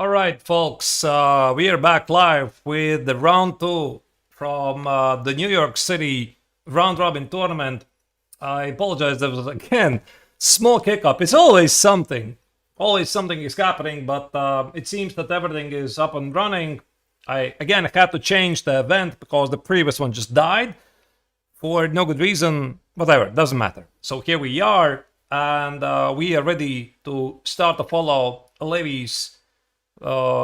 All right, folks, we are back live with the round two from the New York City round robin tournament. I apologize, there was again small hiccup. It's always something is happening, but it seems that everything is up and running. I again had to change the event because the previous one just died for no good reason. Whatever, doesn't matter. So here we are, and we are ready to start to follow Levy's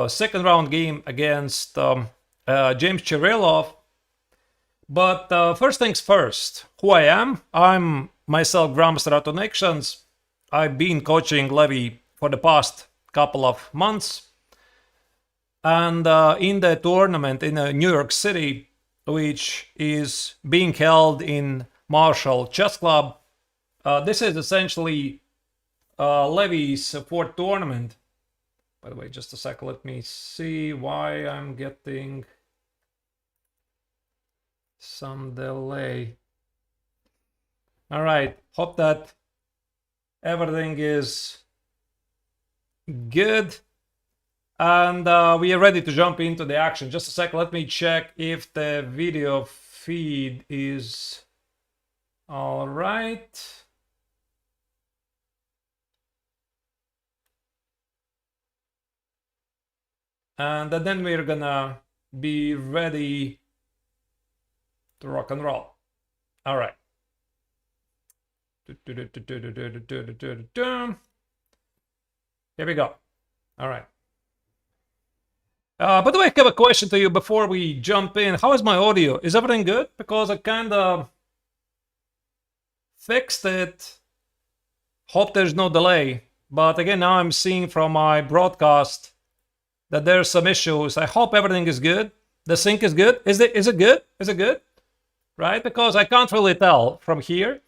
second round game against James Chirilov. But first things first, who I am? I'm myself Grandmaster Autonations. I've been coaching Levy for the past couple of months. And in the tournament in New York City, which is being held in Marshall Chess Club, this is essentially Levy's fourth tournament. By the way, just a sec, let me see why I'm getting some delay. All right, hope that everything is good. And we are ready to jump into the action. Just a sec, let me check if the video feed is all right. And then we're gonna be ready to rock and roll. All right. Here we go. All right. By the way, I have a question to you before we jump in. How is my audio? Is everything good? Because I kind of fixed it. Hope there's no delay. But again, now I'm seeing from my broadcast that there's some issues. I hope everything is good. The sync is good. Is it good? Is it good? Right? Because I can't really tell from here.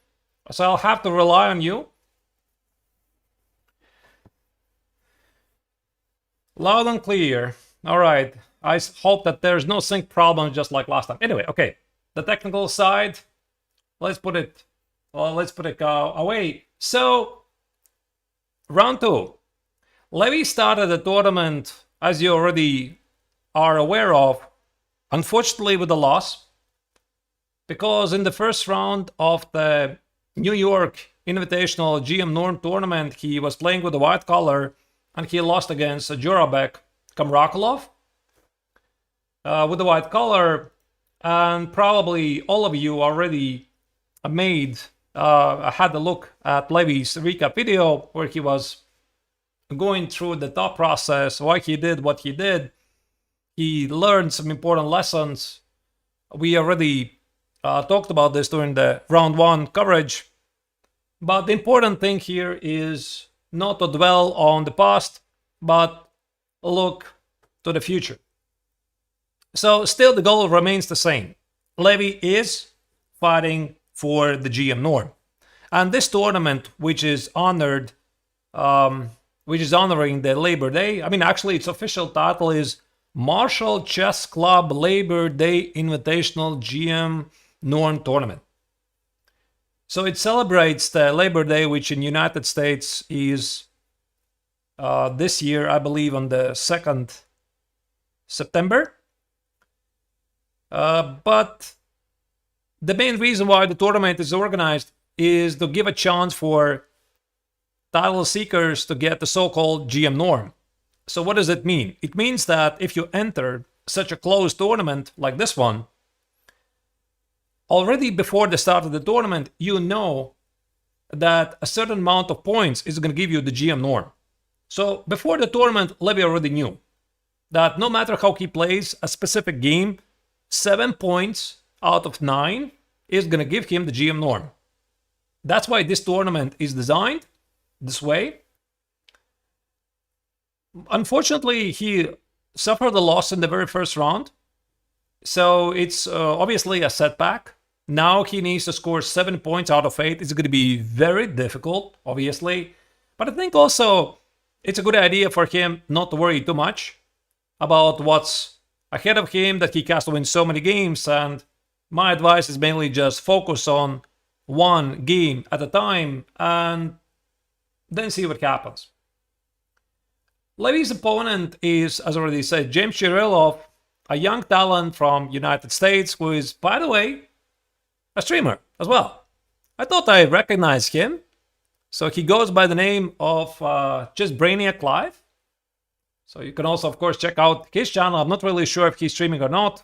So I'll have to rely on you. Loud and clear. All right. I hope that there's no sync problem just like last time. Anyway, okay. The technical side, let's put it away. So, round two. Levy started the tournament, as you already are aware of, unfortunately with a loss, because in the first round of the New York Invitational GM Norm tournament, he was playing with the white color and he lost against Jurabek Kamrakolov with the white color. And probably all of you already had a look at Levy's recap video where he was going through the thought process, why he did what he did. He learned some important lessons. We already talked about this during the round one coverage. But the important thing here is not to dwell on the past, but look to the future. So still the goal remains the same. Levy is fighting for the GM norm. And this tournament, which is honoring the Labor Day. I mean, actually, its official title is Marshall Chess Club Labor Day Invitational GM Norm Tournament. So it celebrates the Labor Day, which in United States is this year, I believe, on the 2nd September. But the main reason why the tournament is organized is to give a chance for title seekers to get the so-called GM norm. So what does it mean? It means that if you enter such a closed tournament like this one, already before the start of the tournament, you know that a certain amount of points is going to give you the GM norm. So before the tournament, Levy already knew that no matter how he plays a specific game, 7 points out of 9 is going to give him the GM norm. That's why this tournament is designed this way. Unfortunately, he suffered a loss in the very first round. So it's obviously a setback. Now he needs to score 7 points out of 8. It's going to be very difficult, obviously. But I think also it's a good idea for him not to worry too much about what's ahead of him, that he has to win so many games. And my advice is mainly just focus on one game at a time and then see what happens. Levy's opponent is, as I already said, James Chirilov, a young talent from United States who is, by the way, a streamer as well. I thought I recognized him. So he goes by the name of just Brainiac Live. So you can also, of course, check out his channel. I'm not really sure if he's streaming or not.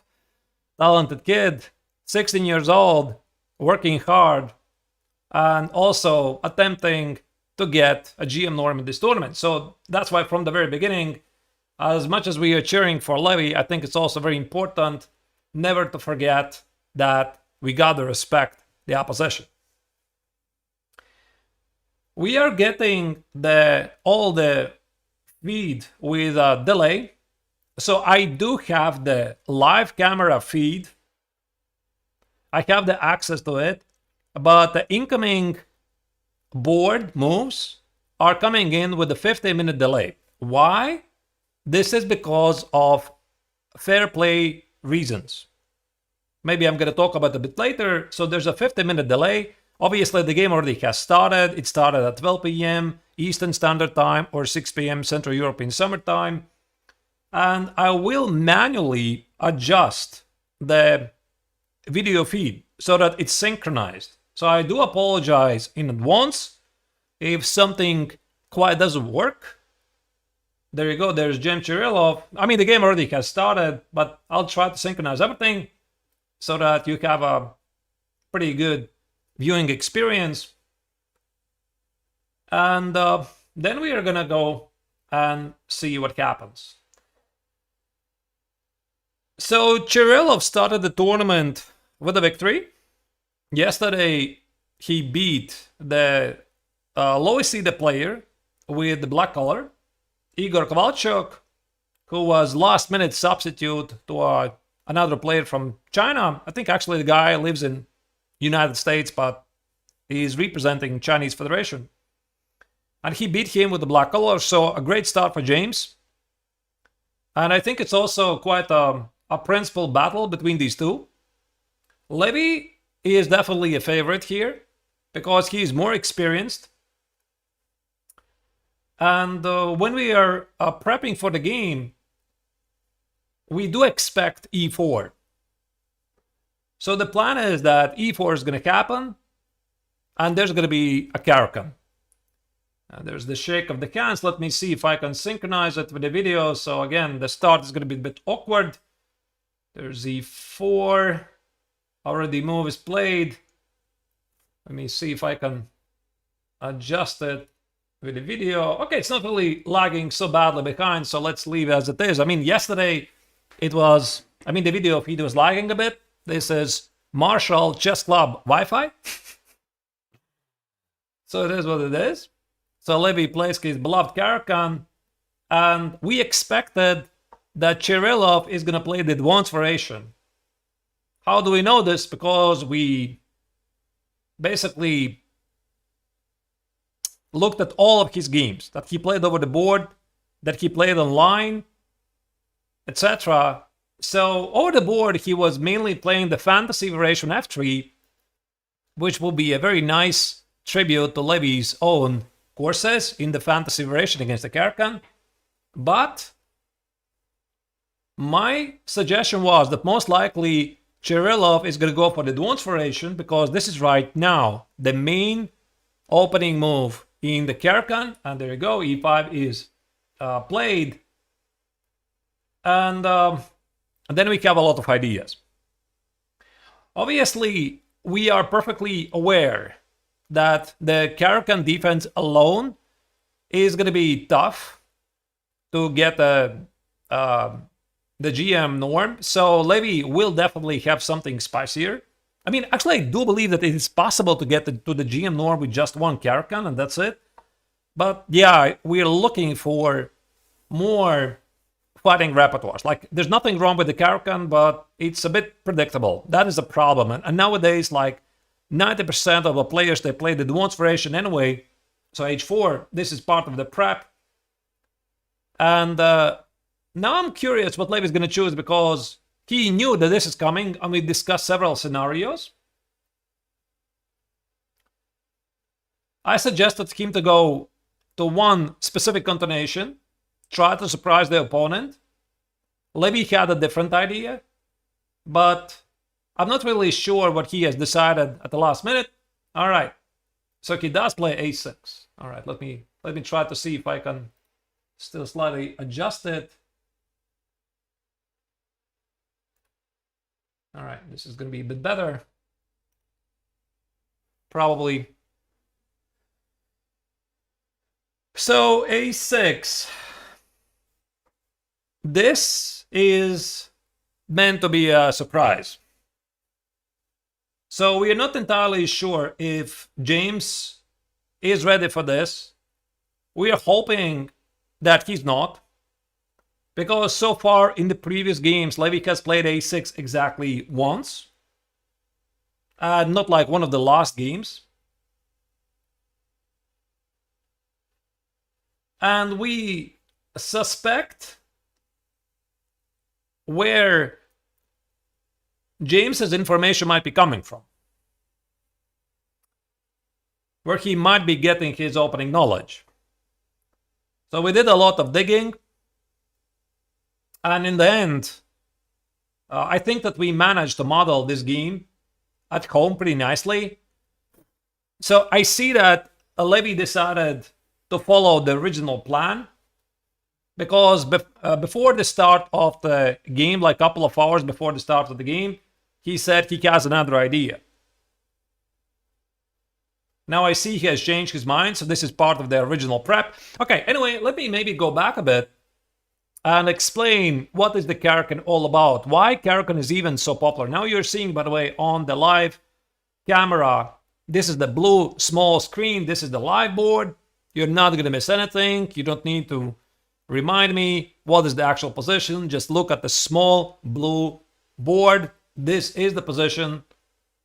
Talented kid, 16 years old, working hard, and also attempting to get a GM norm in this tournament. So that's why from the very beginning, as much as we are cheering for Levy, I think it's also very important never to forget that we gotta respect the opposition. We are getting all the feed with a delay. So I do have the live camera feed. I have the access to it, but the incoming board moves are coming in with a 15-minute delay. Why? This is because of fair play reasons. Maybe I'm going to talk about it a bit later. So there's a 15-minute delay. Obviously, the game already has started. It started at 12 p.m. Eastern Standard Time or 6 p.m. Central European Summer Time. And I will manually adjust the video feed so that it's synchronized. So I do apologize in advance if something quite doesn't work. There you go, there's James Chirilov. I mean, the game already has started, but I'll try to synchronize everything so that you have a pretty good viewing experience. And then we are gonna go and see what happens. So Chirilov started the tournament with a victory. Yesterday, he beat the lowest seeded player with the black color, Igor Kovalchuk, who was last minute substitute to another player from China. I think actually the guy lives in United States, but he's representing Chinese Federation. And he beat him with the black color, so a great start for James. And I think it's also quite a principal battle between these two. Levy is definitely a favorite here because he is more experienced. And when we are prepping for the game, we do expect e4. So the plan is that e4 is going to happen, and there's going to be a Karakan. And there's the shake of the hands. Let me see if I can synchronize it with the video. So again, the start is going to be a bit awkward. There's e4. Already move is played. Let me see if I can adjust it with the video. Okay, it's not really lagging so badly behind, so let's leave it as it is. I mean, yesterday it was, the video feed was lagging a bit. This is Marshall Chess Club Wi-Fi. So it is what it is. So Levy plays his beloved Karakan, and we expected that Chirilov is going to play the advanced variation. How do we know this? Because we basically looked at all of his games that he played over the board, that he played online, etc. So over the board, he was mainly playing the fantasy variation F3, which will be a very nice tribute to Levy's own courses in the fantasy variation against the Karakan. But my suggestion was that most likely Chirilov is going to go for the advanced variation because this is right now the main opening move in the Karakan. And there you go, e5 is played. And then we have a lot of ideas. Obviously, we are perfectly aware that the Karakan defense alone is going to be tough to get the GM norm. So Levy will definitely have something spicier. Actually, I do believe that it is possible to get to the GM norm with just one Karakan, and that's it. But yeah, we're looking for more fighting repertoires. Like, there's nothing wrong with the Karakan, but it's a bit predictable. That is a problem. And nowadays, like, 90% of the players, they play the advanced variation anyway. So h4, this is part of the prep. And now I'm curious what Levy's going to choose because he knew that this is coming, and we discussed several scenarios. I suggested him to go to one specific continuation, try to surprise the opponent. Levy had a different idea, but I'm not really sure what he has decided at the last minute. All right, so he does play a6. All right, let me try to see if I can still slightly adjust it. All right, this is going to be a bit better. Probably. So a6. This is meant to be a surprise. So we are not entirely sure if James is ready for this. We are hoping that he's not, because so far in the previous games, Levy has played a6 exactly once. Not like one of the last games. And we suspect where James's information might be coming from, where he might be getting his opening knowledge. So we did a lot of digging, and in the end, I think that we managed to model this game at home pretty nicely. So I see that Levy decided to follow the original plan, because before the start of the game, like a couple of hours before the start of the game, he said he has another idea. Now I see he has changed his mind, so this is part of the original prep. Okay, anyway, let me maybe go back a bit and explain what is the Karakin all about, why Karakin is even so popular. Now you're seeing, by the way, on the live camera, this is the blue small screen, this is the live board. You're not going to miss anything. You don't need to remind me what is the actual position. Just look at the small blue board. This is the position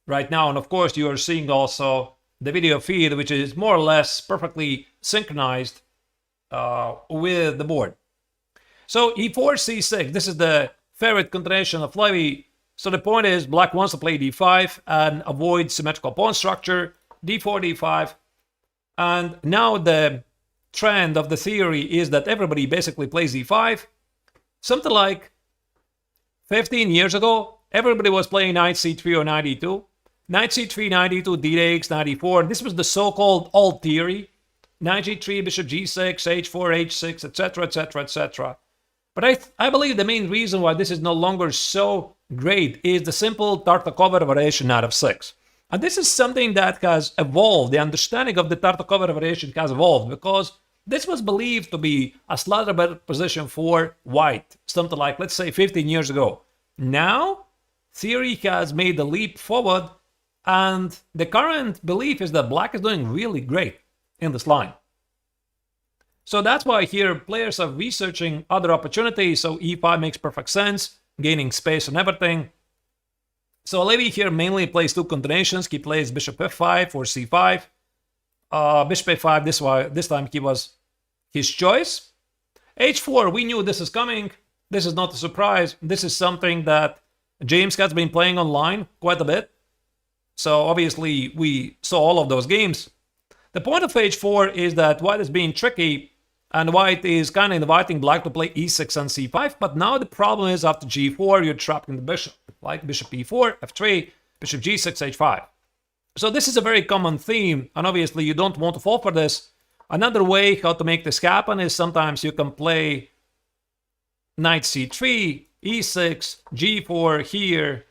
right now. And of course, you are seeing also the video feed, which is more or less perfectly synchronized with the board. So e4, c6. This is the favorite continuation of Levy. So the point is, black wants to play d5 and avoid symmetrical pawn structure. d4, d5. And now the trend of the theory is that everybody basically plays e5. Something like 15 years ago, everybody was playing knight c3 or knight e2. Knight c3, knight e2, d8, knight e4. This was the so-called old theory. Knight g3, bishop g6, h4, h6, etc., etc., etc. But I believe the main reason why this is no longer so great is the simple Tartakova variation knight f6. And this is something that has evolved. The understanding of the Tartakova variation has evolved, because this was believed to be a slightly better position for white, something like, let's say, 15 years ago. Now, theory has made a leap forward, and the current belief is that black is doing really great in this line. So that's why here players are researching other opportunities. So e5 makes perfect sense, gaining space and everything. So Levy here mainly plays two combinations. He plays bishop f5 or c5. Bishop a5, this time he was his choice. h4, we knew this is coming. This is not a surprise. This is something that James has been playing online quite a bit. So obviously we saw all of those games. The point of h4 is that white is being tricky, and white is kind of inviting black to play e6 and c5. But now the problem is, after g4, you're trapped in the bishop, like bishop e4, f3, bishop g6, h5. So this is a very common theme, and obviously you don't want to fall for this. Another way how to make this happen is sometimes you can play knight c3, e6, g4 here,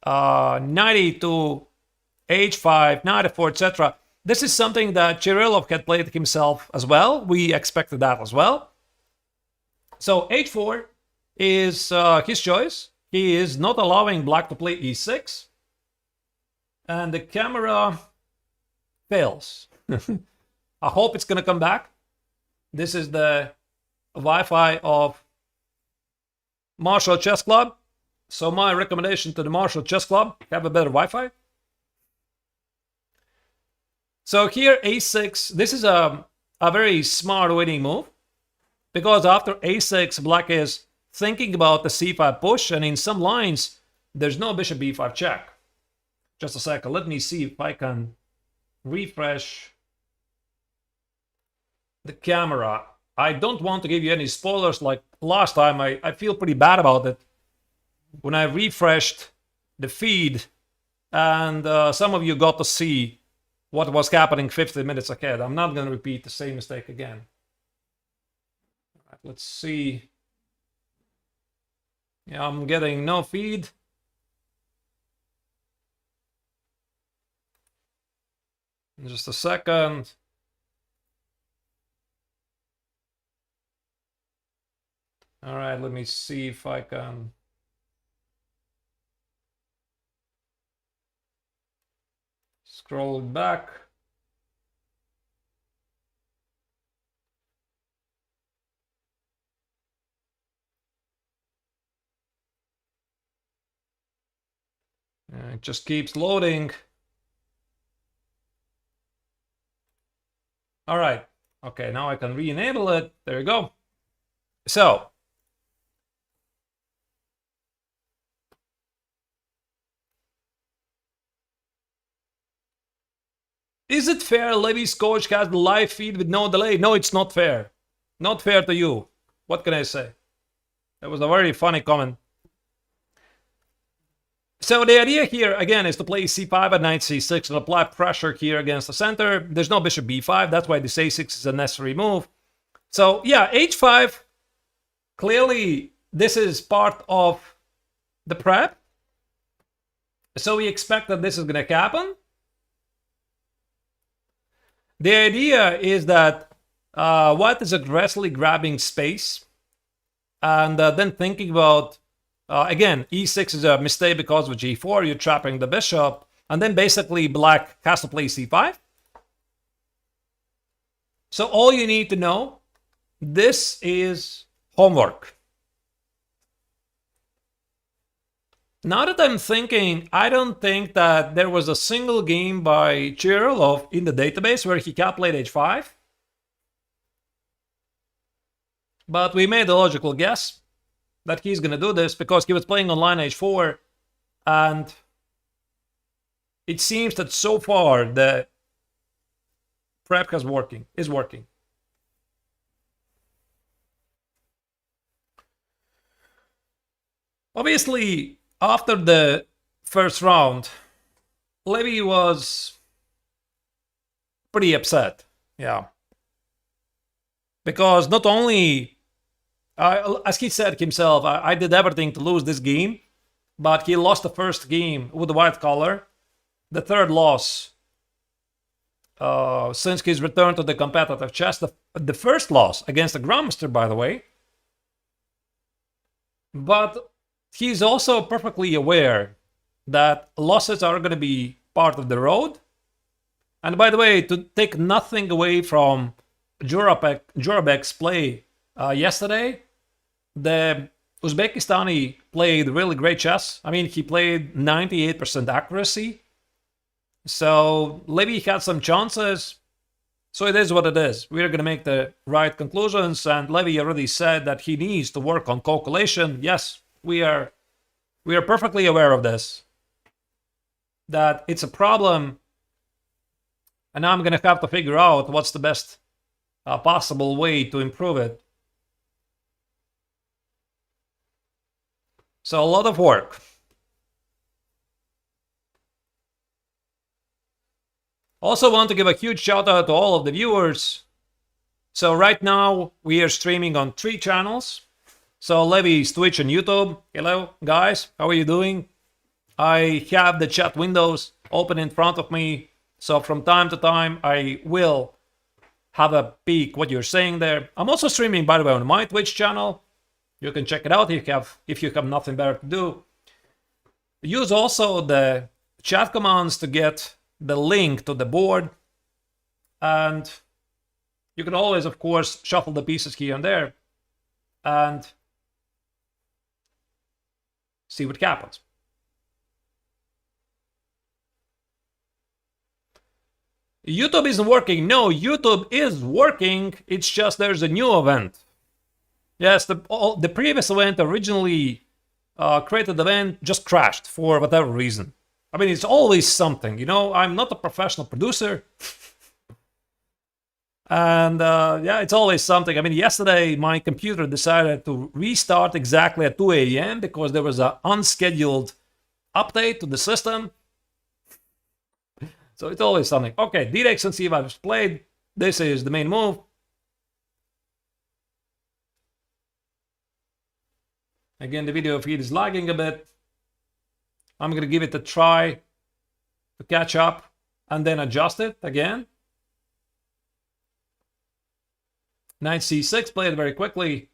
knight e2, h5, knight f4, etc. This is something that Kirillov had played himself as well. We expected that as well. So h4 is his choice. He is not allowing black to play e6. And the camera fails. I hope it's going to come back. This is the Wi-Fi of Marshall Chess Club. So my recommendation to the Marshall Chess Club, have a better Wi-Fi. So here a6, this is a very smart winning move, because after a6, black is thinking about the c5 push, and in some lines, there's no bishop b5 check. Just a second, let me see if I can refresh the camera. I don't want to give you any spoilers like last time. I feel pretty bad about it. When I refreshed the feed and some of you got to see what was happening 50 minutes ahead. I'm not going to repeat the same mistake again. All right, let's see. Yeah, I'm getting no feed. In just a second. All right, let me see if I can. Scroll back. It just keeps loading. All right. Okay, now I can re-enable it. There you go. So, is it fair Levy's coach has the live feed with no delay? No, it's not fair. Not fair to you. What can I say? That was a very funny comment. So the idea here, again, is to play c5 at knight c6 and apply pressure here against the center. There's no bishop b5. That's why this a6 is a necessary move. So, yeah, h5, clearly this is part of the prep. So we expect that this is going to happen. The idea is that white is aggressively grabbing space and then thinking about, again, e6 is a mistake because of g4, you're trapping the bishop, and then basically black has to play c5. So all you need to know, this is homework. Now that I'm thinking, I don't think that there was a single game by Chirlov in the database where he calculated h5. But we made a logical guess that he's going to do this because he was playing on line h4. And it seems that so far the prep is working. Obviously, after the first round, Levy was pretty upset. Yeah. Because not only, as he said himself, I did everything to lose this game, but he lost the first game with the white collar. The third loss since his return to the competitive chess. The first loss against the Grandmaster, by the way. But he's also perfectly aware that losses are going to be part of the road. And by the way, to take nothing away from Jurabek's play yesterday, the Uzbekistani played really great chess. I mean, he played 98% accuracy. So Levy had some chances. So it is what it is. We're going to make the right conclusions. And Levy already said that he needs to work on calculation. Yes, we are perfectly aware of this. That it's a problem. And now I'm going to have to figure out what's the best possible way to improve it. So a lot of work. Also want to give a huge shout out to all of the viewers. So right now we are streaming on 3 channels. So Levy's Twitch and YouTube. Hello guys, how are you doing? I have the chat windows open in front of me. So from time to time I will have a peek what you're saying there. I'm also streaming, by the way, on my Twitch channel. You can check it out if you have nothing better to do. Use also the chat commands to get the link to the board. And you can always, of course, shuffle the pieces here and there. And see what happens. YouTube isn't working. No, YouTube is working. It's just there's a new event. Yes, the previous event originally created event just crashed for whatever reason. I mean, it's always something, you know. I'm not a professional producer. And yeah, it's always something. I mean, yesterday my computer decided to restart exactly at 2 a.m. because there was an unscheduled update to the system. So it's always something. Okay, d-Rex and c5 is played. This is the main move. Again, the video feed is lagging a bit. I'm going to give it a try to catch up and then adjust it again. Knight c6 played very quickly.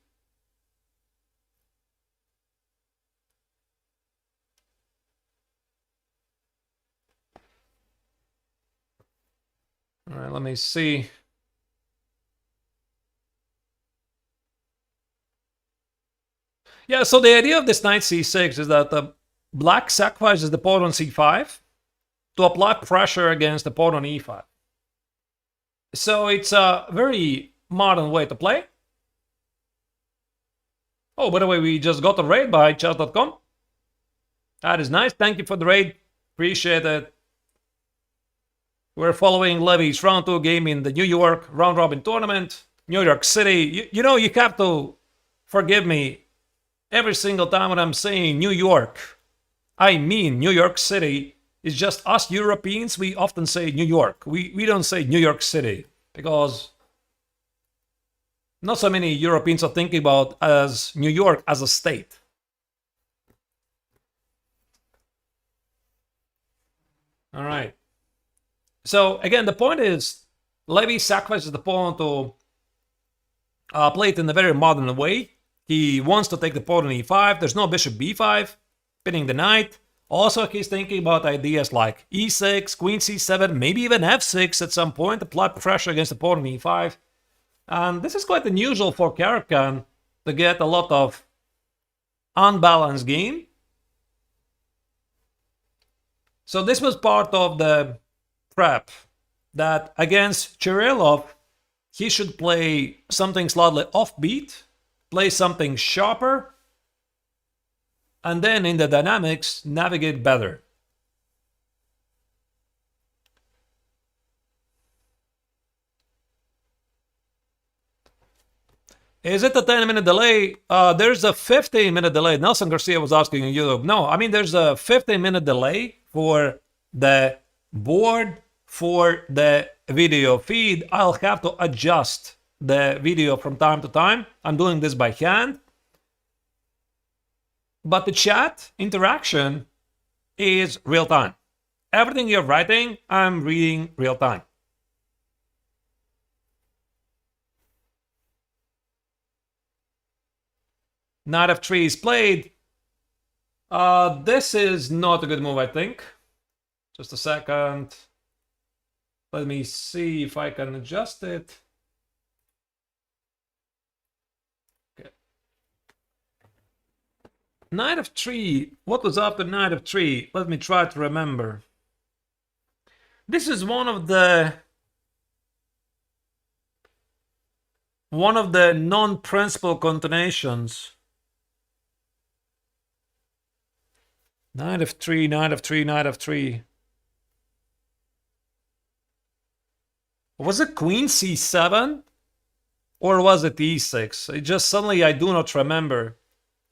All right, let me see. Yeah, so the idea of this knight c6 is that the black sacrifices the pawn on c5 to apply pressure against the pawn on e5. So it's a very modern way to play. Oh, by the way, we just got a raid by chess.com. That is nice. Thank you for the raid. Appreciate it. We're following Levy's round 2 game in the New York round robin tournament. New York City. You know, you have to forgive me every single time when I'm saying New York. I mean New York City. It's just us Europeans, we often say New York. We don't say New York City because not so many Europeans are thinking about as New York as a state. All right. So again, the point is Levy sacrifices the pawn to play it in a very modern way. He wants to take the pawn on e5. There's no bishop b5, pinning the knight. Also, he's thinking about ideas like e6, queen c7, maybe even f6 at some point, apply pressure against the pawn on e5. And this is quite unusual for Caro-Kann to get a lot of unbalanced game. So this was part of the prep that against Chirilov, he should play something slightly offbeat, play something sharper, and then in the dynamics, navigate better. Is it a 10-minute delay? There's a 15-minute delay. Nelson Garcia was asking on YouTube. No, I mean, there's a 15-minute delay for the board for the video feed. I'll have to adjust the video from time to time. I'm doing this by hand. But the chat interaction is real time. Everything you're writing, I'm reading real time. Knight f3 is played. This is not a good move, I think. Just a second. Let me see if I can adjust it. Okay. Knight of 3. What was after knight of 3? Let me try to remember. This is one of the non-principal continuations. Knight of 3, knight of 3, knight of 3. Was it queen c7? Or was it e6? It just suddenly I do not remember.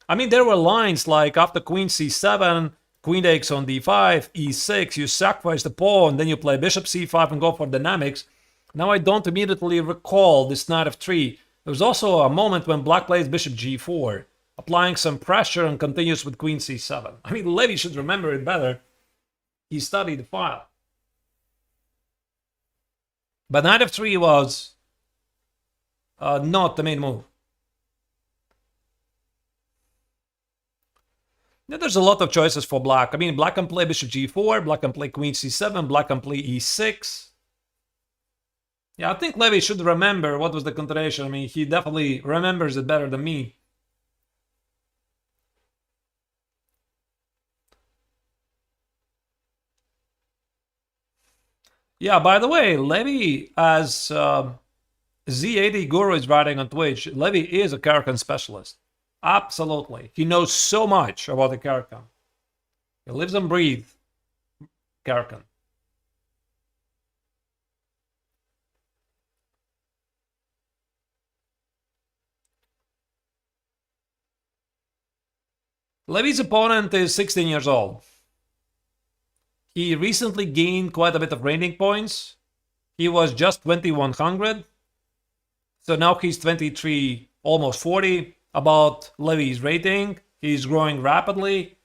I mean, there were lines like after queen c7, queen takes on d5, e6, you sacrifice the pawn, then you play bishop c5 and go for dynamics. Now I don't immediately recall this knight of 3. There was also a moment when black plays bishop g4, applying some pressure and continues with queen c7. I mean, Levy should remember it better. He studied the file. But knight of 3 was not the main move. Now, there's a lot of choices for black. I mean, black can play bishop g4, black can play queen c7, black can play e6. Yeah, I think Levy should remember what was the continuation. I mean, he definitely remembers it better than me. Yeah, by the way, Levy, as Z80 Guru is writing on Twitch, Levy is a Caro-Kann specialist. Absolutely. He knows so much about the Caro-Kann. He lives and breathes Caro-Kann. Levy's opponent is 16 years old. He recently gained quite a bit of rating points. He was just 2100. So now he's 23, almost 40. About Levy's rating, he's growing rapidly.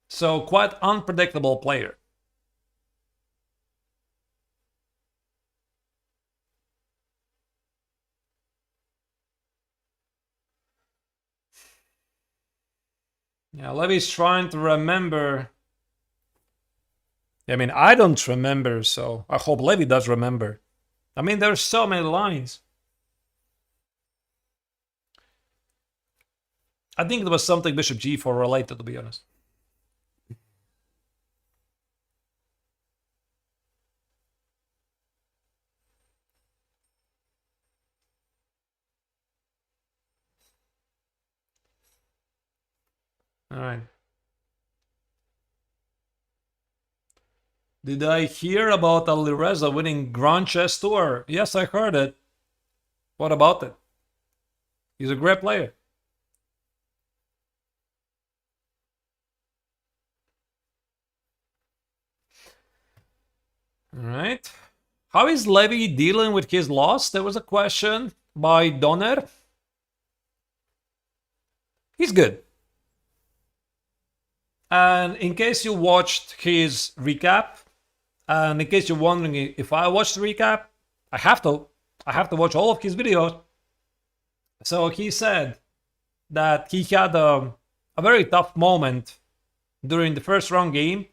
So quite unpredictable player. Yeah, Levy's trying to remember. I mean, I don't remember, so I hope Levy does remember. I mean, there's so many lines. I think it was something Bishop G4 related, to be honest. All right. Did I hear about Alireza winning Grand Chess Tour? Yes, I heard it. What about it? He's a great player. All right. How is Levy dealing with his loss? There was a question by Donner. He's good. And in case you watched his recap, and in case you're wondering if I watched the recap, I have to watch all of his videos. So he said that he had a very tough moment during the first round game.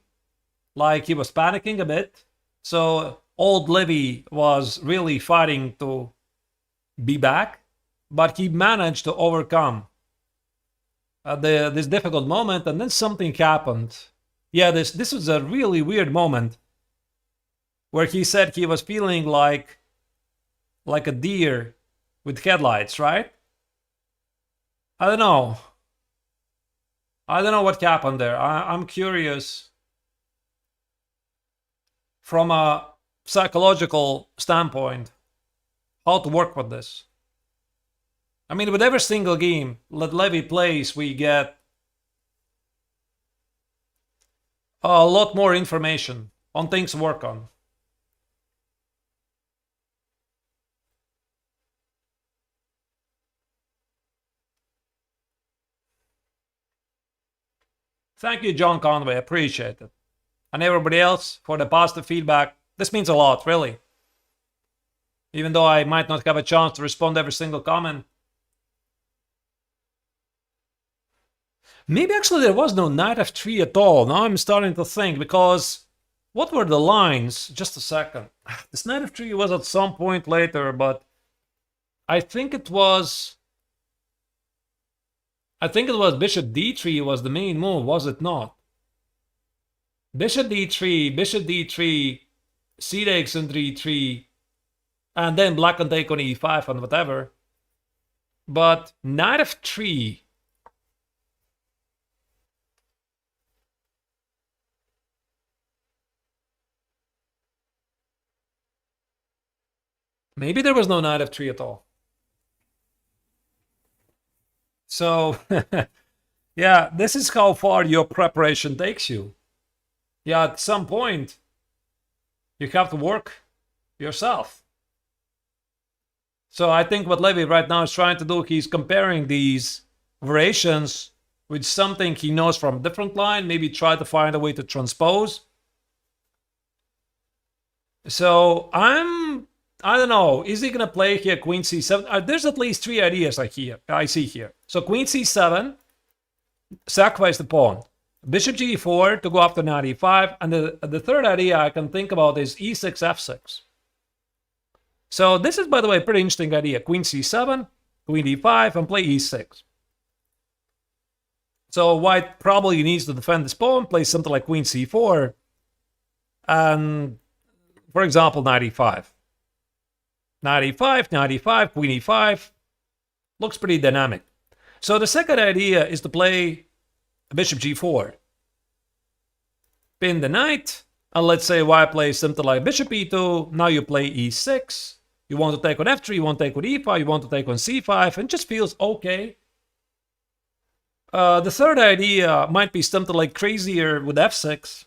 Like he was panicking a bit. So old Levy was really fighting to be back. But he managed to overcome this difficult moment, and then something happened. Yeah, this was a really weird moment where he said he was feeling like a deer with headlights, right? I don't know. I don't know what happened there. I'm curious from a psychological standpoint how to work with this. I mean, with every single game that Levy plays, we get a lot more information on things to work on. Thank you, John Conway. Appreciate it. And everybody else for the positive feedback. This means a lot, really. Even though I might not have a chance to respond to every single comment. Maybe actually there was no knight f3 at all. Now I'm starting to think, because what were the lines? Just a second. This knight f3 was at some point later, but I think it was bishop d3 was the main move, was it not? Bishop d3, c takes on d3, and then black can take on e5 and whatever. But knight f3... Maybe there was no knight f3 at all. So, yeah, this is how far your preparation takes you. Yeah, at some point, you have to work yourself. So I think what Levy right now is trying to do, he's comparing these variations with something he knows from a different line, maybe try to find a way to transpose. So I don't know, is he going to play here queen c7? There's at least three ideas I see here. So queen c7, sacrifice the pawn. Bishop g4 to go after knight e5. And the third idea I can think about is e6, f6. So this is, by the way, a pretty interesting idea. Queen c7, queen e5, and play e6. So white probably needs to defend this pawn, play something like queen c4, and, for example, knight e5. Knight e5, knight e5, queen e5. Looks pretty dynamic. So the second idea is to play bishop g4. Pin the knight, and let's say white plays something like bishop e2. Now you play e6. You want to take on f3, you want to take on e5, you want to take on c5, and it just feels okay. The third idea might be something like crazier with f6.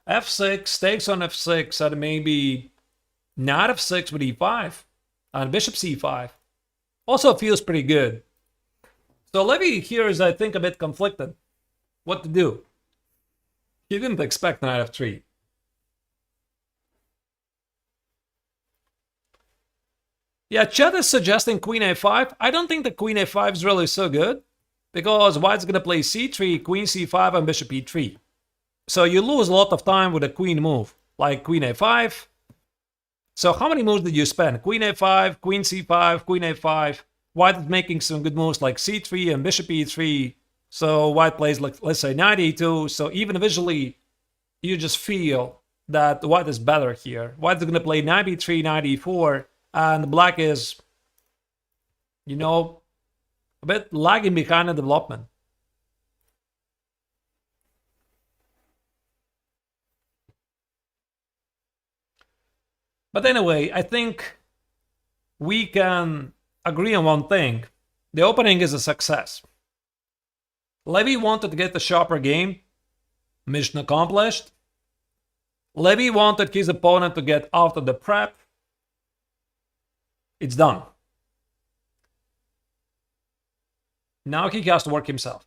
f6, takes on f6, and maybe not f6 with e5, and bishop c5. Also feels pretty good. So Levy here is, I think, a bit conflicted. What to do? He didn't expect knight f3. Yeah, chat is suggesting queen a5. I don't think the queen a5 is really so good, because white's going to play c3, queen c5, and bishop e3. So you lose a lot of time with a queen move, like queen a5. So how many moves did you spend? Queen a5, queen c5, queen a5. White is making some good moves like c3 and bishop e3. So white plays, like, let's say, knight e2. So even visually, you just feel that white is better here. White is going to play knight e3, knight e4. And black is, you know, a bit lagging behind the development. But anyway, I think we can agree on one thing. The opening is a success. Levy wanted to get the sharper game. Mission accomplished. Levy wanted his opponent to get out of the prep. It's done. Now he has to work himself.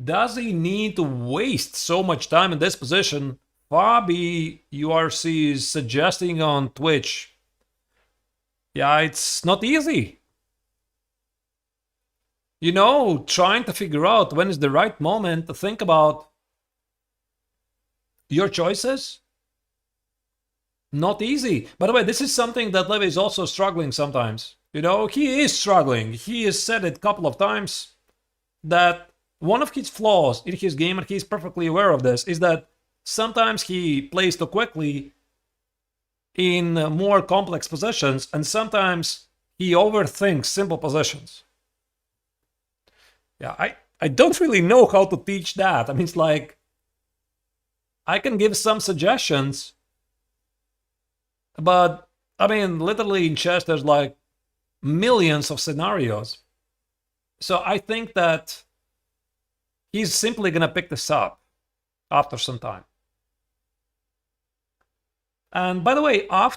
Does he need to waste so much time in this position? Fabi URC is suggesting on Twitch. Yeah, it's not easy. You know, trying to figure out when is the right moment to think about your choices. Not easy. By the way, this is something that Levy is also struggling sometimes. You know, he is struggling. He has said it a couple of times that one of his flaws in his game, and he's perfectly aware of this, is that sometimes he plays too quickly in more complex positions, and sometimes he overthinks simple positions. Yeah, I don't really know how to teach that. I mean, it's like, I can give some suggestions, but I mean, literally in chess, there's like millions of scenarios. So I think that he's simply going to pick this up after some time. And by the way, not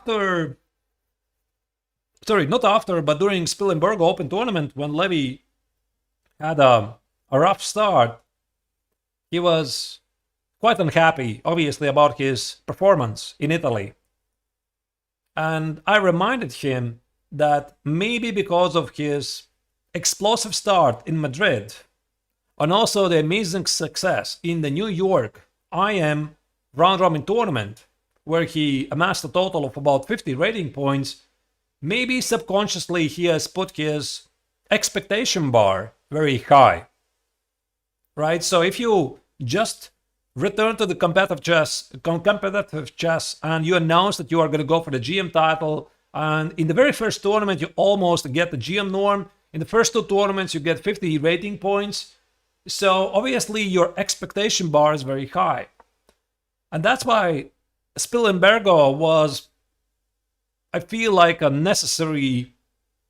after, but during Spilimbergo Open Tournament, when Levy had a rough start, he was quite unhappy, obviously, about his performance in Italy. And I reminded him that maybe because of his explosive start in Madrid, and also the amazing success in the New York IM round-robin tournament, where he amassed a total of about 50 rating points, maybe subconsciously he has put his expectation bar very high. Right? So if you just return to the competitive chess, and you announce that you are going to go for the GM title, and in the very first tournament you almost get the GM norm, in the first two tournaments you get 50 rating points, so obviously your expectation bar is very high. And that's why Spilimbergo was, I feel like, a necessary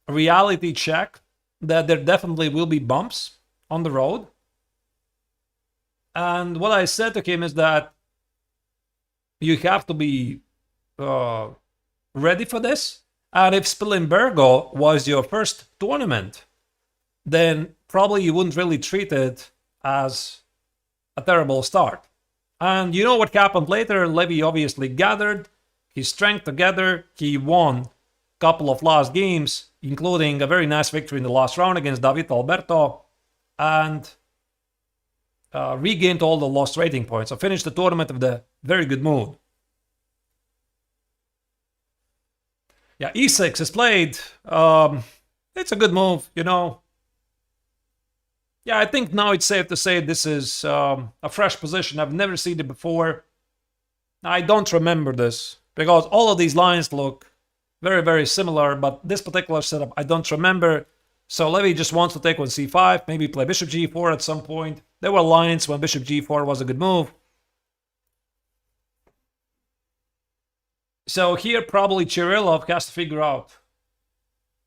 reality check that there definitely will be bumps on the road. And what I said to him is that you have to be ready for this. And if Spilimbergo was your first tournament, then probably you wouldn't really treat it as a terrible start. And you know what happened later? Levy obviously gathered his strength together. He won a couple of last games, including a very nice victory in the last round against David Alberto, and regained all the lost rating points. So finished the tournament with a very good mood. Yeah, e6 is played. It's a good move, you know. Yeah, I think now it's safe to say this is a fresh position. I've never seen it before. I don't remember this, because all of these lines look very, very similar, but this particular setup I don't remember. So Levy just wants to take on c5, maybe play bishop g4 at some point. There were lines when bishop g4 was a good move. So here probably Chirilov has to figure out,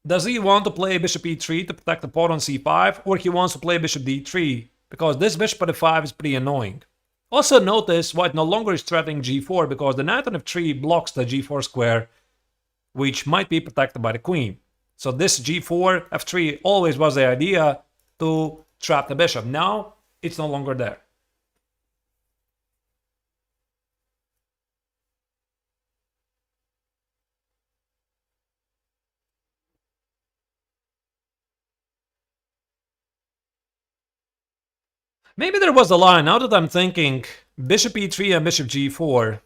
does he want to play bishop e3 to protect the pawn on c5, or he wants to play bishop d3, because this bishop at f5 is pretty annoying. Also notice white no longer is threatening g4 because the knight on f3 blocks the g4 square, which might be protected by the queen. So this g4, f3 always was the idea to trap the bishop. Now it's no longer there. Maybe there was a line. Now that I'm thinking, bishop e3 and bishop g4.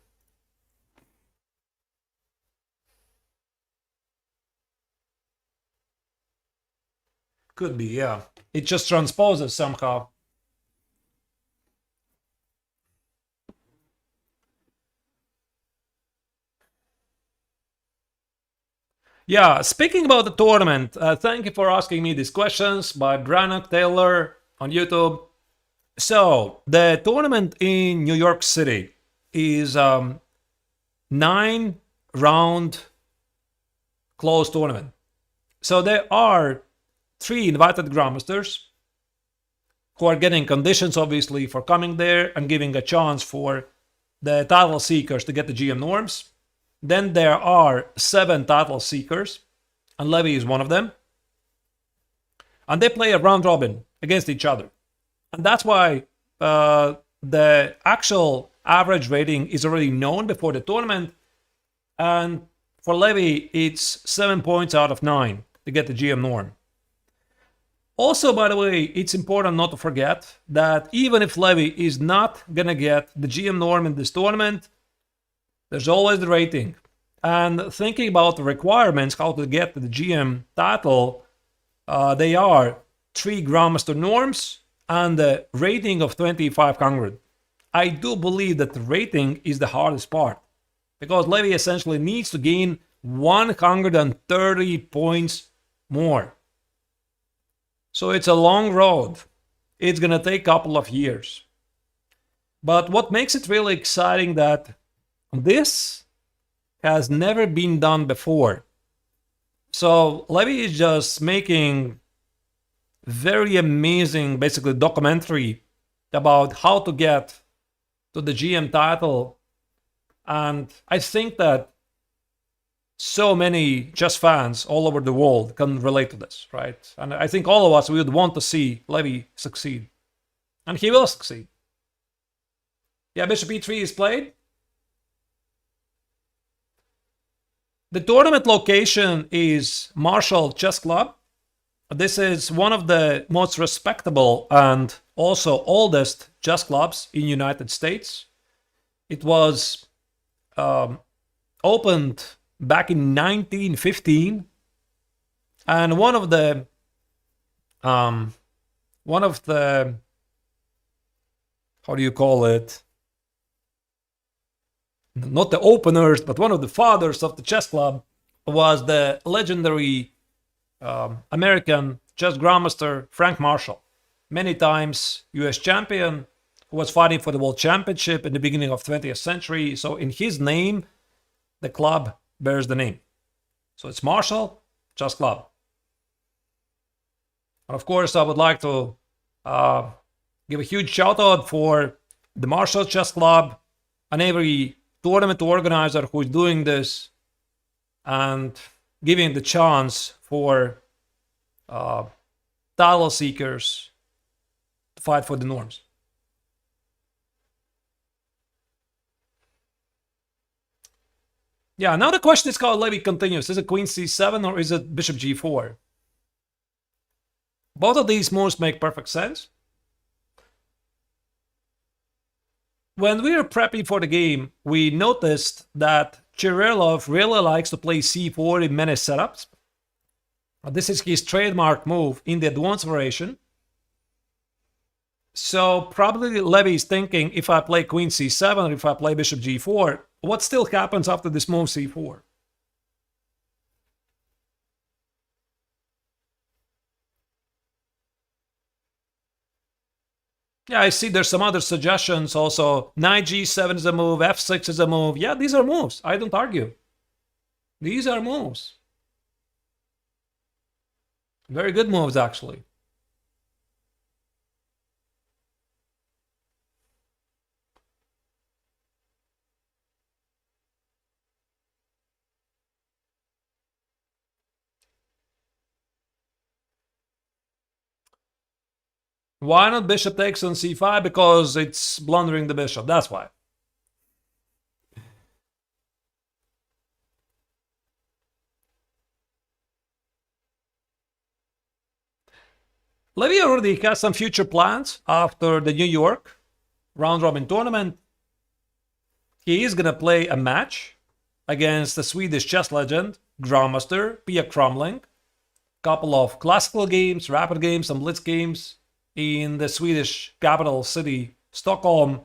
Could be, yeah. It just transposes somehow. Yeah, speaking about the tournament, thank you for asking me these questions by Brannock Taylor on YouTube. So, the tournament in New York City is 9-round closed tournament. So there are 3 invited grandmasters who are getting conditions, obviously, for coming there and giving a chance for the title seekers to get the GM norms. Then there are 7 title seekers, and Levy is one of them. And they play a round robin against each other. And that's why the actual average rating is already known before the tournament. And for Levy, it's 7 points out of 9 to get the GM norm. Also, by the way, it's important not to forget that even if Levy is not going to get the GM norm in this tournament, there's always the rating. And thinking about the requirements, how to get the GM title, they are 3 Grandmaster norms and a rating of 2500. I do believe that the rating is the hardest part, because Levy essentially needs to gain 130 points more. So it's a long road. It's going to take a couple of years. But what makes it really exciting that this has never been done before. So Levy is just making very amazing, basically, documentary about how to get to the GM title. And I think that so many chess fans all over the world can relate to this, right? And I think all of us, we would want to see Levy succeed. And he will succeed. Yeah, bishop e3 is played. The tournament location is Marshall Chess Club. This is one of the most respectable and also oldest chess clubs in the United States. It was opened back in 1915, and one of the how do you call it? Not the openers, but one of the fathers of the chess club was the legendary American chess grandmaster Frank Marshall, many times US champion, who was fighting for the world championship in the beginning of 20th century. So in his name, the club bears the name. So it's Marshall Chess Club. And of course, I would like to give a huge shout out for the Marshall Chess Club and every tournament organizer who is doing this and giving the chance for title seekers to fight for the norms. Yeah, now the question is how Levy continues. Is it queen c7 or is it bishop g4? Both of these moves make perfect sense. When we were prepping for the game, we noticed that Chirilov really likes to play c4 in many setups. This is his trademark move in the advanced variation. So probably Levy is thinking, if I play queen c7 or if I play bishop g4, what still happens after this move c4? Yeah, I see there's some other suggestions also. Knight g7 is a move, f6 is a move. Yeah, these are moves. I don't argue. These are moves. Very good moves, actually. Why not bishop takes on c5? Because it's blundering the bishop. That's why. Levy already has some future plans after the New York round robin tournament. He is gonna play a match against the Swedish chess legend, Grandmaster Pia Krumling. Couple of classical games, rapid games, some blitz games in the Swedish capital city, Stockholm,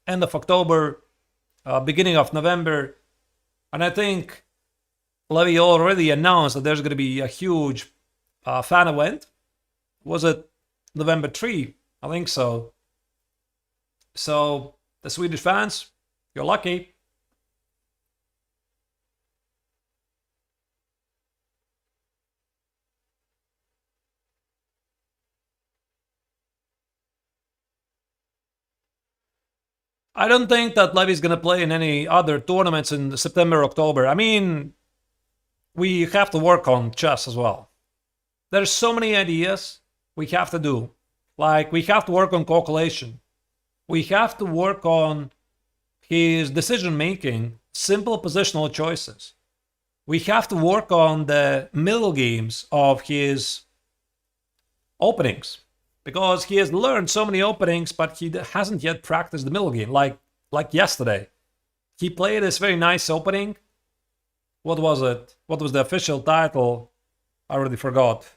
end of October, beginning of November. And I think Levy already announced that there's going to be a huge fan event. Was it November 3? I think so. So, the Swedish fans, you're lucky. I don't think that Levy's going to play in any other tournaments in September, October. I mean, we have to work on chess as well. There's so many ideas we have to do. Like, we have to work on calculation. We have to work on his decision making, simple positional choices. We have to work on the middle games of his openings, because he has learned so many openings, but he hasn't yet practiced the middle game. Like yesterday, he played this very nice opening. What was it? What was the official title? I already forgot.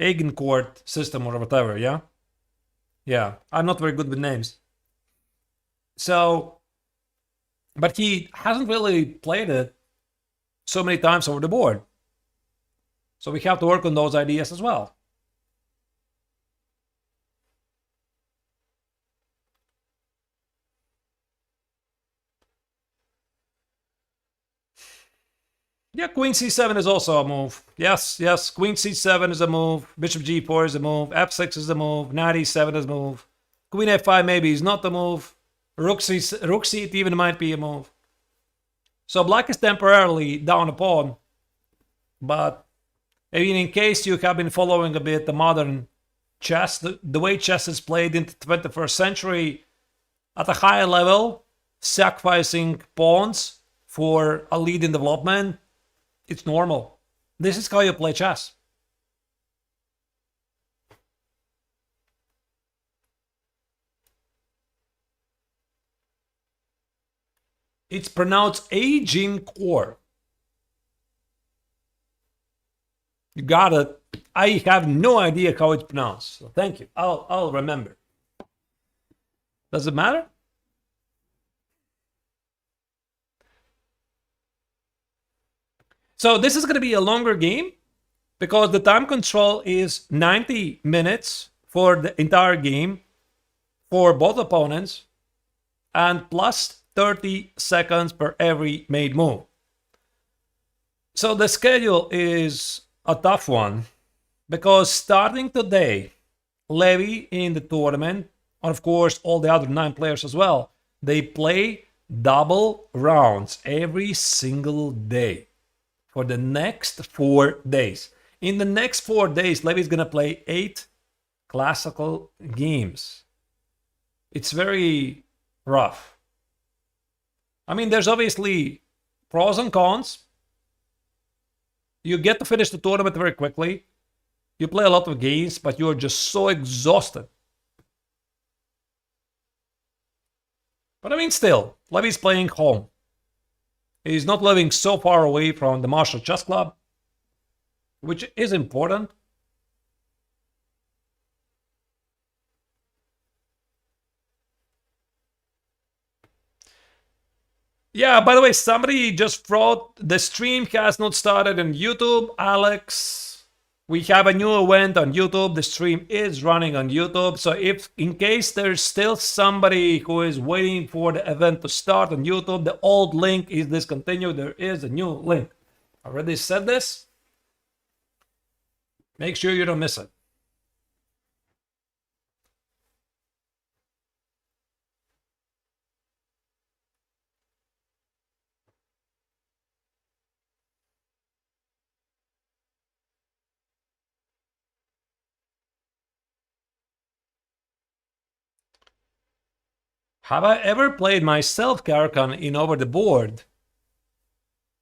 Agincourt system or whatever, yeah? Yeah, I'm not very good with names. So, but he hasn't really played it so many times over the board. So we have to work on those ideas as well. Yeah, Queen c7 is also a move. Yes, Queen c7 is a move. Bishop g4 is a move. f6 is a move. Knight e7 is a move. Queen f5 maybe is not a move. Rook c8 even might be a move. So black is temporarily down a pawn. But I mean, in case you have been following a bit the modern chess, the way chess is played in the 21st century, at a higher level, sacrificing pawns for a lead in development, it's normal. This is how you play chess. It's pronounced Agincourt. You got it. I have no idea how it's pronounced. So thank you. I'll remember. Does it matter? So this is going to be a longer game because the time control is 90 minutes for the entire game for both opponents and plus 30 seconds per every made move. So the schedule is a tough one because starting today, Levy in the tournament, and of course all the other 9 players as well, they play double rounds every single day for the next 4 days. In the next 4 days, Levy's gonna play 8 classical games. It's very rough. I mean, there's obviously pros and cons. You get to finish the tournament very quickly. You play a lot of games, but you're just so exhausted. But I mean, still, Levy's playing home. He's not living so far away from the Marshall Chess Club, which is important. Yeah, by the way, somebody just wrote the stream has not started on YouTube. Alex, We have a new event on YouTube. The stream is running on YouTube. So if in case there's still somebody who is waiting for the event to start on YouTube, the old link is discontinued. There is a new link. Already said this. Make sure you don't miss it. Have I ever played myself Karakan in over the board?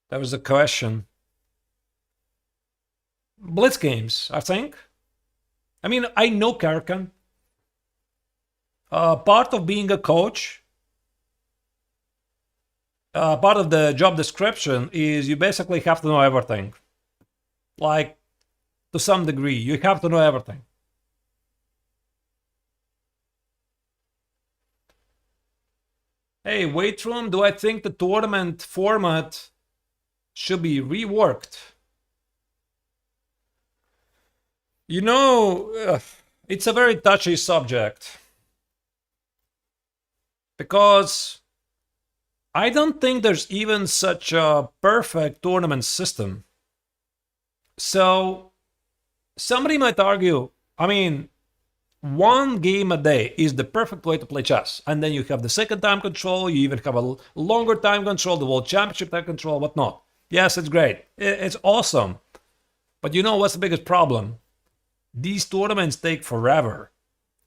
That was the question. Blitz games, I think. I mean, I know Karakan. Part of being a coach, part of the job description is you basically have to know everything. Like, to some degree, you have to know everything. Hey, weight room, do I think the tournament format should be reworked? You know, it's a very touchy subject. Because I don't think there's even such a perfect tournament system. So, somebody might argue, I mean, one game a day is the perfect way to play chess. And then you have the second time control, you even have a longer time control, the World Championship time control, whatnot. Yes, it's great. It's awesome. But you know what's the biggest problem? These tournaments take forever.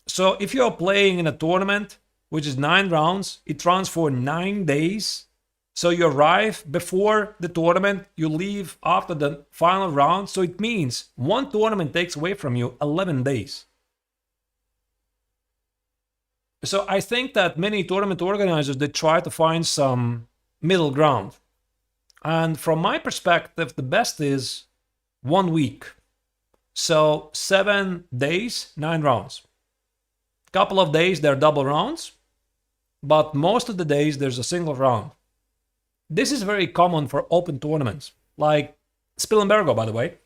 So if you're playing in a tournament, which is 9 rounds, it runs for 9 days. So you arrive before the tournament, you leave after the final round. So it means one tournament takes away from you 11 days. So I think that many tournament organizers, they try to find some middle ground. And from my perspective, the best is 1 week. So 7 days, 9 rounds. Couple of days, they're double rounds. But most of the days, there's a single round. This is very common for open tournaments, like Spilimbergo, by the way.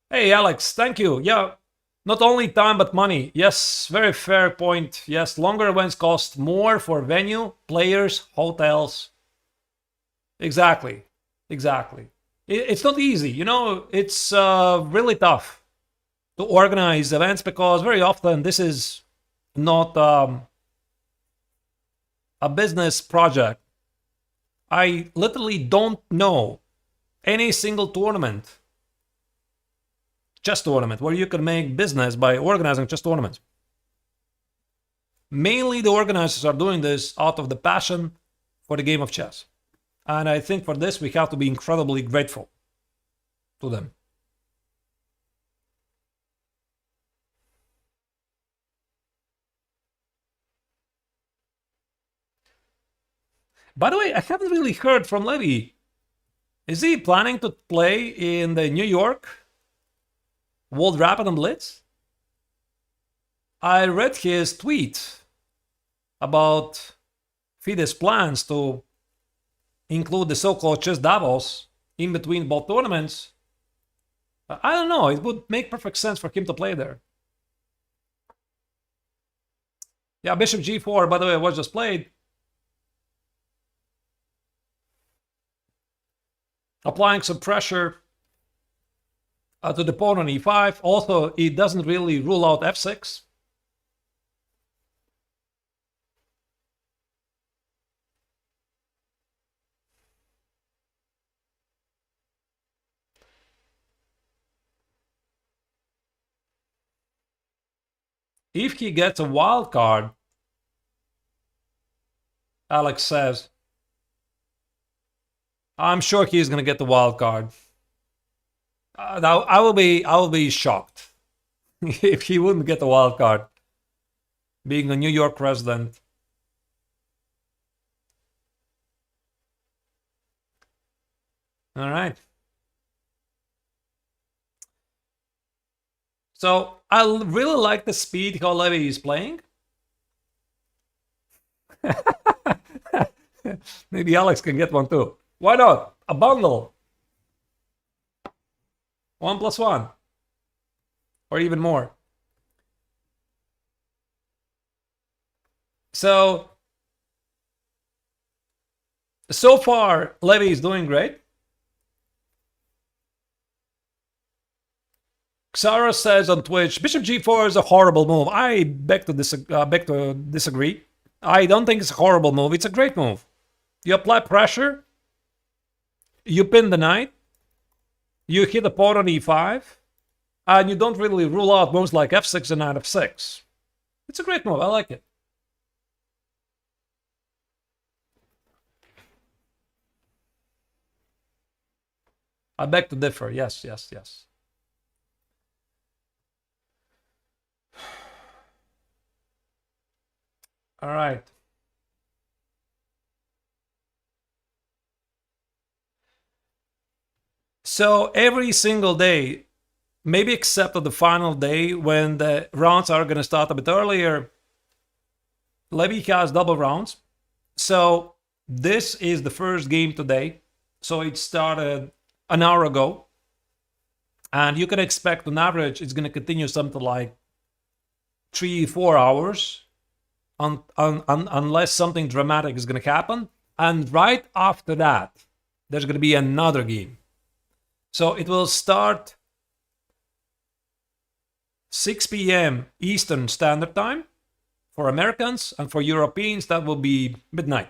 Hey, Alex, thank you. Yeah, not only time, but money. Yes, very fair point. Yes, longer events cost more for venue, players, hotels. Exactly, exactly. It's not easy, you know, it's really tough to organize events because very often this is not a business project. I literally don't know any single tournament, chess tournament, where you can make business by organizing chess tournaments. Mainly the organizers are doing this out of the passion for the game of chess. And I think for this we have to be incredibly grateful to them. By the way, I haven't really heard from Levy. Is he planning to play in the New York World Rapid and Blitz? I read his tweet about FIDE's plans to include the so-called chess Davos in between both tournaments. I don't know, it would make perfect sense for him to play there. Yeah, Bishop G4, by the way, was just played. Applying some pressure to the pawn on e5. Also, it doesn't really rule out f6. If he gets a wild card, Alex says, I'm sure he's going to get the wild card. I will be shocked if he wouldn't get the wild card, being a New York resident. All right. So I really like the speed how Levy is playing. Maybe Alex can get one too. Why not? A bundle. 1 plus 1. Or even more. So far, Levy is doing great. Xara says on Twitch, Bishop g4 is a horrible move. I beg to disagree. I don't think it's a horrible move. It's a great move. You apply pressure, you pin the knight, you hit the pawn on e5, and you don't really rule out moves like f6 and knight f6. It's a great move. I like it. I beg to differ. Yes, yes, yes. All right. So every single day, maybe except on the final day when the rounds are going to start a bit earlier, Levy has double rounds. So this is the first game today. So it started an hour ago. And you can expect on average it's going to continue something like 3-4 hours unless something dramatic is going to happen. And right after that, there's going to be another game. So it will start 6 p.m. Eastern Standard Time for Americans, and for Europeans that will be midnight.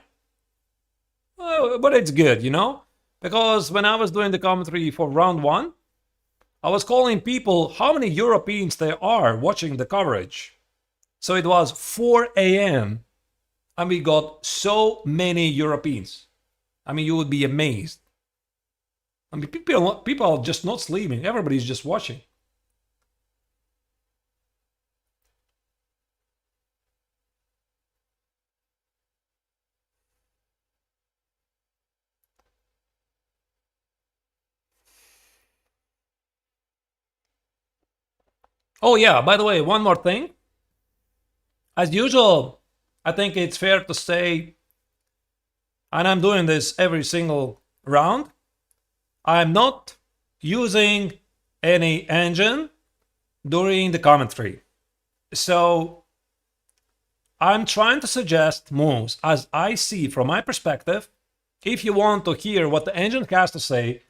But it's good, you know? Because when I was doing the commentary for round 1, I was calling people how many Europeans there are watching the coverage. So it was 4 a.m. and we got so many Europeans. I mean, you would be amazed. I mean, people are just not sleeping. Everybody's just watching. Oh yeah, by the way, one more thing. As usual, I think it's fair to say, and I'm doing this every single round, I'm not using any engine during the commentary. So I'm trying to suggest moves as I see from my perspective. If you want to hear what the engine has to say,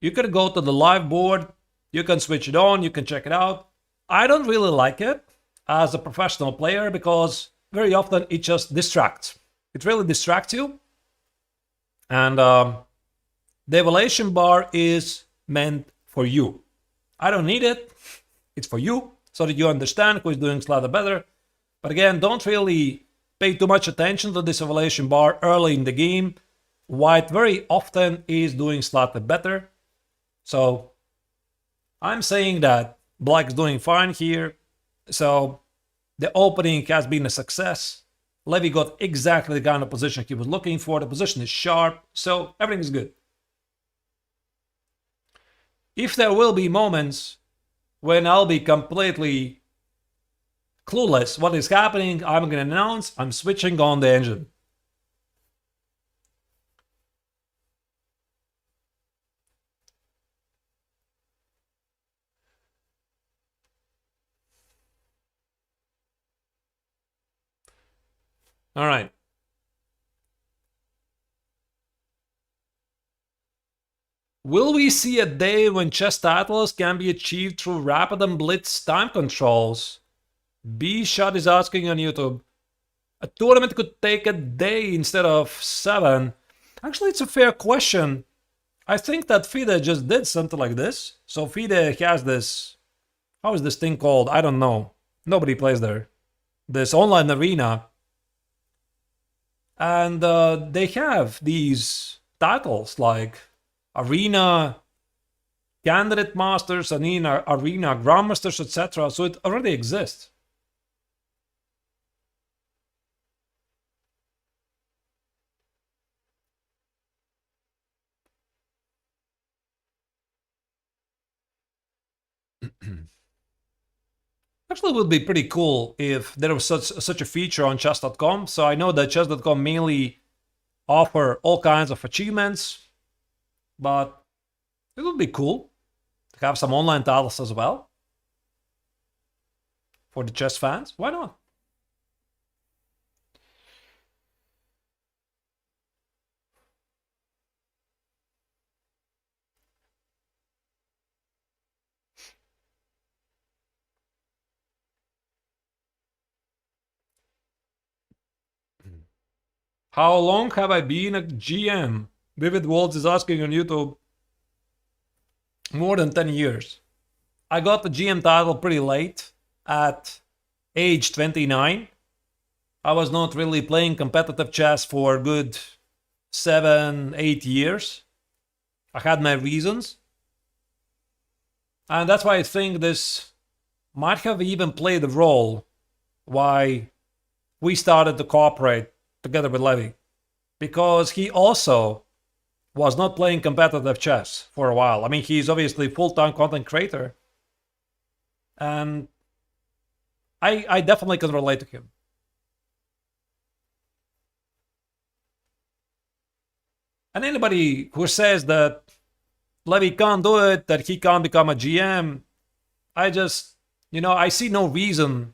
you can go to the live board, you can switch it on, you can check it out. I don't really like it as a professional player because very often it just distracts. It really distracts you. And the evaluation bar is meant for you. I don't need it. It's for you so that you understand who is doing slightly better. But again, don't really pay too much attention to this evaluation bar early in the game. White very often is doing slightly better. So I'm saying that Black is doing fine here. So the opening has been a success. Levy got exactly the kind of position he was looking for. The position is sharp, so everything is good. If there will be moments when I'll be completely clueless what is happening, I'm going to announce I'm switching on the engine. All right. Will we see a day when chess titles can be achieved through rapid and blitz time controls? B-Shot is asking on YouTube. A tournament could take a day instead of 7. Actually, it's a fair question. I think that FIDE just did something like this. So FIDE has this... How is this thing called? I don't know. Nobody plays there. This online arena. And they have these titles like Arena Candidate Masters, Arena Grandmasters, etc. So it already exists. Actually, it would be pretty cool if there was such a feature on chess.com. So I know that chess.com mainly offer all kinds of achievements, but it would be cool. have some online titles as well for the chess fans. Why not? How long have I been a GM? Vivid Waltz is asking on YouTube. More than 10 years. I got the GM title pretty late, at age 29. I was not really playing competitive chess for a good 7-8 years. I had my reasons. And that's why I think this might have even played a role why we started to cooperate together with Levy. Because he also was not playing competitive chess for a while. I mean, he's obviously full-time content creator. And I definitely can relate to him. And anybody who says that Levy can't do it, that he can't become a GM, I just, I see no reason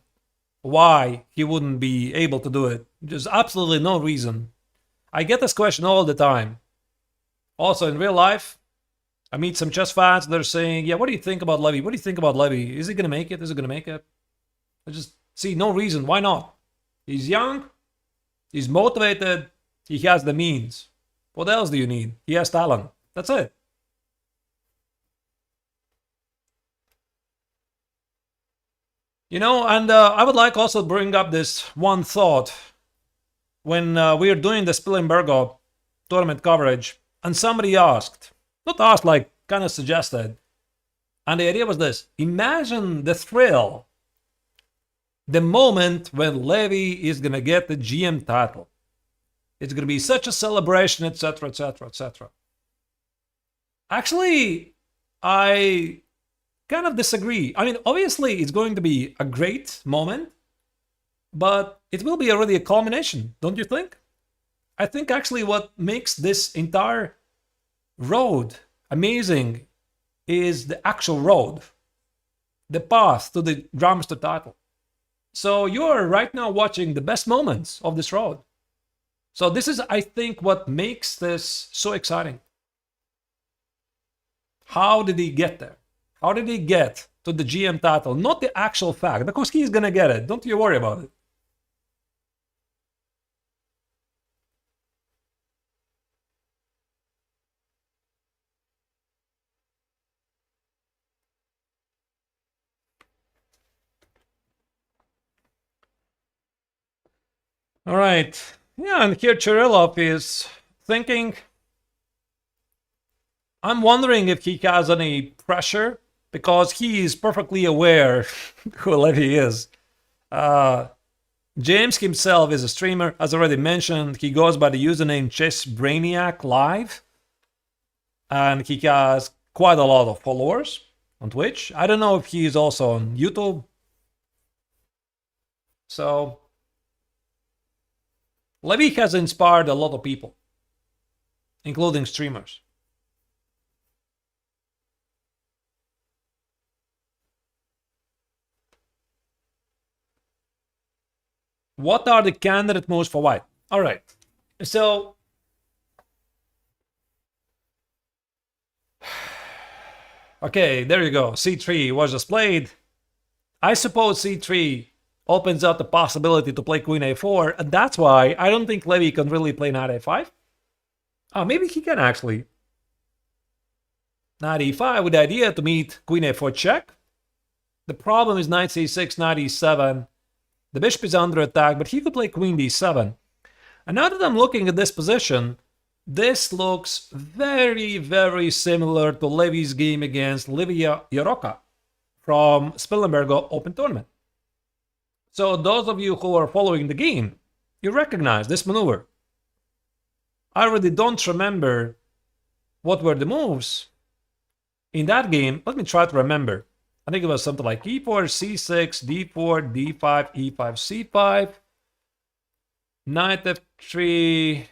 why he wouldn't be able to do it. There's absolutely no reason. I get this question all the time. Also, in real life, I meet some chess fans, they're saying, yeah, what do you think about Levy? What do you think about Levy? Is he going to make it? Is he going to make it? I just see no reason. Why not? He's young. He's motivated. He has the means. What else do you need? He has talent. That's it. And I would like also to bring up this one thought. When we were doing the Spilimbergo tournament coverage, and somebody asked, not asked, like kind of suggested, and the idea was this: imagine the thrill, the moment when Levy is gonna get the GM title. It's gonna be such a celebration, etc., etc., etc. Actually, I kind of disagree. I mean, obviously, it's going to be a great moment, but it will be already a culmination, don't you think? I think actually what makes this entire road amazing is the actual road, the path to the Grandmaster title. So you're right now watching the best moments of this road. So this is, I think, what makes this so exciting. How did he get there? How did he get to the GM title? Not the actual fact, because he's gonna get it. Don't you worry about it. All right. Yeah, and here Chirilov is thinking. I'm wondering if he has any pressure, because he is perfectly aware who Levy is. James himself is a streamer, as already mentioned. He goes by the username ChessBrainiac Live, and he has quite a lot of followers on Twitch. I don't know if he is also on YouTube. So Levy has inspired a lot of people, including streamers. What are the candidate moves for white? All right. So okay, there you go. C3 was just played. I suppose C3 opens up the possibility to play Queen A4, and that's why I don't think Levy can really play Knight A5. Oh, maybe he can actually. Knight E5 with the idea to meet Queen A4 check. The problem is Knight C6, Knight E7. The bishop is under attack, but he could play Queen D7. And now that I'm looking at this position, this looks very, very similar to Levy's game against Livia Jaroka from Spilimbergo Open Tournament. So those of you who are following the game, you recognize this maneuver. I really don't remember what were the moves in that game. Let me try to remember. I think it was something like e4, c6, d4, d5, e5, c5, knight f3,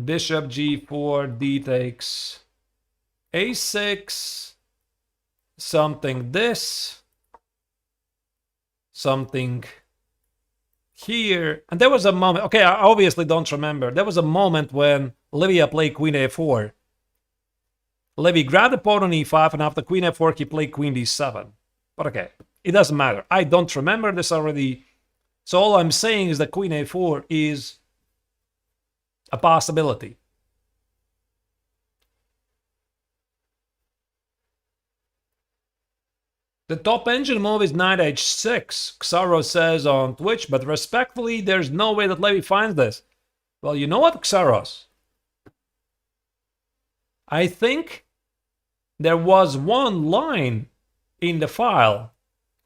bishop g4, d takes, a6, something this, something here. And there was a moment, okay, I obviously don't remember. There was a moment when Levy played queen a4. Levy grabbed the pawn on e5, and after queen f4, he played queen d7. But okay, it doesn't matter. I don't remember this already. So all I'm saying is that queen a4 is a possibility. The top engine move is knight h6, Xaro says on Twitch, but respectfully, there's no way that Levy finds this. Well, you know what, Xaros? I think there was one line in the file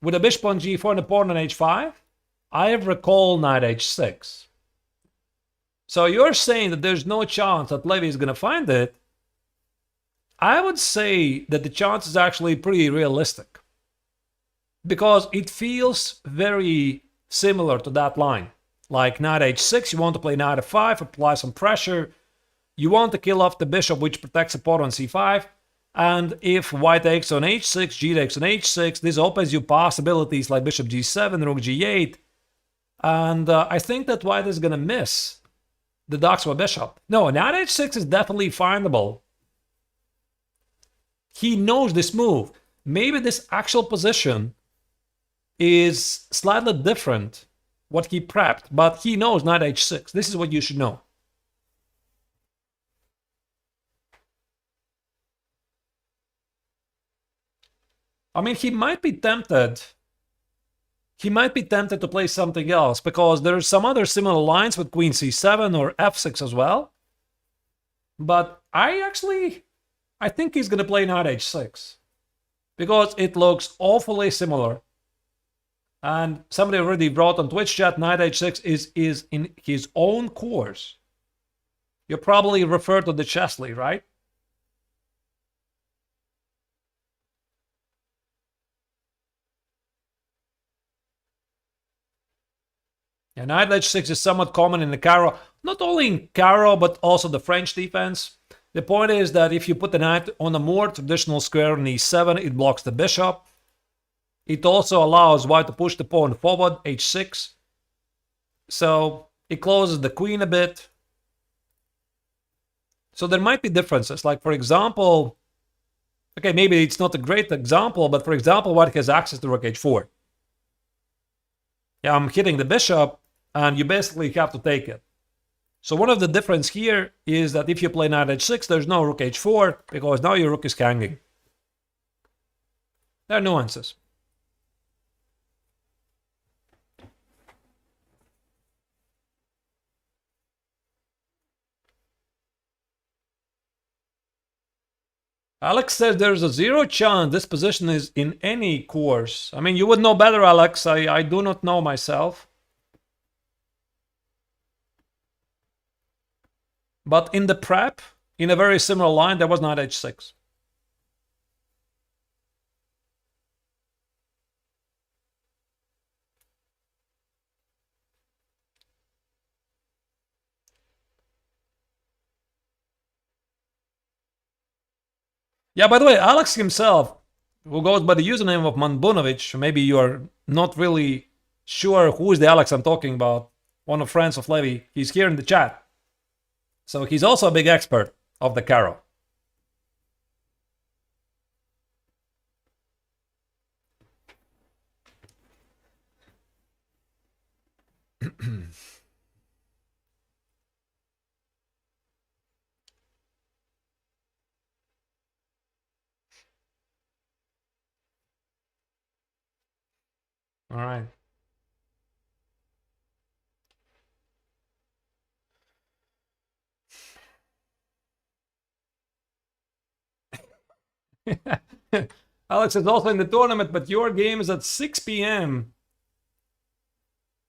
with a bishop on g4 and a pawn on h5. I recall knight h6. So you're saying that there's no chance that Levy is going to find it. I would say that the chance is actually pretty realistic, because it feels very similar to that line. Like knight h6, you want to play knight f5, apply some pressure. You want to kill off the bishop, which protects the pawn on c5. And if white takes on h6, g takes on h6, this opens you possibilities like bishop g7, rook g8. And I think that white is going to miss the Doxwa bishop. No, knight h6 is definitely findable. He knows this move. Maybe this actual position is slightly different what he prepped, but he knows knight h6. This is what you should know. I mean, he might be tempted. He might be tempted to play something else, because there's some other similar lines with queen c7 or f6 as well. But I think he's going to play knight h6, because it looks awfully similar. And somebody already wrote on Twitch chat, knight h6 is in his own course. You probably refer to the Chesley, right? Yeah, knight h6 is somewhat common in the Caro. Not only in Caro, but also the French defense. The point is that if you put the knight on a more traditional square on e7, it blocks the bishop. It also allows white to push the pawn forward, h6. So it closes the queen a bit. So there might be differences. Like, for example, okay, maybe it's not a great example, but for example, white has access to rook h4. Yeah, I'm hitting the bishop, and you basically have to take it. So one of the difference here is that if you play knight h6, there's no rook h4, because now your rook is hanging. There are nuances. Alex says there's a 0 chance this position is in any course. I mean, you would know better, Alex. I do not know myself. But in the prep, in a very similar line, there was knight h6. Yeah, by the way, Alex himself, who goes by the username of Manbunovic, maybe you are not really sure who is the Alex I'm talking about, one of friends of Levy, he's here in the chat. So he's also a big expert of the Caro. All right. Alex is also in the tournament, but your game is at 6 p.m.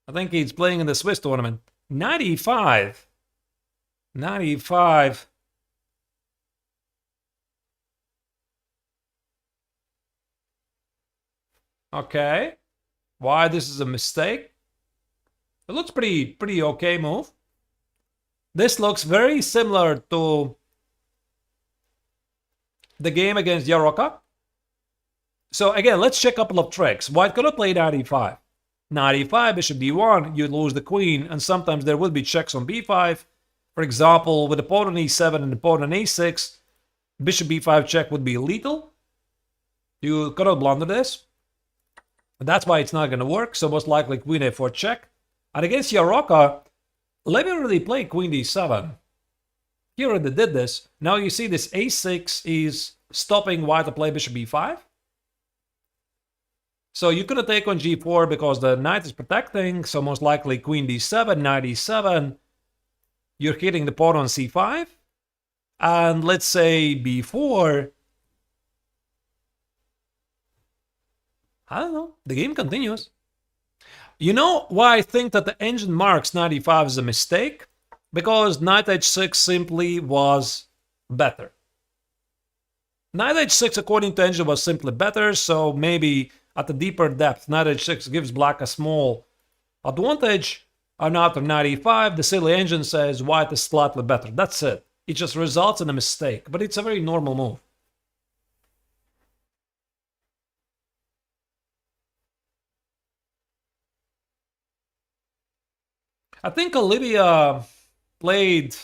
I think he's playing in the Swiss tournament. 95. 95. Okay. Why this is a mistake? It looks pretty okay move. This looks very similar to the game against Yaroka. So again, let's check a couple of tricks. White could have played knight e5. Knight e5, bishop d1, you lose the queen, and sometimes there would be checks on b5. For example, with the pawn on e7 and the pawn on a6, bishop b5 check would be lethal. You could have blundered this. That's why it's not going to work, so most likely queen a4 check. And against Yaroka, Levy already played queen d7. He already did this. Now you see this a6 is stopping white to play bishop b5. So you could take on g4 because the knight is protecting, so most likely queen d7, knight e7. You're hitting the pawn on c5. And let's say b4. I don't know. The game continues. You know why I think that the engine marks knight e5 is a mistake? Because knight h6 simply was better. Knight h6 according to engine was simply better, so maybe at a deeper depth, knight h6 gives black a small advantage. And after knight e5, the silly engine says white is slightly better. That's it. It just results in a mistake, but it's a very normal move. I think Olivia played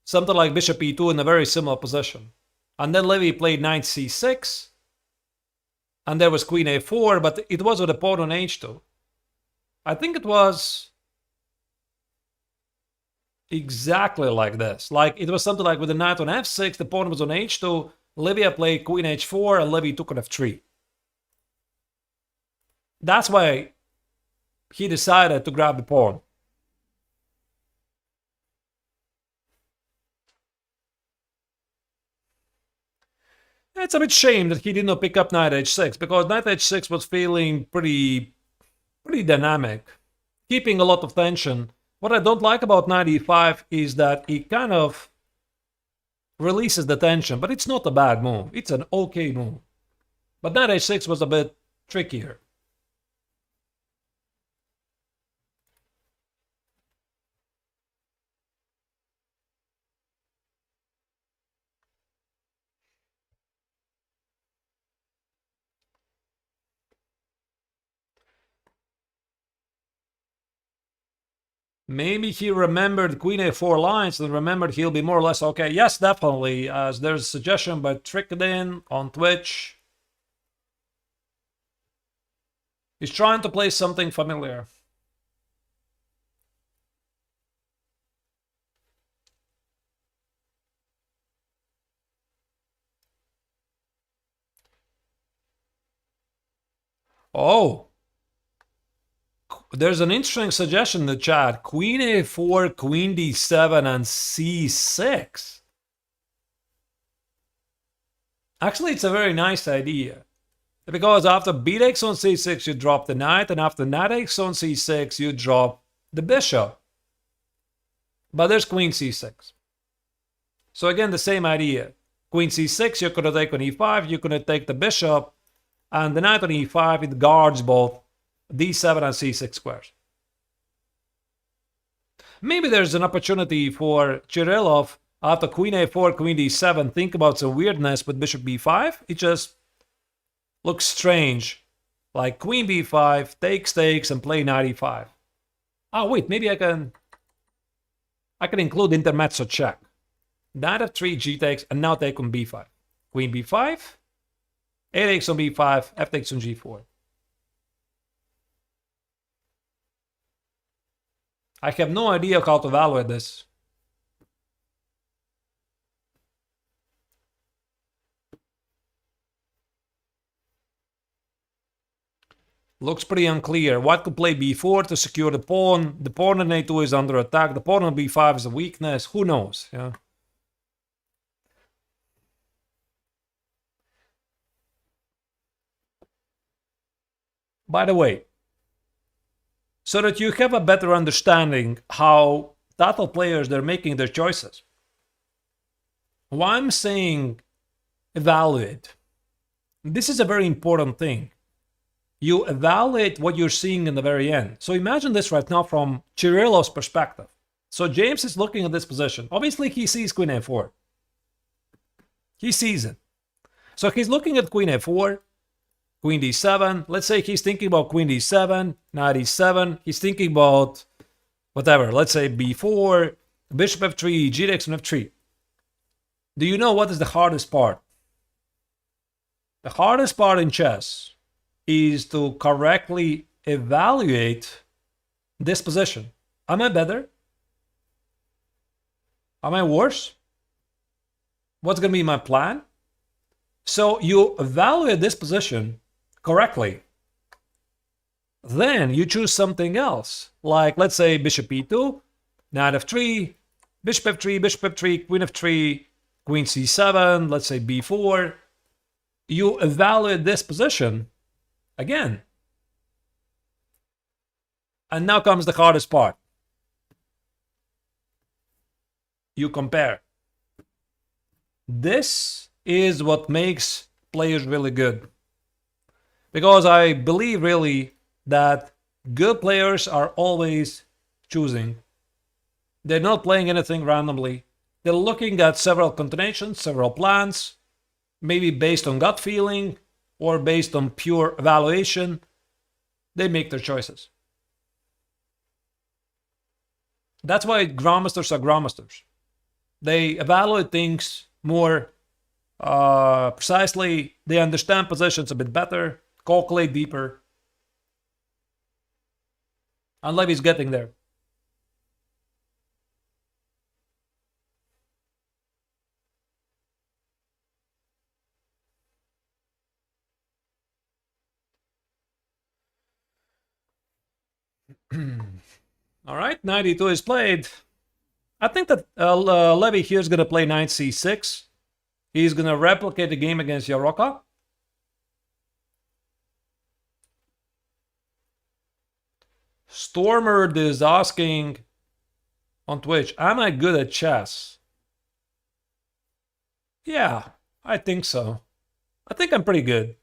something like bishop e2 in a very similar position. And then Levy played knight c6. And there was queen a4, but it was with a pawn on h2. I think it was exactly like this. Like it was something like with the knight on f6, the pawn was on h2, Olivia played queen h4, and Levy took on f3. That's why he decided to grab the pawn. It's a bit shame that he did not pick up knight h6, because knight h6 was feeling pretty dynamic, keeping a lot of tension. What I don't like about knight e5 is that it kind of releases the tension, but it's not a bad move. It's an okay move. But knight h6 was a bit trickier. Maybe he remembered queen a4 lines and remembered he'll be more or less okay. Yes, definitely. As there's a suggestion by Trickdin on Twitch. He's trying to play something familiar. Oh. There's an interesting suggestion in the chat. Queen a4, queen d7, and c6. Actually, it's a very nice idea. Because after b takes on c6, you drop the knight, and after knight takes on c6, you drop the bishop. But there's queen c6. So again, the same idea. Queen c6, you're going to take on e5, you're going to take the bishop, and the knight on e5, it guards both d7 and c6 squares. Maybe there's an opportunity for Kirillov after queen a4, queen d7, think about some weirdness with bishop b5. It just looks strange. Like queen b5, takes, and play knight e5. Oh wait, maybe I can include intermezzo check. Knight f3, g takes, and now take on b5. Queen b5, a takes on b5, f takes on g4. I have no idea how to evaluate this. Looks pretty unclear. White could play b4 to secure the pawn. The pawn on a2 is under attack. The pawn on b5 is a weakness. Who knows? Yeah. By the way, so that you have a better understanding how Tatal players, they're making their choices. Why I'm saying evaluate. This is a very important thing. You evaluate what you're seeing in the very end. So imagine this right now from Kirillov's perspective. So James is looking at this position. Obviously, he sees queen a4. He sees it. So he's looking at queen a4, queen d7. Let's say he's thinking about queen d7, knight e7. He's thinking about whatever. Let's say b4, bishop f3, g takes on f3. Do you know what is the hardest part? The hardest part in chess is to correctly evaluate this position. Am I better? Am I worse? What's going to be my plan? So you evaluate this position correctly. Then you choose something else. Like, let's say bishop e2, knight f3, bishop f3, bishop f3, queen f3, queen c7, let's say b4. You evaluate this position again. And now comes the hardest part. You compare. This is what makes players really good. Because I believe really that good players are always choosing. They're not playing anything randomly. They're looking at several combinations, several plans, maybe based on gut feeling or based on pure evaluation. They make their choices. That's why grandmasters are grandmasters. They evaluate things more precisely. They understand positions a bit better, calculate deeper. And Levy's getting there. All right, knight e2 is played. I think that Levy here is going to play knight c6. He's going to replicate the game against Yaroka. Stormerd is asking on Twitch, am I good at chess? Yeah, I think so. I think I'm pretty good.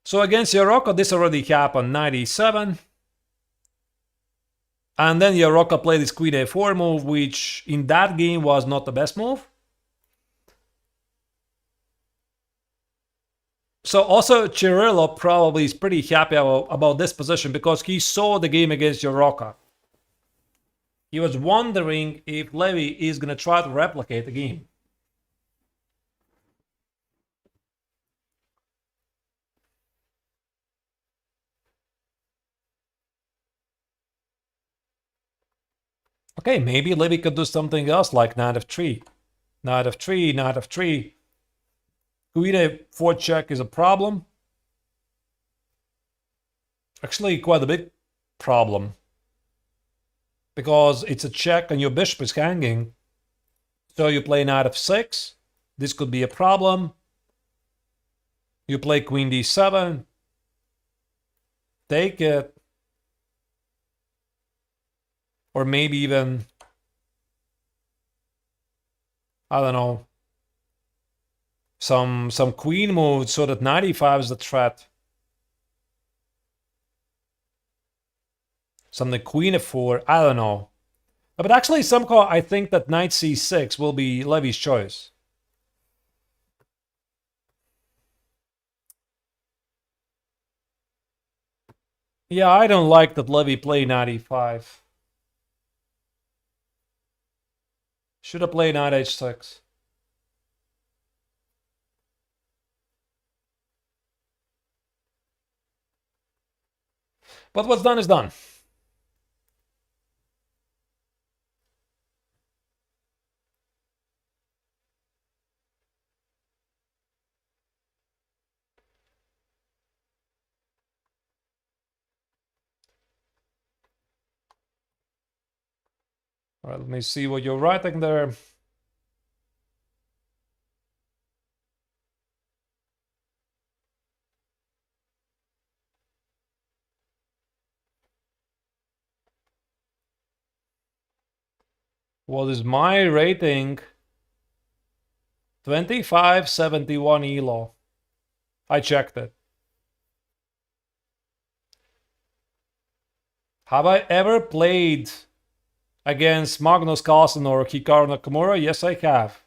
So against Yaroka, this already happened, knight e7. And then Yaroka played his queen a4 move, which in that game was not the best move. So also Cirillo probably is pretty happy about this position because he saw the game against Yaroka. He was wondering if Levy is going to try to replicate the game. Okay, maybe Levy could do something else like knight f3. Knight f3, knight f3. Queen a4 check is a problem. Actually, quite a big problem. Because it's a check and your bishop is hanging. So you play knight f6. This could be a problem. You play queen d7. Take it. Or maybe even, I don't know, some queen moves so that knight e5 is the threat. Something queen f4, I don't know. But actually somehow I think that knight c6 will be Levy's choice. Yeah, I don't like that Levy played knight e5. Should have played knight h6. But what's done is done. All right, let me see what you're writing there. What is my rating? 2571 ELO. I checked it. Have I ever played against Magnus Carlsen or Hikaru Nakamura? Yes, I have,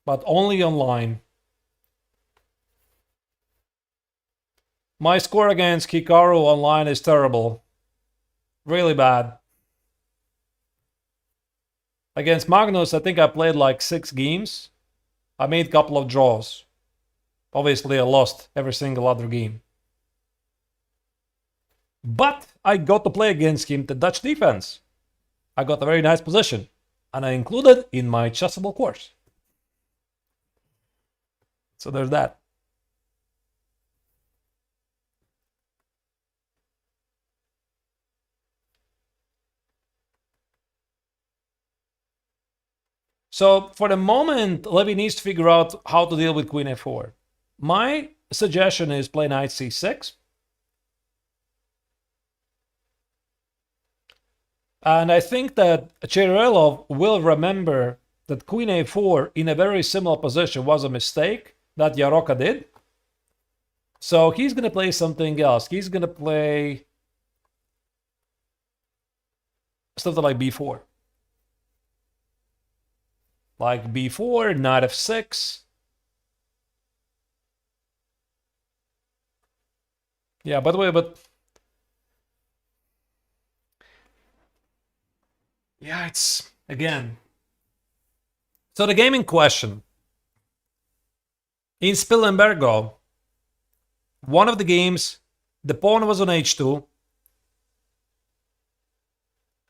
but only online. My score against Hikaru online is terrible. Really bad. Against Magnus, I think I played like 6 games. I made a couple of draws. Obviously, I lost every single other game. But I got to play against him the Dutch defense. I got a very nice position, and I included in my chessable course. So there's that. So for the moment, Levy needs to figure out how to deal with Queen a4. My suggestion is play knight c6. And I think that Cherylov will remember that Queen a4 in a very similar position was a mistake that Jaroka did. So he's going to play something else. He's going to play something like b4. Like b4, knight f6. Yeah, by the way, but... yeah, it's... again... So the game in question. In Spilimbergo, one of the games, the pawn was on h2.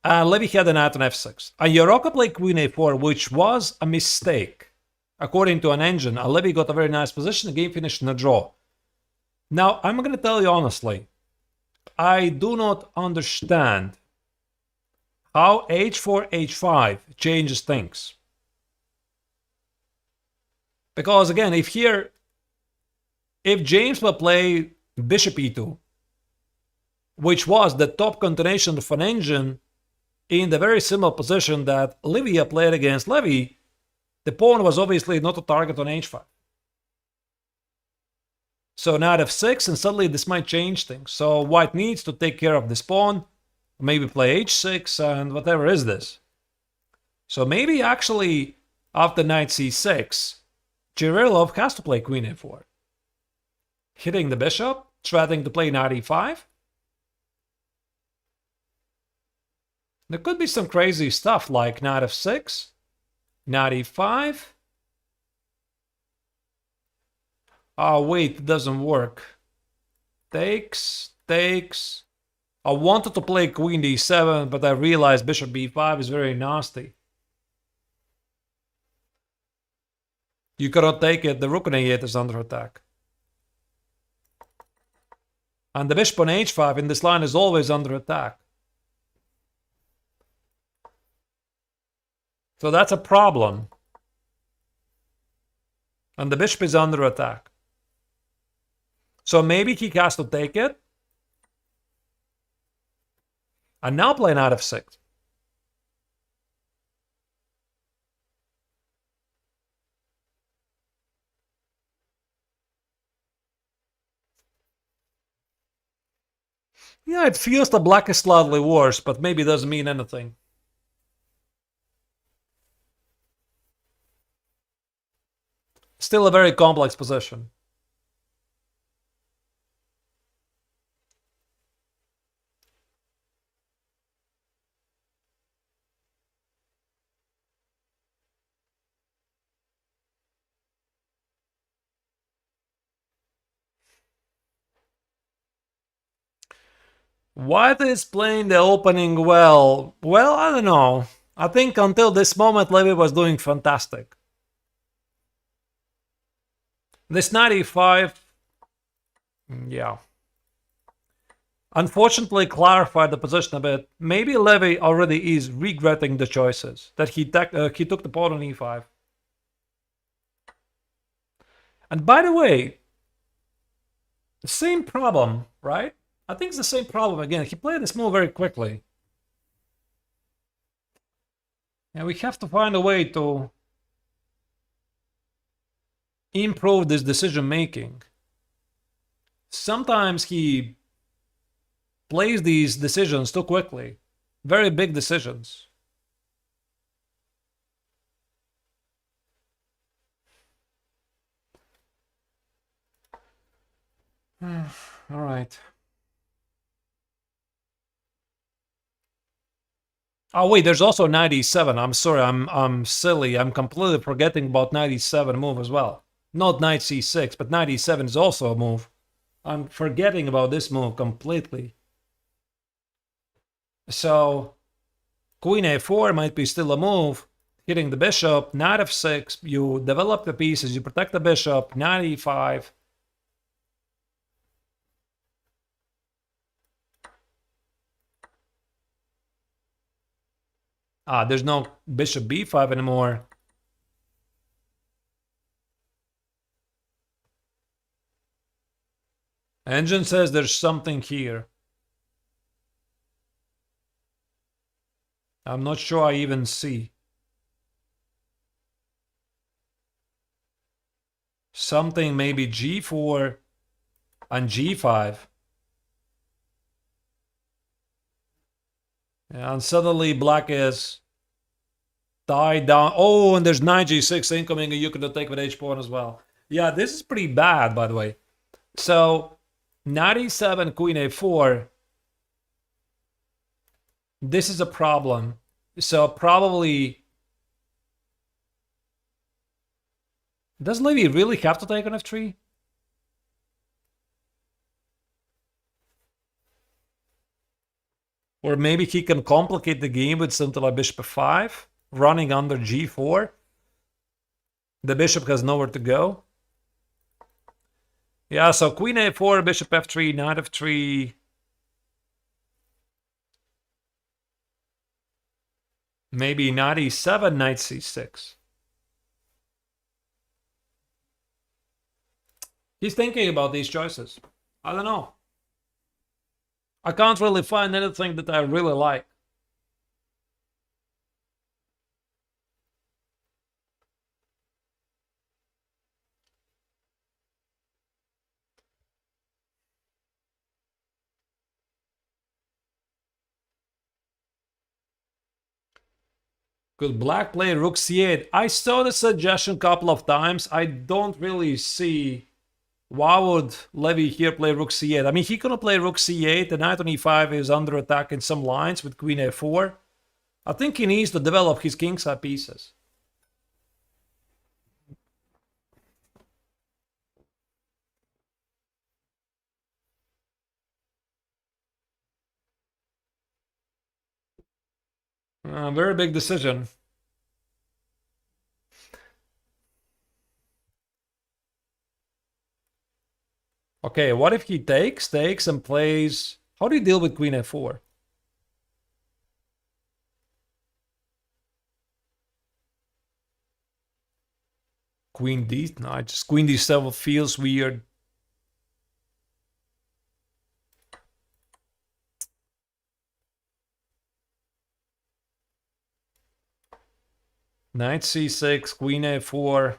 And Levy had a knight on f6. And Jaroka played queen a4, which was a mistake. According to an engine, and Levy got a very nice position. The game finished in a draw. Now, I'm going to tell you honestly, I do not understand how h4, h5 changes things. Because again, if James will play bishop e2, which was the top continuation of an engine in the very similar position that Levy played against Levy, the pawn was obviously not a target on h5. So knight f6, and suddenly this might change things. So white needs to take care of this pawn, maybe play h6, and whatever is this. So maybe actually after knight c6, Cherylov has to play queen a4. Hitting the bishop, threatening to play knight e5. There could be some crazy stuff like knight f6, knight e5. Oh, wait, it doesn't work. Takes. I wanted to play queen d7, but I realized bishop b5 is very nasty. You cannot take it, the rook on a8 is under attack. And the bishop on h5 in this line is always under attack. So that's a problem. And the bishop is under attack. So maybe he has to take it. And now play knight f6. Yeah, it feels the black is slightly worse, but maybe it doesn't mean anything. Still a very complex position. White is playing the opening well. Well, I don't know. I think until this moment, Levy was doing fantastic. This knight e5, yeah. Unfortunately, clarified the position a bit. Maybe Levy already is regretting the choices that he took the pawn on e5. And by the way, the same problem, right? I think it's the same problem again. He played this move very quickly. And we have to find a way to improve this decision making. Sometimes he plays these decisions too quickly. Very big decisions. All right. Oh wait, there's also 97. I'm sorry, I'm silly. I'm completely forgetting about 97 move as well. Not knight c6, but 97 is also a move. I'm forgetting about this move completely. So queen a4 might be still a move. Hitting the bishop, knight f6. You develop the pieces, you protect the bishop. Knight e5. There's no bishop b5 anymore. Engine says there's something here. I'm not sure I even see. Something maybe g4 and g5. And suddenly black is tied down. Oh, and there's knight g6 incoming, and you can take with h pawn as well. Yeah, this is pretty bad, by the way. So, knight e7, queen a4. This is a problem. So probably... Does Levy really have to take on f3? Or maybe he can complicate the game with something like bishop f5, running under g4. The bishop has nowhere to go. Yeah, so queen a4, bishop f3, knight f3. Maybe knight e7, knight c6. He's thinking about these choices. I don't know. I can't really find anything that I really like. Could black play rook c8? I saw the suggestion a couple of times. I don't really see why would Levy here play rook c8. I mean, he could play rook c8. The knight on e5 is under attack in some lines with queen a4. I think he needs to develop his kingside pieces. Very big decision. Okay, what if he takes and plays... How do you deal with queen f4? Queen d... No, just queen d7 feels weird. Knight c6, queen a4.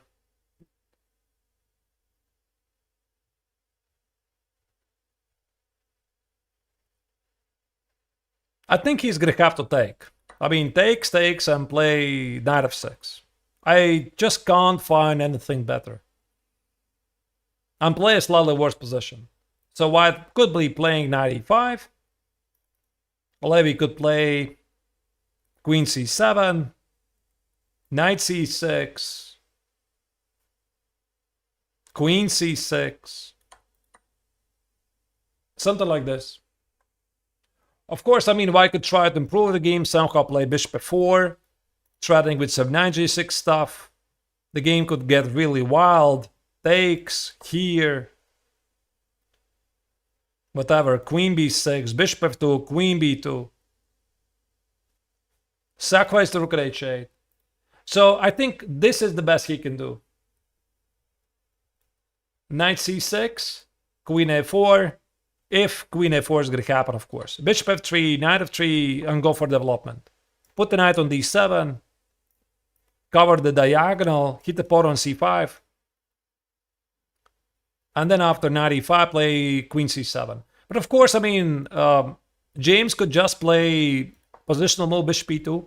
I think he's gonna have to take. I mean, takes, and play knight f6. I just can't find anything better. And play a slightly worse position. So white could be playing knight e5. Levy could play queen c7, knight c6, queen c6, something like this. Of course, I mean, white could try to improve the game, somehow play bishop f4, threatening with some 9g6 stuff. The game could get really wild. Takes here. Whatever, queen b6, bishop f2, queen b2. Sacrifice the rook at h8. So I think this is the best he can do. Knight c6, queen a4. If queen a4 is going to happen, of course. Bishop f3, knight f3, and go for development. Put the knight on d7. Cover the diagonal. Hit the pawn on c5. And then after knight e5, play queen c7. But of course, I mean, James could just play positional move bishop e2.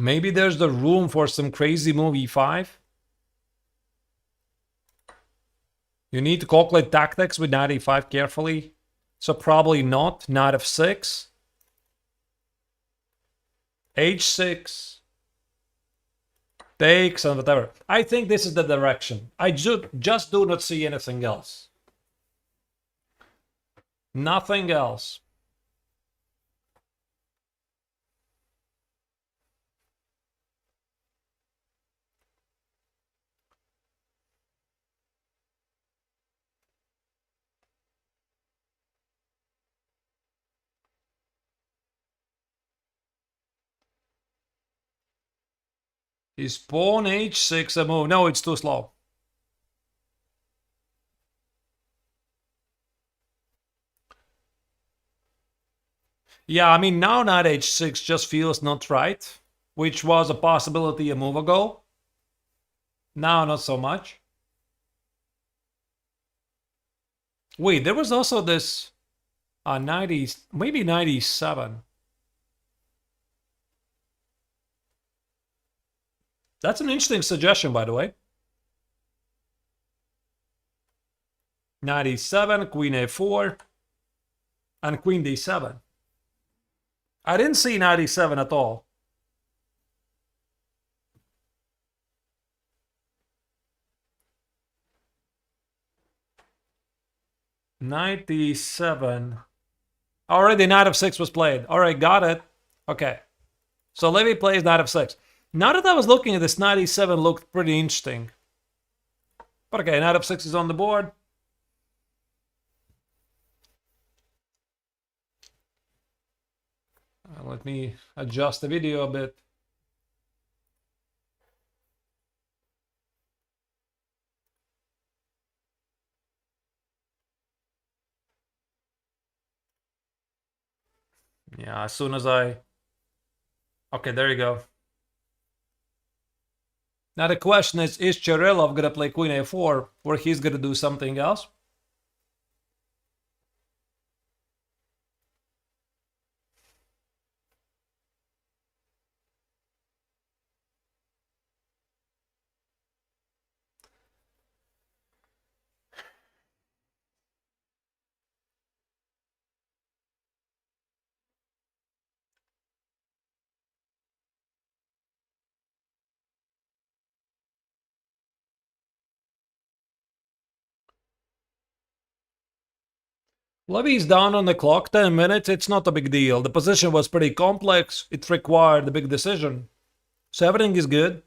Maybe there's the room for some crazy move e5. You need to calculate tactics with knight e5 carefully. So probably not. Knight f6. h6. Takes and whatever. I think this is the direction. I just do not see anything else. Nothing else. Is pawn h6 a move? No, it's too slow. Yeah, I mean, now knight h6 just feels not right, which was a possibility a move ago. Now, not so much. Wait, there was also this 90, maybe 97. That's an interesting suggestion, by the way. 97, queen a4, and queen d7. I didn't see 97 at all. Knight d7. Already knight f6 was played. All right, got it. Okay. So Levy plays knight f6. Now that I was looking at this, knight e7 looked pretty interesting. But okay, knight f6 is on the board. Let me adjust the video a bit. Yeah, as soon as I... Okay, there you go. Now the question is Chirilov gonna play queen a4 where he's gonna do something else? Levy's down on the clock, 10 minutes, it's not a big deal. The position was pretty complex, it required a big decision. So everything is good.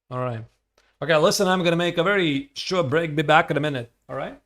All right. Okay, listen, I'm gonna make a very short break, be back in a minute, all right?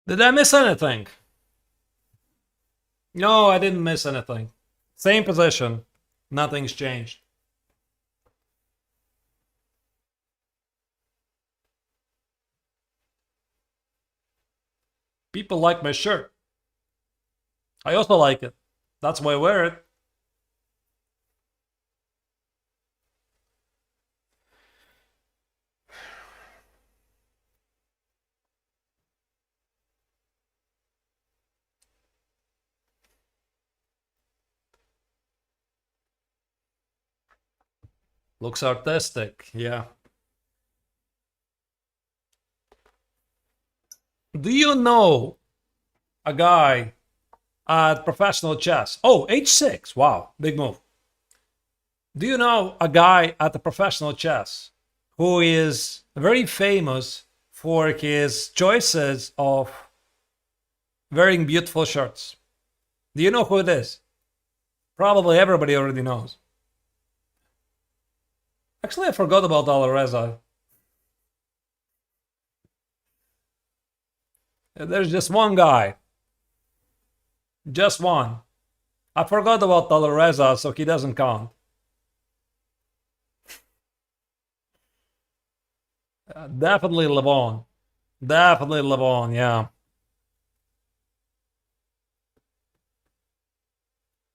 Did I miss anything? No, I didn't miss anything. Same position. Nothing's changed. People like my shirt. I also like it. That's why I wear it. Looks artistic, yeah. Do you know a guy at professional chess? Oh, h6. Wow, big move. Do you know a guy at the professional chess who is very famous for his choices of wearing beautiful shirts? Do you know who it is? Probably everybody already knows. Actually, I forgot about Alireza. There's just one guy. Just one. I forgot about Alireza, so he doesn't count. Definitely Levon. Definitely Levon, yeah.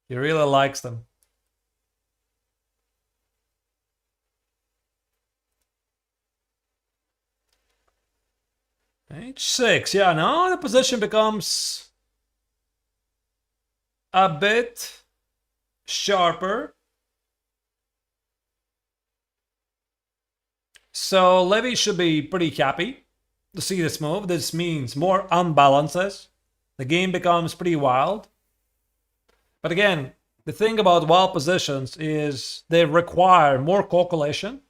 He really likes them. H6, yeah, now the position becomes a bit sharper. So Levy should be pretty happy to see this move. This means more unbalances. The game becomes pretty wild. But again, the thing about wild positions is they require more calculation.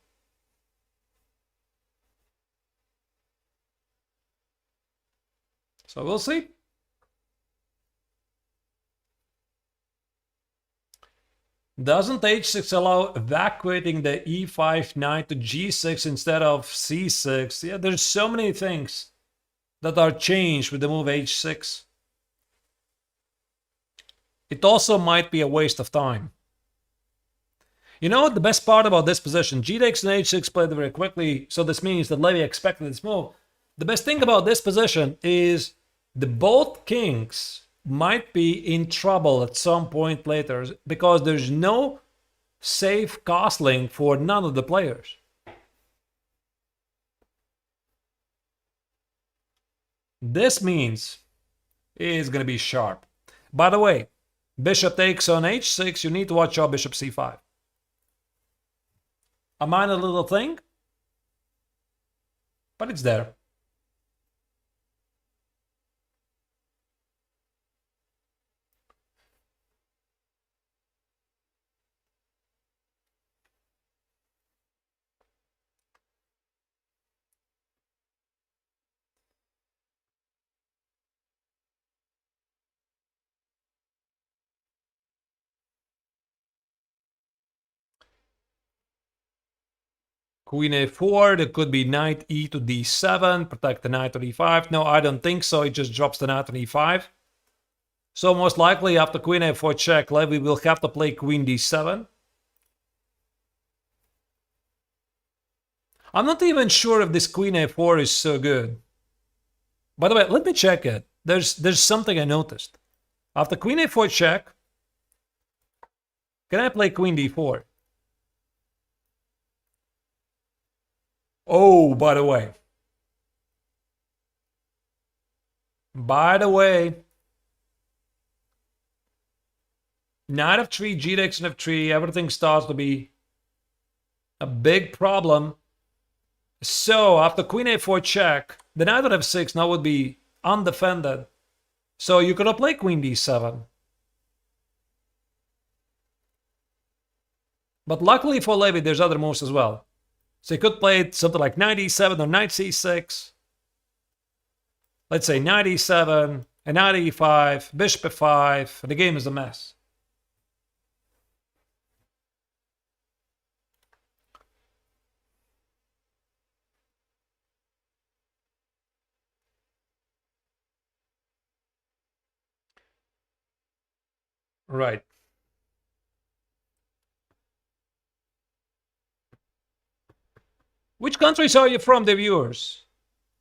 So we'll see. Doesn't h6 allow evacuating the e5 knight to g6 instead of c6? Yeah, there's so many things that are changed with the move h6. It also might be a waste of time. You know what the best part about this position? G takes and h6 played very quickly, so this means that Levy expected this move. The best thing about this position is the both kings might be in trouble at some point later because there's no safe castling for none of the players. This means it's going to be sharp. By the way, bishop takes on h6, you need to watch out bishop c5. A minor little thing, but it's there. Queen a4, there could be knight e to d7, protect the knight to d5. No, I don't think so, it just drops the knight to d5. So most likely after queen a4 check, Levy will have to play queen d7. I'm not even sure if this queen a4 is so good. By the way, let me check it. There's something I noticed. After queen a4 check, can I play queen d4? Oh, by the way. Knight f3, g takes and f3, everything starts to be a big problem. So after queen a4 check, the knight at f6 now would be undefended. So you could play queen d7. But luckily for Levy, there's other moves as well. So he could play something like knight e7 or knight c6. Let's say knight e7, and knight e5, bishop f5, and the game is a mess. Right. Which countries are you from, the viewers?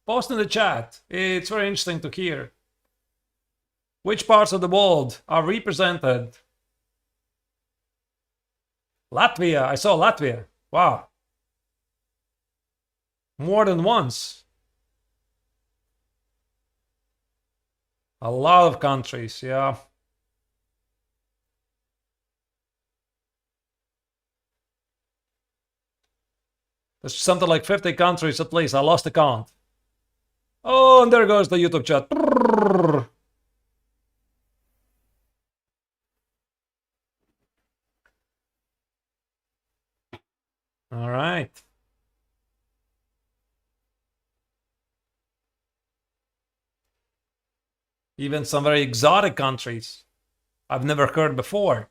Post in the chat. It's very interesting to hear. Which parts of the world are represented? Latvia. I saw Latvia. Wow. More than once. A lot of countries, yeah. There's something like 50 countries at least. I lost the count. Oh, and there goes the YouTube chat. All right. Even some very exotic countries I've never heard before.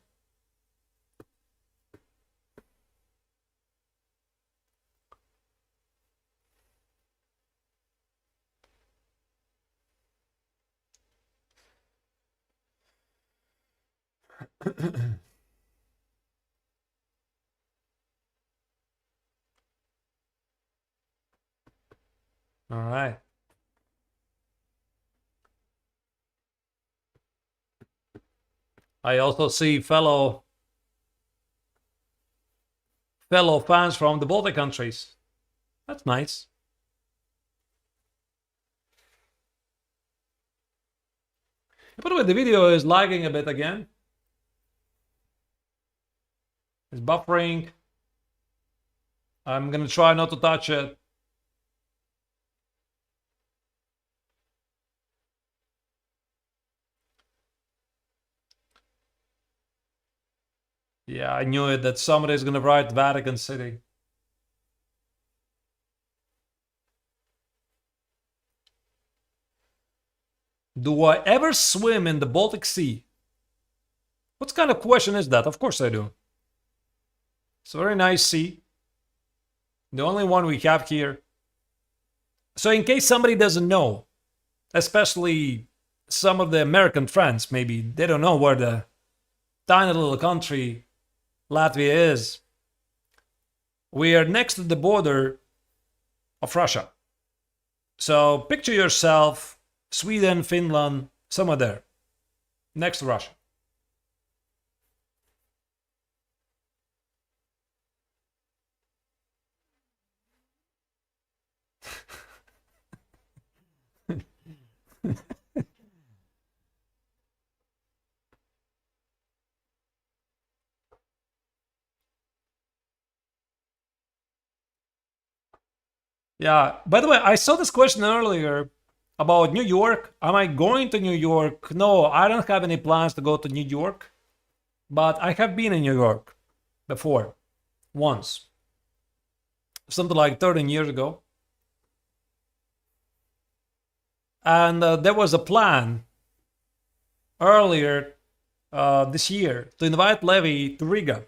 All right. I also see fellow fans from the Baltic countries. That's nice. By the way, the video is lagging a bit again. It's buffering. I'm gonna try not to touch it. Yeah, I knew it, that somebody's gonna write Vatican City. Do I ever swim in the Baltic Sea? What kind of question is that? Of course I do. It's a very nice sea. The only one we have here. So in case somebody doesn't know, especially some of the American friends, maybe they don't know where the tiny little country Latvia is. We are next to the border of Russia. So picture yourself, Sweden, Finland, somewhere there, next to Russia. Yeah, by the way, I saw this question earlier about New York. Am I going to New York? No, I don't have any plans to go to New York, but I have been in New York before, once, something like 13 years ago. And there was a plan earlier this year to invite Levy to Riga,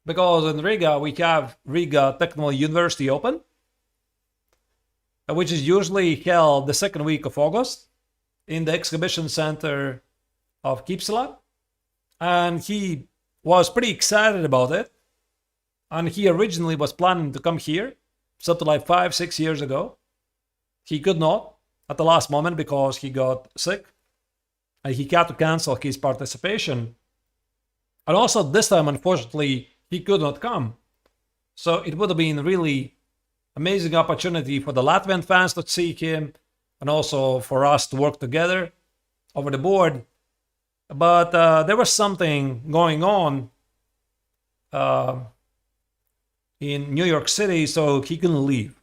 because in Riga we have Riga Technical University Open, which is usually held the second week of August in the exhibition center of Kipsila. And he was pretty excited about it. And he originally was planning to come here, something like 5-6 years ago. He could not at the last moment because he got sick and he had to cancel his participation. And also this time, unfortunately, he could not come. So it would have been really amazing opportunity for the Latvian fans to see him and also for us to work together over the board. But there was something going on in New York City, so he couldn't leave.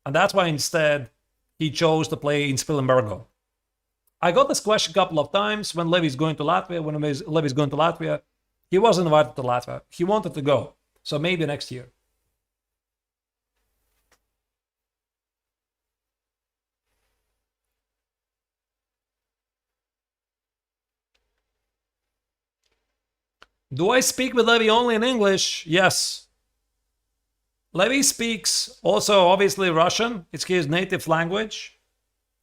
And that's why instead he chose to play in Spilimbergo. I got this question a couple of times when Levy's going to Latvia. When Levy's going to Latvia, he wasn't invited to Latvia. He wanted to go. So maybe next year. Do I speak with Levy only in English? Yes. Levy speaks also obviously Russian. It's his native language.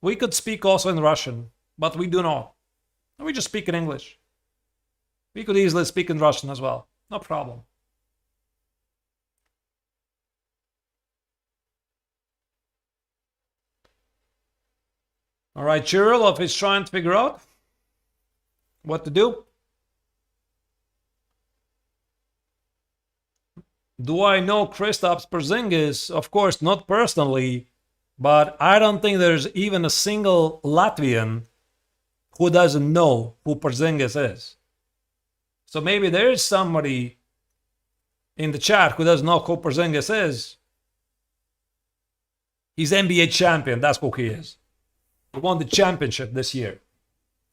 We could speak also in Russian, but we do not. We just speak in English. We could easily speak in Russian as well. No problem. All right, Chirilov is trying to figure out what to do. Do I know Kristaps Porzingis? Of course, not personally, but I don't think there's even a single Latvian who doesn't know who Porzingis is. So maybe there is somebody in the chat who doesn't know who Porzingis is. He's NBA champion, that's who he is. He won the championship this year.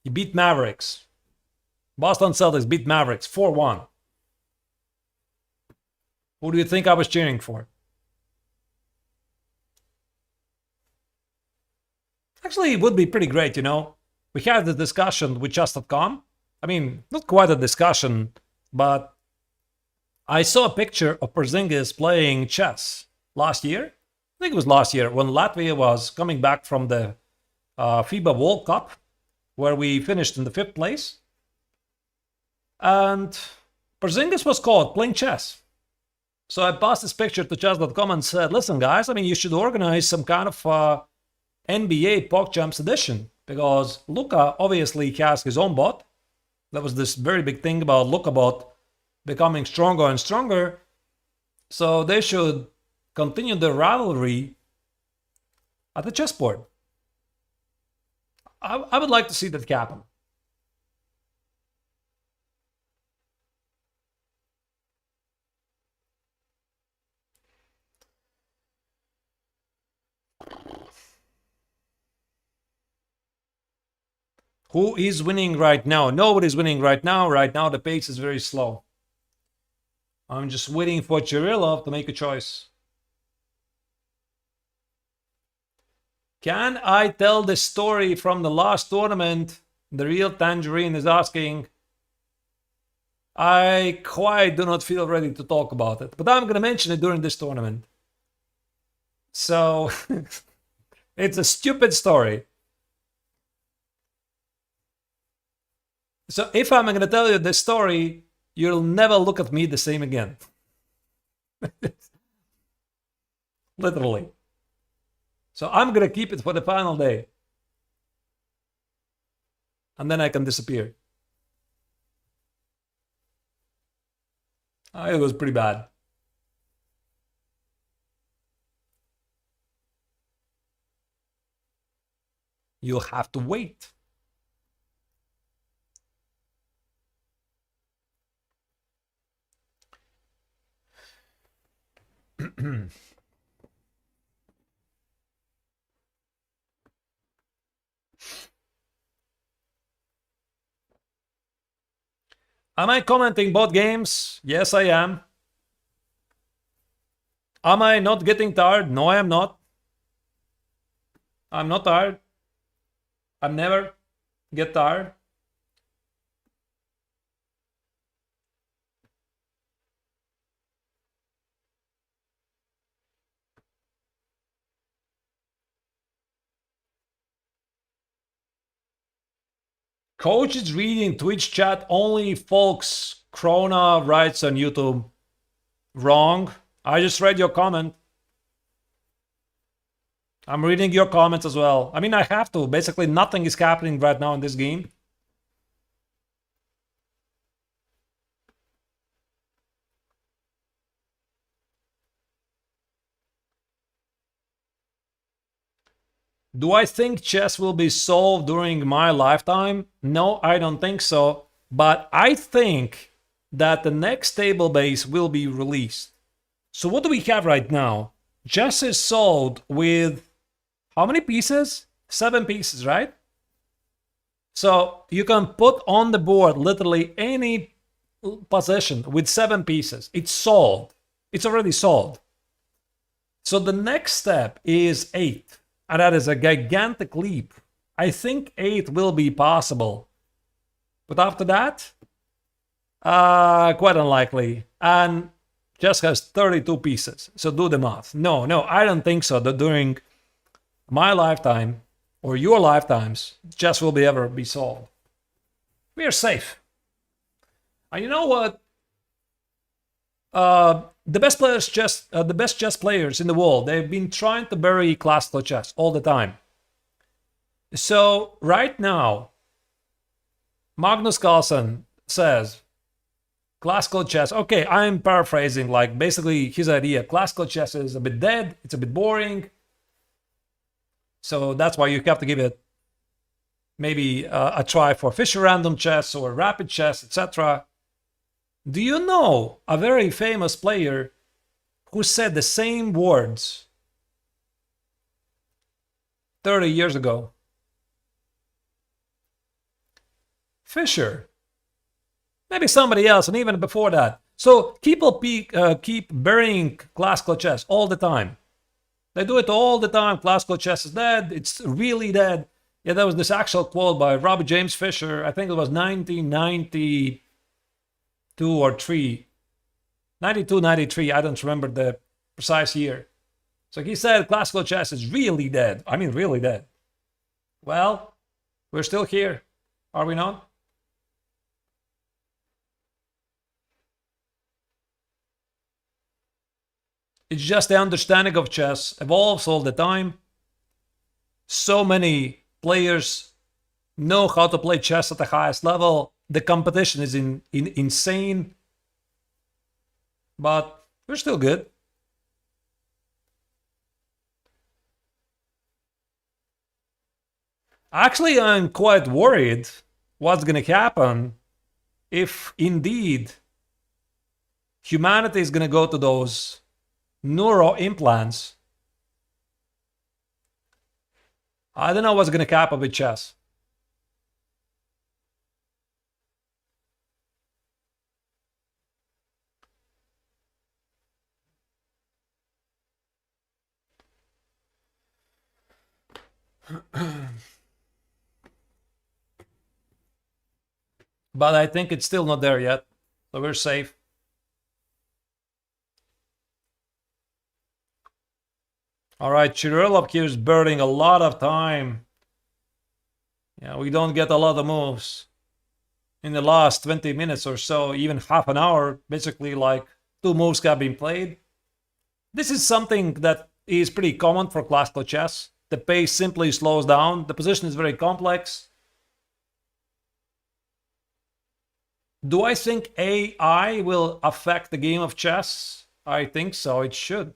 He beat Mavericks. Boston Celtics beat Mavericks 4-1. Who do you think I was cheering for? Actually, it would be pretty great, you know. We had the discussion with Just.com. I mean, not quite a discussion, but I saw a picture of Porzingis playing chess last year. I think it was last year when Latvia was coming back from the FIBA World Cup, where we finished in the 5th place. And Porzingis was caught playing chess. So I passed this picture to chess.com and said, listen, guys, I mean, you should organize some kind of NBA PogChamps edition, because Luka obviously has his own bot. That was this very big thing about Luka bot becoming stronger and stronger. So they should continue the rivalry at the chessboard. I would like to see that happen. Who is winning right now? Nobody's winning right now. Right now, the pace is very slow. I'm just waiting for Chirilov to make a choice. Can I tell the story from the last tournament? The real Tangerine is asking. I quite do not feel ready to talk about it, but I'm going to mention it during this tournament. So, it's a stupid story. So if I'm going to tell you this story, you'll never look at me the same again. Literally. So I'm going to keep it for the final day. And then I can disappear. It was pretty bad. You'll have to wait. Am I commenting both games? Yes, I am. Am I not getting tired? No, I am not. I'm not tired. I never get tired. Coach is reading Twitch chat only, folks. Krona writes on YouTube. Wrong. I just read your comment. I'm reading your comments as well. I mean, I have to. Basically, nothing is happening right now in this game. Do I think chess will be solved during my lifetime? No, I don't think so. But I think that the next table base will be released. So what do we have right now? Chess is solved with how many pieces? 7 pieces, right? So you can put on the board literally any position with 7 pieces. It's solved. It's already solved. So the next step is 8. And that is a gigantic leap. I think 8 will be possible. But after that, quite unlikely. And chess has 32 pieces. So do the math. No, I don't think so. That during my lifetime or your lifetimes, chess will ever be solved. We are safe. And you know what? The best chess players in the world, they've been trying to bury classical chess all the time. So right now, Magnus Carlsen says classical chess. Okay, I'm paraphrasing, like basically his idea. Classical chess is a bit dead. It's a bit boring. So that's why you have to give it maybe a try for Fischer random chess or rapid chess, etc. Do you know a very famous player who said the same words 30 years ago? Fischer. Maybe somebody else, and even before that. So people keep burying classical chess all the time. They do it all the time. Classical chess is dead. It's really dead. Yeah, there was this actual quote by Robert James Fisher. I think it was 1992 or 3. 92, 93. I don't remember the precise year. So he said classical chess is really dead. I mean, really dead. Well, we're still here. Are we not? It's just the understanding of chess evolves all the time. So many players know how to play chess at the highest level. The competition is insane. But we're still good. Actually, I'm quite worried what's going to happen if indeed humanity is going to go to those neuro implants. I don't know what's going to happen with chess. But I think it's still not there yet. So we're safe. All right, Chirillov here is burning a lot of time. Yeah, we don't get a lot of moves in the last 20 minutes or so, even half an hour. Basically, like 2 moves have been played. This is something that is pretty common for classical chess. The pace simply slows down. The position is very complex. Do I think AI will affect the game of chess? I think so. It should.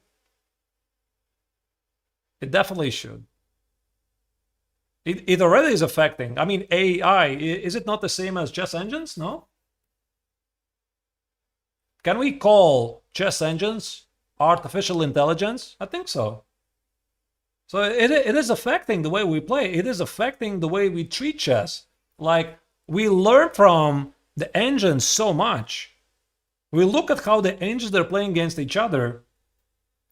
It definitely should. It already is affecting. I mean, AI, is it not the same as chess engines? No? Can we call chess engines artificial intelligence? I think so. So it is affecting the way we play. It is affecting the way we treat chess. Like, we learn from the engines so much. We look at how the engines are playing against each other,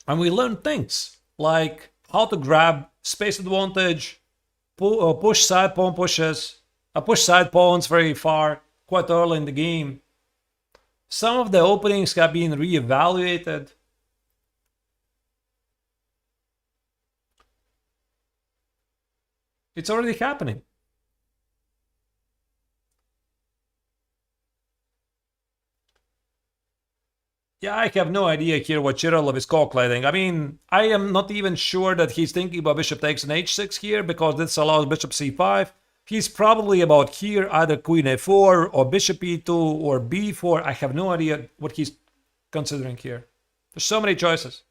and we learn things like how to grab space advantage, push side pawn pushes, push side pawns very far, quite early in the game. Some of the openings have been reevaluated. It's already happening. Yeah, I have no idea here what Chirillov is calculating. I mean, I am not even sure that he's thinking about bishop takes an h6 here, because this allows bishop c5. He's probably about here, either queen a4 or bishop e2 or b4. I have no idea what he's considering here. There's so many choices.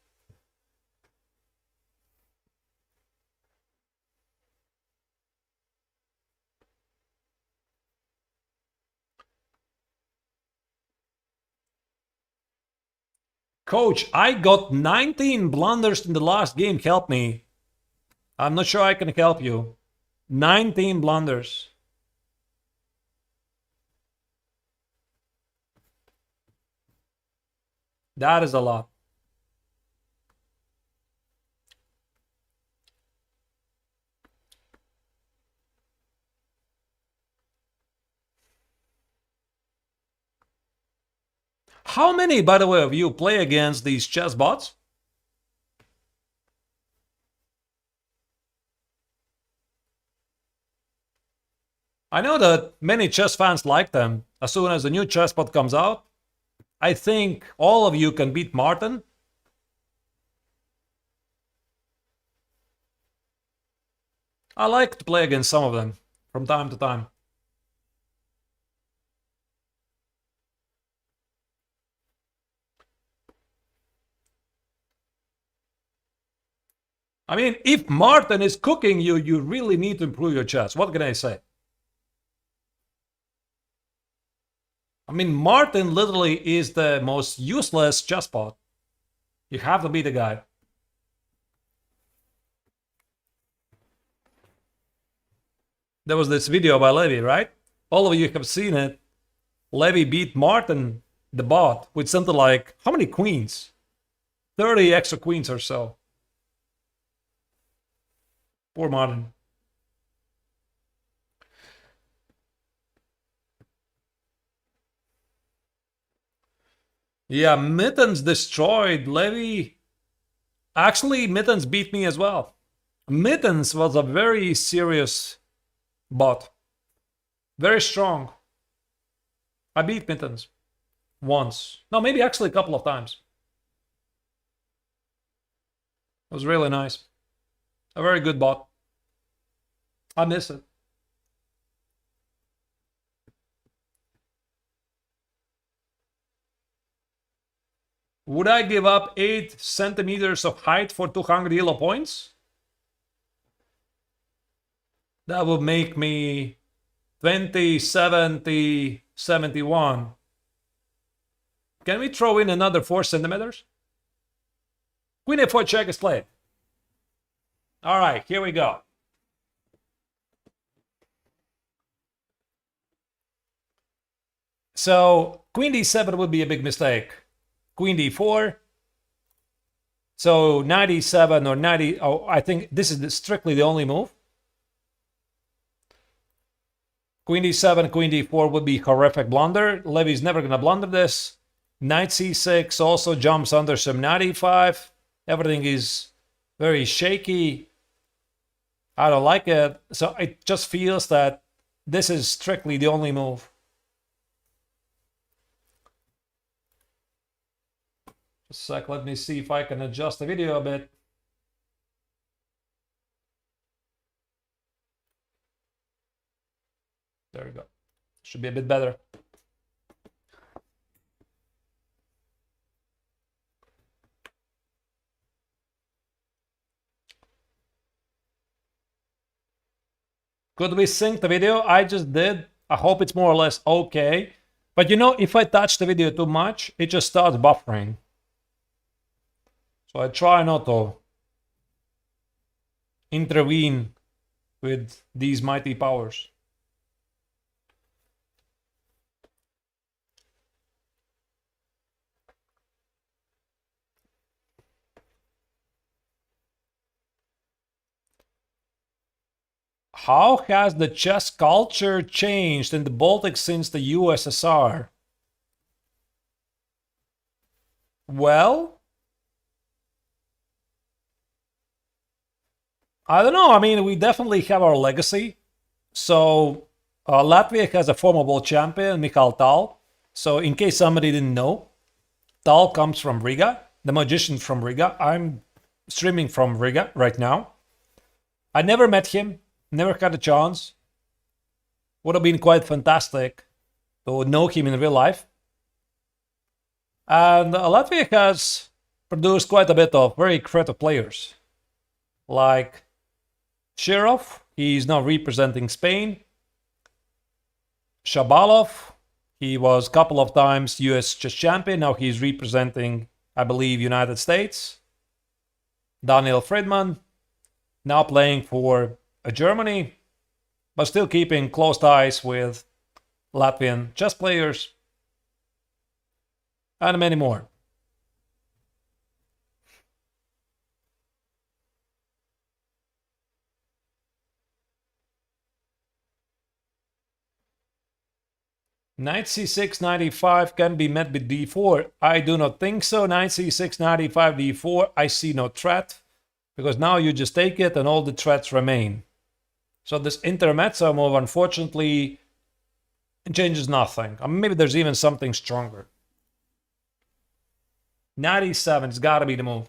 Coach, I got 19 blunders in the last game. Help me. I'm not sure I can help you. 19 blunders. That is a lot. How many, by the way, of you play against these chess bots? I know that many chess fans like them. as soon as the new chessboard comes out, I think all of you can beat Martin. I like to play against some of them from time to time. I mean, if Martin is cooking you, you really need to improve your chess. What can I say? I mean, Martin literally is the most useless chessbot. You have to be the guy. There was this video by Levy, right? All of you have seen it. Levy beat Martin, the bot, with something like, how many queens? 30 extra queens or so. Poor Martin. Yeah, Mittens destroyed Levy. Actually, Mittens beat me as well. Mittens was a very serious bot. Very strong. I beat Mittens once. No, maybe actually a couple of times. It was really nice. A very good bot. I miss it. Would I give up 8 centimeters of height for 200 elo points? That would make me 20, 70, 71. Can we throw in another 4 centimeters? Queen a4 check is played. All right, here we go. So queen d7 would be a big mistake. Queen d4. So 97 or 90. Oh, I think this is strictly the only move. Queen d7, queen d4 would be horrific blunder. Levy's never going to blunder this. Knight c6 also jumps under some knight e5. Everything is very shaky. I don't like it. So it just feels that this is strictly the only move. Just a sec, let me see if I can adjust the video a bit. There we go. Should be a bit better. Could we sync the video? I just did. I hope it's more or less okay. But you know, if I touch the video too much, it just starts buffering. So I try not to intervene with these mighty powers. How has the chess culture changed in the Baltics since the USSR? Well, I don't know. I mean, we definitely have our legacy. So Latvia has a former world champion, Michal Tal. So in case somebody didn't know, Tal comes from Riga, the magician from Riga. I'm streaming from Riga right now. I never met him, never had a chance. Would have been quite fantastic to know him in real life. And Latvia has produced quite a bit of very creative players. Like Shirov, he's now representing Spain. Shabalov, he was a couple of times US chess champion. Now he's representing, I believe, United States. Daniel Friedman, now playing for Germany, but still keeping close ties with Latvian chess players. And many more. Knight c6, knight e5 can be met with d4. I do not think so. Knight c6, knight e5, d4. I see no threat, because now you just take it and all the threats remain. So this intermezzo move, unfortunately, It changes nothing. Maybe there's even something stronger. 97, it's gotta be the move.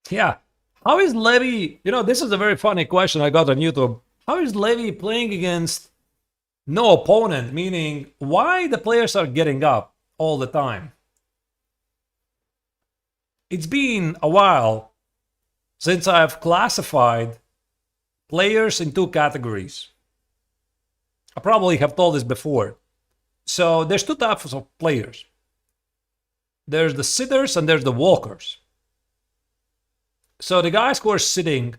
Yeah. How is Levy? This is a very funny question I got on YouTube. How is Levy playing against no opponent? Meaning, why the players are getting up all the time? It's been a while since I've classified players in two categories. I probably have told this before. So there's two types of players. There's the sitters and there's the walkers. So the guys who are sitting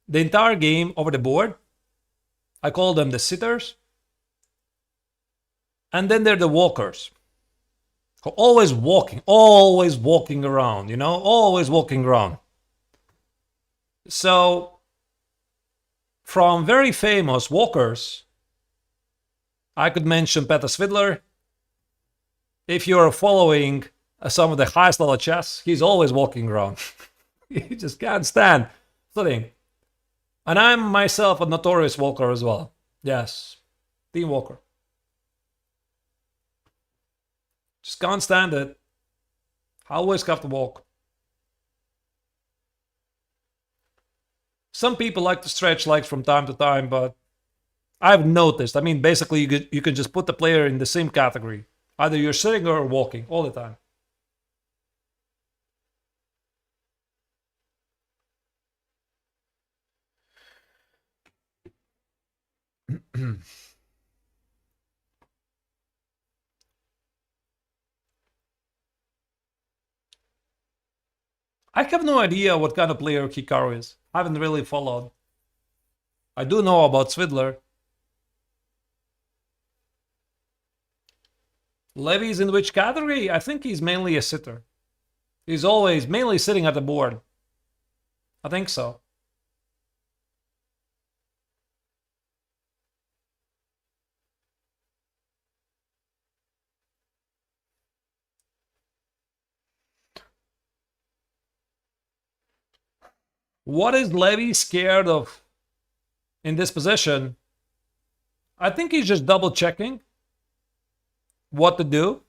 the entire game over the board, I call them the sitters. And then they're the walkers. Always walking around, always walking around. So from very famous walkers, I could mention Peter Svidler. If you're following some of the highest level chess, he's always walking around. He just can't stand sitting. And I'm myself a notorious walker as well. Yes, team walker. Just can't stand it. I always have to walk. Some people like to stretch legs from time to time, but I've noticed, basically you can just put the player in the same category. Either you're sitting or walking all the time. I have no idea what kind of player Hikaru is. I haven't really followed. I do know about Svidler. Levy's in which category? I think he's mainly a sitter. He's always mainly sitting at the board. I think so. What is Levy scared of in this position? I think he's just double checking what to do.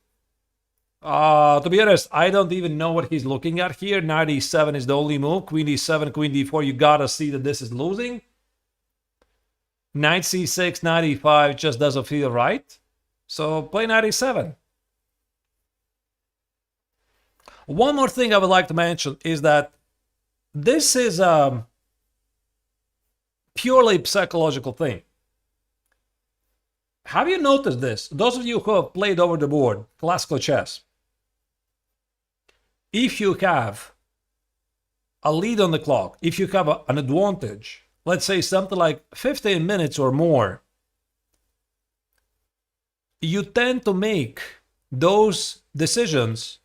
To be honest, I don't even know what he's looking at here. Knight e7 is the only move. Queen d7, queen d4. You gotta see that this is losing. Knight c6, knight e5 just doesn't feel right. So play knight e7. One more thing I would like to mention is that this is a purely psychological thing. Have you noticed this? Those of you who have played over the board, classical chess, if you have a lead on the clock, if you have an advantage, let's say something like 15 minutes or more, you tend to make those decisions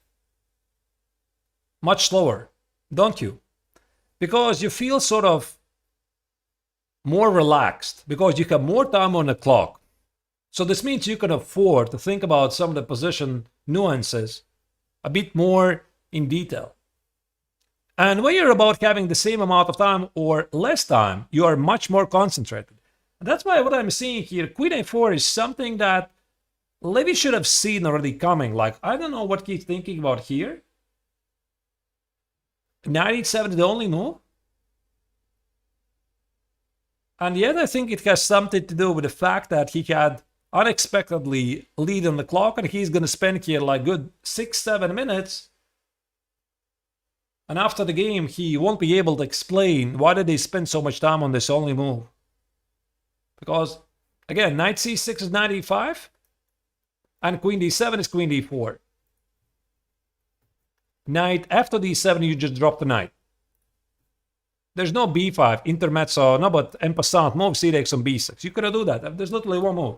much slower, don't you? Because you feel sort of more relaxed, because you have more time on the clock. So this means you can afford to think about some of the position nuances a bit more in detail. And when you're about having the same amount of time or less time, you are much more concentrated. And that's why what I'm seeing here, Queen a4 is something that Levy should have seen already coming. Like, I don't know what he's thinking about here. Knight e7 is the only move. And yet I think it has something to do with the fact that he had unexpectedly lead on the clock, and he's going to spend here like good 6-7 minutes. And after the game, he won't be able to explain why did they spend so much time on this only move. Because, again, knight c6 is knight e5, and queen d7 is queen d4. Knight after d7, you just drop the knight. There's no b5, intermezzo, no, but en passant, move c takes on b6. You cannot do that. There's literally one move.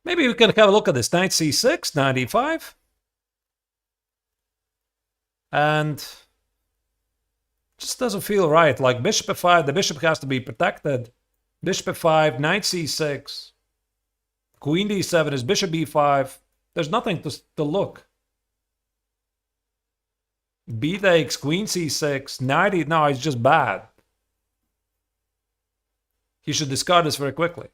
Maybe we can have a look at this. Knight c6, knight e5. And Just doesn't feel right. Like bishop f5, the bishop has to be protected. Bishop f5, knight c6. Queen d7 is bishop b5. There's nothing to look. B takes, queen c6, knight e... No, it's just bad. He should discard this very quickly.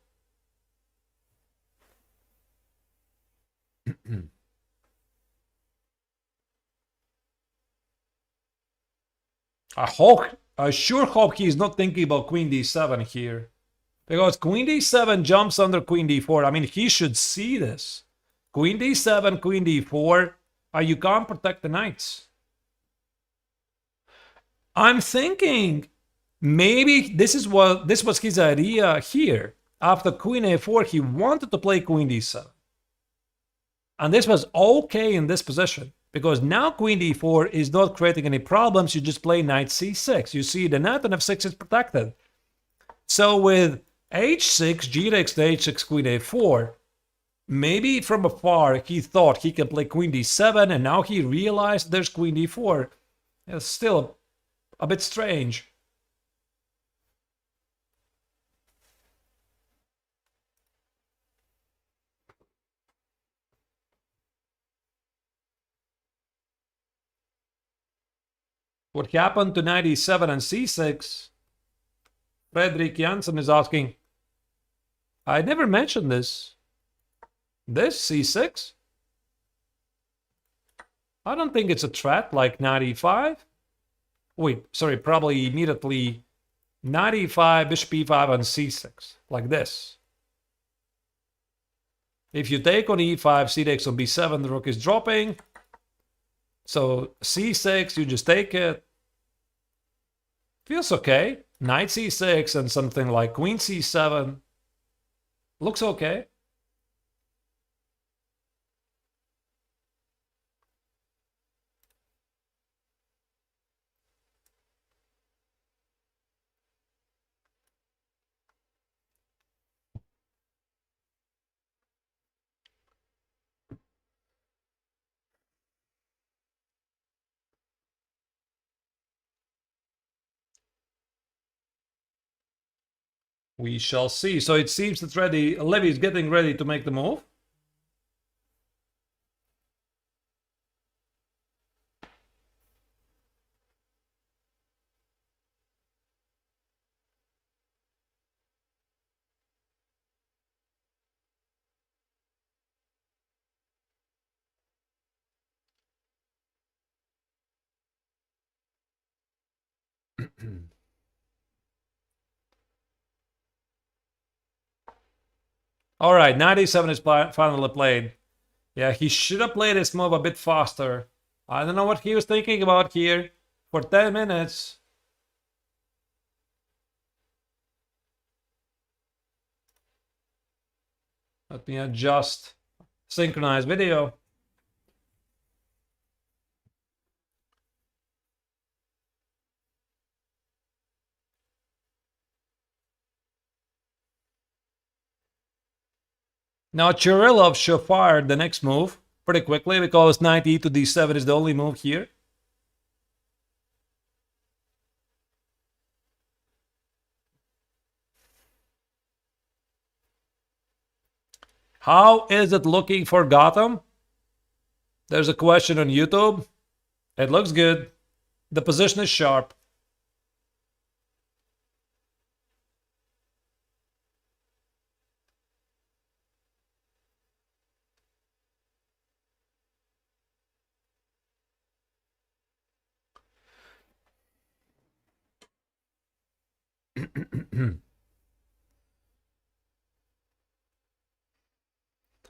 I sure hope he's not thinking about queen d7 here. Because queen d7 jumps under queen d4. I mean, he should see this. Queen d7, queen d4. You can't protect the knights. I'm thinking maybe this was his idea here. After queen a4, he wanted to play queen d7. And this was okay in this position. Because now queen d4 is not creating any problems. You just play knight c6. You see the knight on f6 is protected. So with h6, g takes to h6, queen a4, maybe from afar he thought he could play queen d7, and now he realized there's queen d4. It's still a bit strange. What happened to knight e7 and c6? Fredrik Janssen is asking. I never mentioned this. This c6? I don't think it's a threat like knight e5. Wait, sorry, probably immediately knight e5, bishop e5 and c6, like this. If you take on e5, c takes on b7, the rook is dropping. So c6, you just take it. Feels okay. Knight c6 and something like queen c7. Looks okay. We shall see. So it seems that Levy is getting ready to make the move. All right, 97 is finally played. Yeah, he should have played this move a bit faster. I don't know what he was thinking about here for 10 minutes. Let me adjust synchronize video. Now Chirilov should fire the next move pretty quickly because knight e to d7 is the only move here. How is it looking for Gotham? There's a question on YouTube. It looks good. The position is sharp.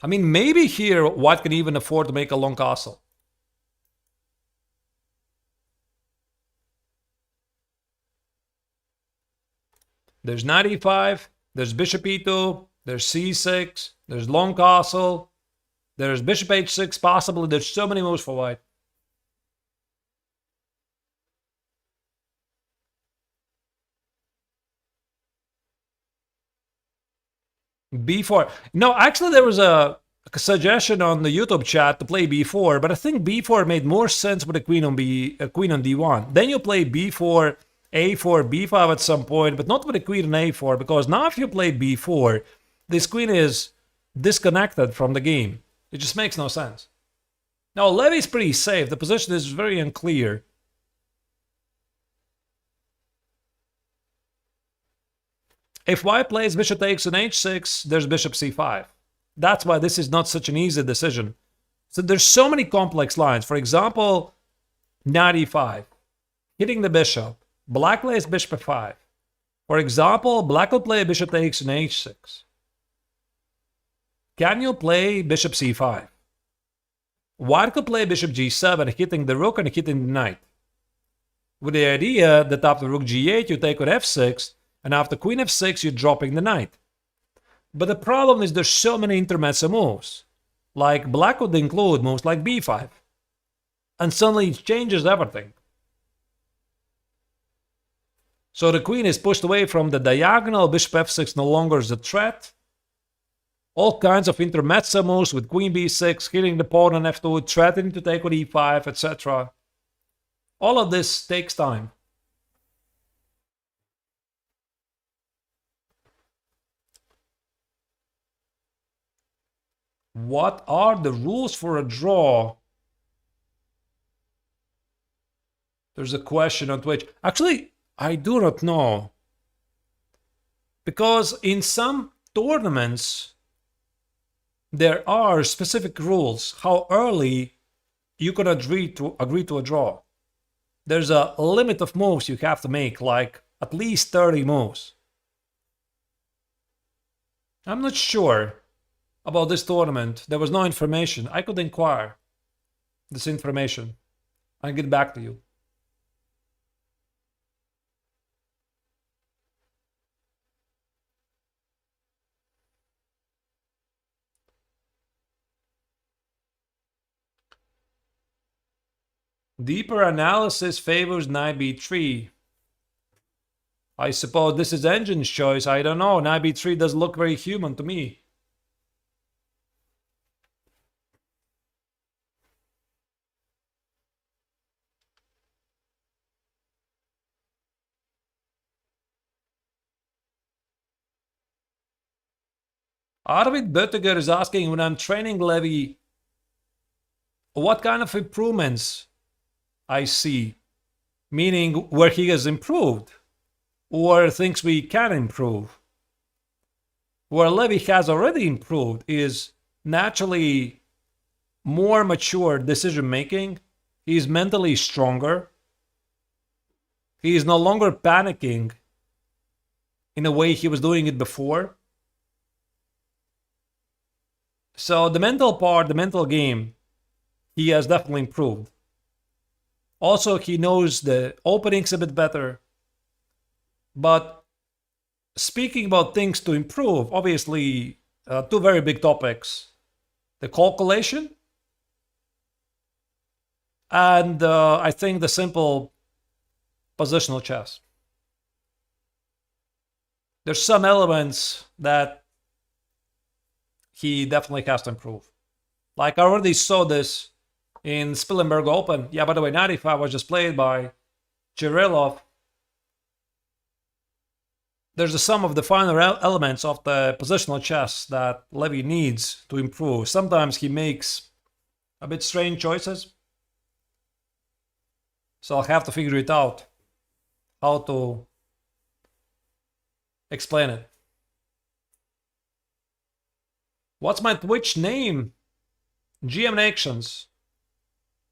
I mean, maybe here White can even afford to make a long castle. There's knight e5, there's bishop e2, there's c6, there's long castle, there's bishop h6 possibly. There's so many moves for White. b4. No, actually there was a suggestion on the YouTube chat to play b4, but I think b4 made more sense with a queen on d1. Then you play b4 a4, b5 at some point, but not with the queen and a4, because now if you play b4, this queen is disconnected from the game. It just makes no sense. Now, Levy's pretty safe. The position is very unclear. If white plays bishop takes on h6, there's bishop c5. That's why this is not such an easy decision. So there's so many complex lines. For example, knight e5, hitting the bishop. Black plays bishop f5. For example, black will play bishop takes on h6. Can you play bishop c5? White could play bishop g7, hitting the rook and hitting the knight. With the idea that after rook g8, you take on f6, and after queen f6, you're dropping the knight. But the problem is there's so many intermezzo moves. Like black would include moves like b5. And suddenly it changes everything. So the queen is pushed away from the diagonal, bishop f6 no longer is a threat. All kinds of intermezzo moves with queen b6, hitting the pawn on f2, threatening to take with e5, etc. All of this takes time. What are the rules for a draw? There's a question on Twitch. Actually, I do not know. Because in some tournaments, there are specific rules how early you can agree to a draw. There's a limit of moves you have to make, like at least 30 moves. I'm not sure about this tournament. There was no information. I could inquire this information and get back to you. Deeper analysis favors knight b3. I suppose this is engine's choice. I don't know. Knight b3 does look very human to me. Arvid Böttiger is asking, when I'm training Levy, what kind of improvements I see? Meaning where he has improved, or things we can improve. Where Levy has already improved is naturally more mature decision making. He's mentally stronger. He is no longer panicking in a way he was doing it before. So the mental part, the mental game, he has definitely improved. Also, he knows the openings a bit better. But speaking about things to improve, obviously, two very big topics. The calculation and I think the simple positional chess. There's some elements that he definitely has to improve. Like I already saw this in Spielberg Open. Yeah, by the way, 95 was just played by Jirelov. There's a sum of the finer elements of the positional chess that Levy needs to improve. Sometimes he makes a bit strange choices. So I'll have to figure it out, how to explain it. What's my Twitch name? GM Nations.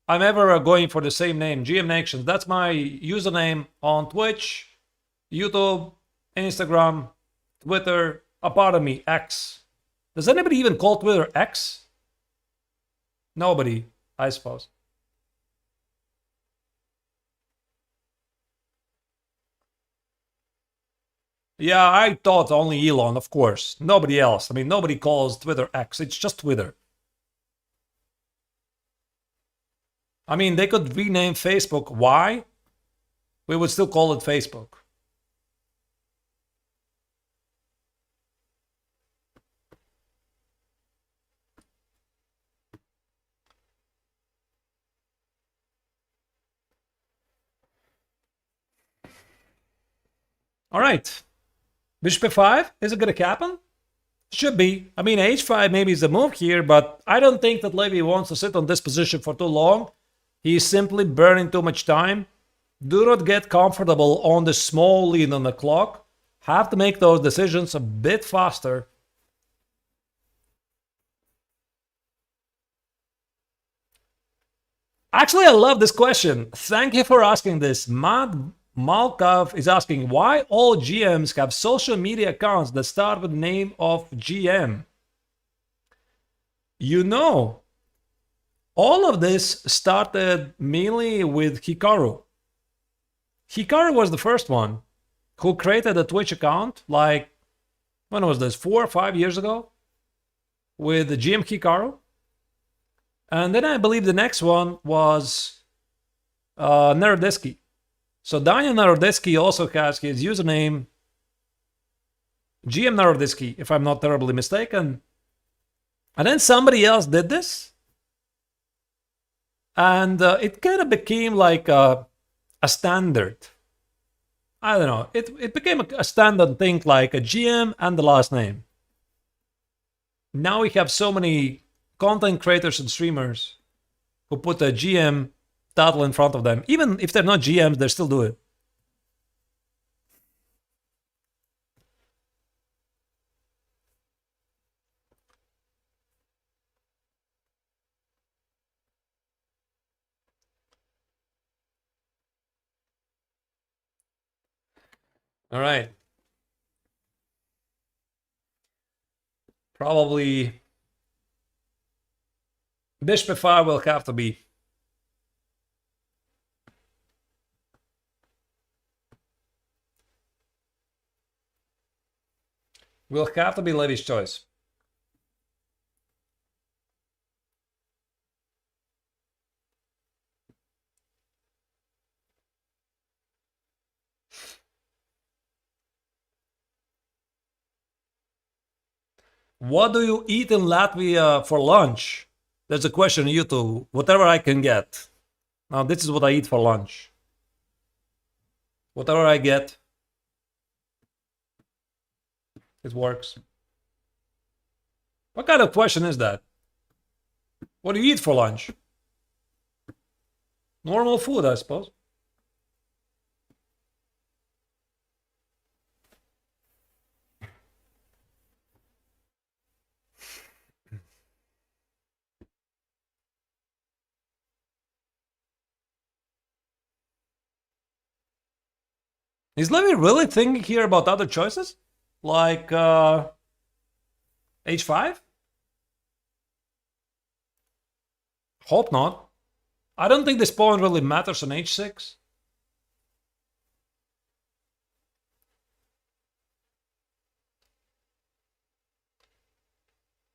I'm ever going for the same name, GM Nations. That's my username on Twitch, YouTube, Instagram, Twitter, pardon me, X. Does anybody even call Twitter X? Nobody, I suppose. Yeah, I thought only Elon, of course. Nobody else. I mean, nobody calls Twitter X. It's just Twitter. I mean, they could rename Facebook. Why? We would still call it Facebook. All right. Bishop f5, is it going to happen? Should be. I mean, h5 maybe is the move here, but I don't think that Levy wants to sit on this position for too long. He's simply burning too much time. Do not get comfortable on the small lead on the clock. Have to make those decisions a bit faster. Actually, I love this question. Thank you for asking this. Matt Malkov is asking why all GMs have social media accounts that start with the name of GM. You know, all of this started mainly with Hikaru. Hikaru was the first one who created a Twitch account, like, when was this, 4 or 5 years ago? With the GM Hikaru. And then I believe the next one was Narodesky. So Daniel Narodesky also has his username GM Narodesky, if I'm not terribly mistaken. And then somebody else did this. And it kind of became like a standard. I don't know. It became a standard thing, like a GM and the last name. Now we have so many content creators and streamers who put a GM title in front of them. Even if they're not GMs, they still do it. All right. Probably Bishop f5 will have to be. Will have to be Levy's choice. What do you eat in Latvia for lunch? There's a question on YouTube. Whatever I can get. Now, this is what I eat for lunch. Whatever I get, it works. What kind of question is that? What do you eat for lunch? Normal food, I suppose. Is Levy really thinking here about other choices? Like h5? Hope not. I don't think this pawn really matters on h6.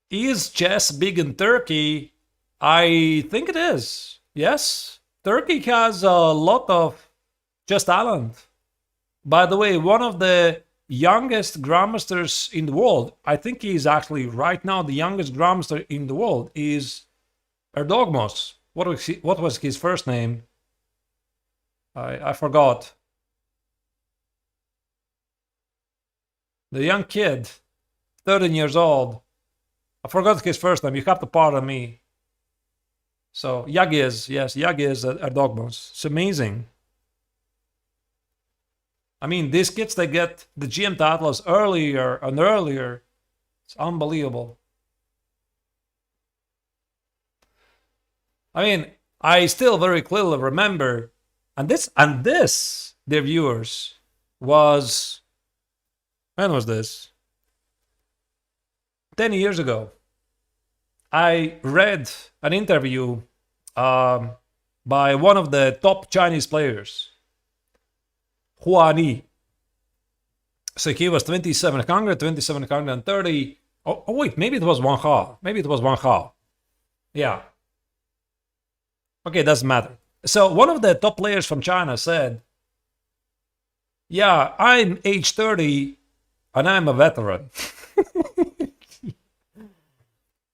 Is chess big in Turkey? I think it is. Yes. Turkey has a lot of chess talent. By the way, one of the youngest grandmasters in the world, I think he's actually right now the youngest grandmaster in the world, is Erdogmos. What was his first name? I forgot. The young kid, 13 years old. I forgot his first name. You have to pardon me. So Yagiz, yes, Yagiz Erdogmos. It's amazing. I mean, these kids, they get the GM titles earlier and earlier. It's unbelievable. I mean, I still very clearly remember, and this, dear viewers, was, when was this? 10 years ago. I read an interview by one of the top Chinese players, Huan Yi. So he was 2700, 2730. Oh, wait, maybe it was Wang Hao. Maybe it was Wang Hao. Yeah. Okay, doesn't matter. So one of the top players from China said, yeah, I'm age 30 and I'm a veteran.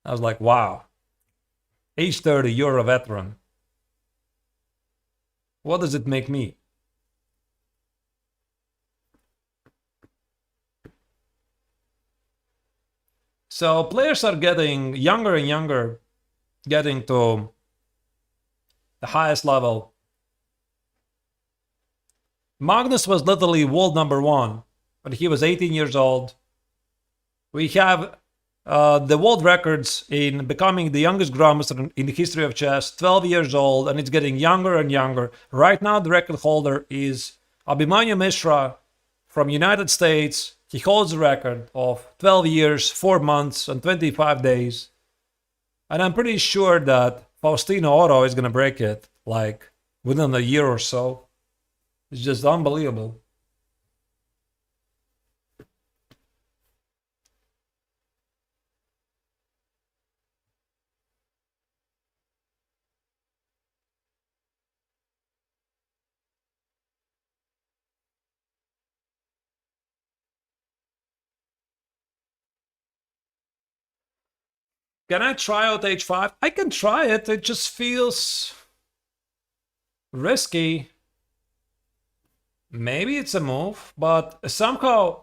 I was like, wow. Age 30, you're a veteran. What does it make me? So players are getting younger and younger, getting to the highest level. Magnus was literally world number one, but he was 18 years old. We have the world records in becoming the youngest grandmaster in the history of chess, 12 years old, and it's getting younger and younger. Right now, the record holder is Abhimanyu Mishra from United States. He holds the record of 12 years, 4 months, and 25 days. And I'm pretty sure that Faustino Otto is going to break it, like, within a year or so. It's just unbelievable. Can I try out h5? I can try it. It just feels risky. Maybe it's a move, but somehow,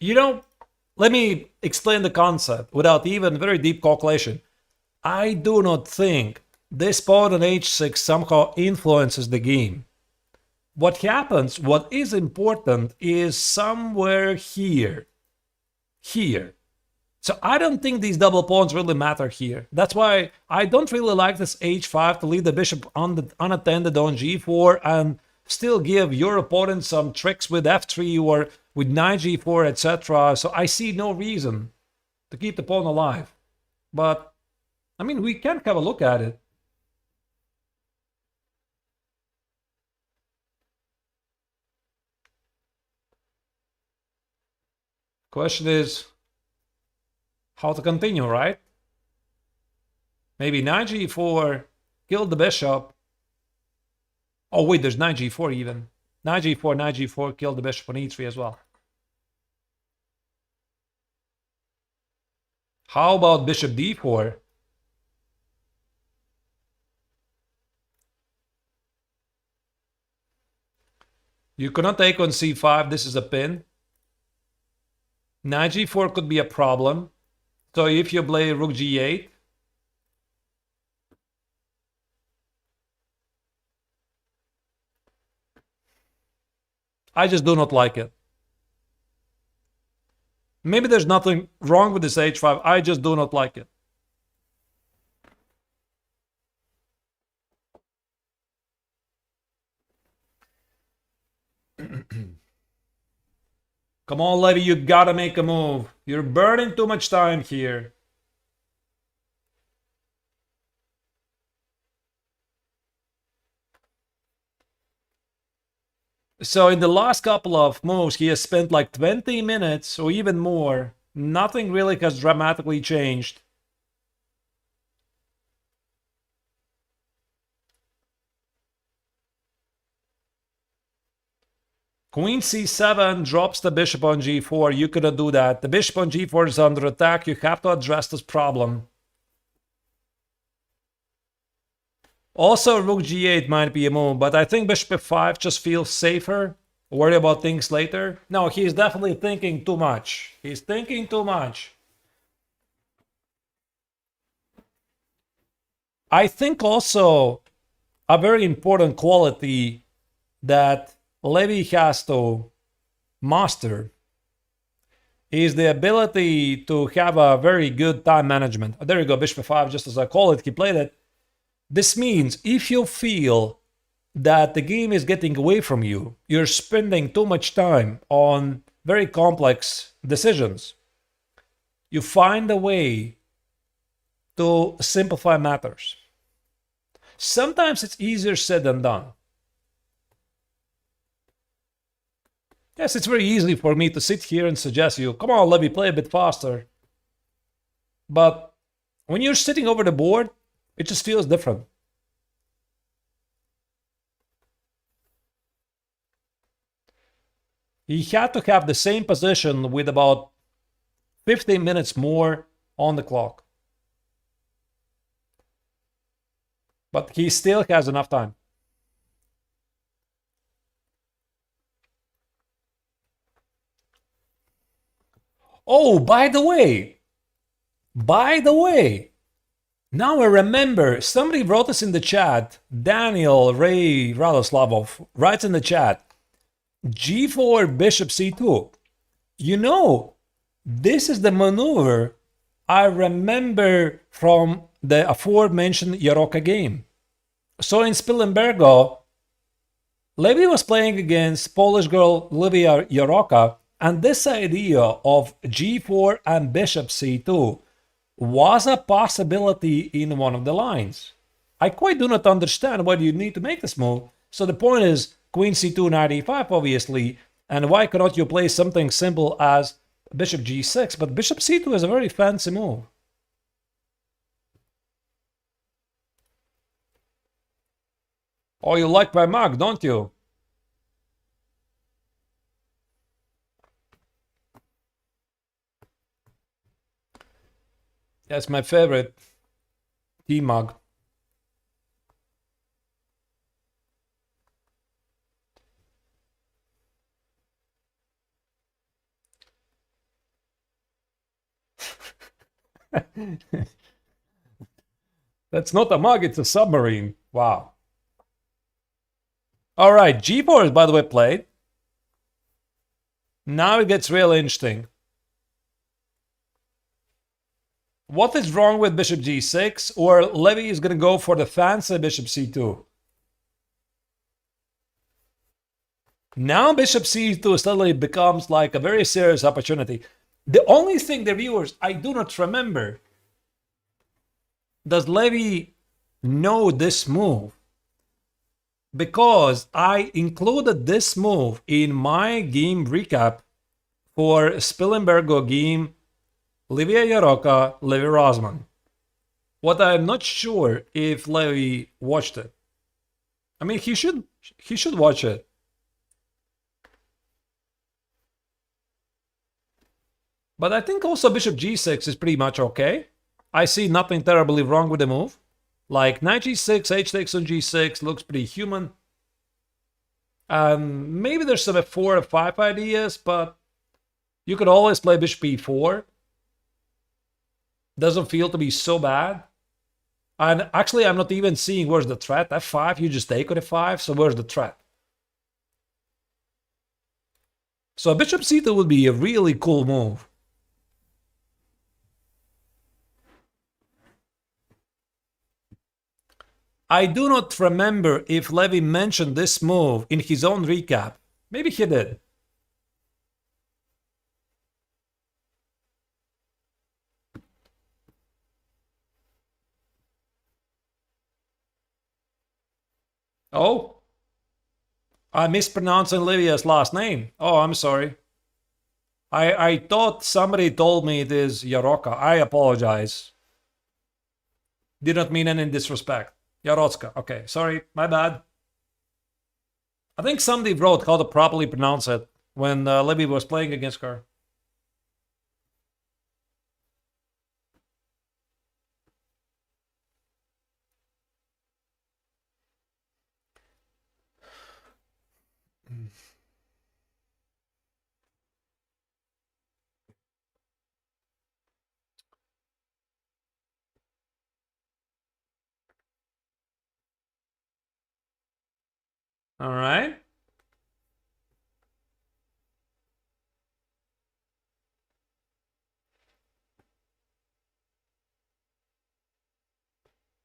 let me explain the concept without even very deep calculation. I do not think this pawn on h6 somehow influences the game. What happens, what is important, is somewhere here. Here. So I don't think these double pawns really matter here. That's why I don't really like this h5 to leave the bishop unattended on g4 and still give your opponent some tricks with f3 or with knight g4, etc. So I see no reason to keep the pawn alive. But, I mean, we can have a look at it. Question is how to continue, right? Maybe knight g4, kill the bishop. Oh wait, there's knight g4 even. Knight g4, kill the bishop on e3 as well. How about bishop d4? You cannot take on c5, this is a pin. Knight g4 could be a problem. So if you play rook g8, I just do not like it. Maybe there's nothing wrong with this h5, I just do not like it. Come on, Levy, you gotta make a move. You're burning too much time here. So in the last couple of moves, he has spent like 20 minutes or even more. Nothing really has dramatically changed. Queen c7 drops the bishop on g4. You couldn't do that. The bishop on g4 is under attack. You have to address this problem. Also, rook g8 might be a move, but I think bishop f5 just feels safer. Worry about things later. No, he's definitely thinking too much. He's thinking too much. I think also a very important quality that Levy has to master is the ability to have a very good time management. There you go, bishop f5, just as I call it, he played it. This means if you feel that the game is getting away from you, you're spending too much time on very complex decisions, you find a way to simplify matters. Sometimes it's easier said than done. Yes, it's very easy for me to sit here and suggest you, come on, Levy, play a bit faster. But when you're sitting over the board, it just feels different. He had to have the same position with about 15 minutes more on the clock. But he still has enough time. Oh, by the way, By the way, now I remember somebody wrote us in the chat. Daniel Ray Radoslavov writes in the chat, G4 bishop c2. You know, this is the maneuver I remember from the aforementioned Jaroka game. So in Spilimbergo, Levy was playing against Polish girl Levy Jaroka, and this idea of g4 and bishop c2 was a possibility in one of the lines. I quite do not understand why you need to make this move. So the point is queen c2, knight e5, obviously, and why cannot you play something simple as bishop g6? But bishop c2 is a very fancy move. Oh, you like my mug, don't you? That's my favorite tea mug. That's not a mug, it's a submarine. Wow. All right, g4 is, by the way, played. Now it gets real interesting. What is wrong with bishop g6? Or Levy is going to go for the fancy bishop c2. Now bishop c2 suddenly becomes like a very serious opportunity. The only thing, the viewers, I do not remember, does Levy know this move? Because I included this move in my game recap for Spilimbergo game Levy Jaroka, Levy Rosman. What I'm not sure if Levy watched it. I mean, he should watch it. But I think also bishop g6 is pretty much okay. I see nothing terribly wrong with the move. Like knight g6, h takes on g6 looks pretty human. Maybe there's some f4, f5 ideas, but you could always play bishop e4. Doesn't feel to be so bad. And actually, I'm not even seeing where's the threat. f5, you just take on f5, so where's the threat? So bishop c2 would be a really cool move. I do not remember if Levy mentioned this move in his own recap. Maybe he did. Oh, I'm mispronouncing Livia's last name. Oh, I'm sorry. I thought somebody told me it is Jaroka. I apologize. Did not mean any disrespect. Jarocka. Okay, sorry, my bad. I think somebody wrote how to properly pronounce it when Levy was playing against her. All right.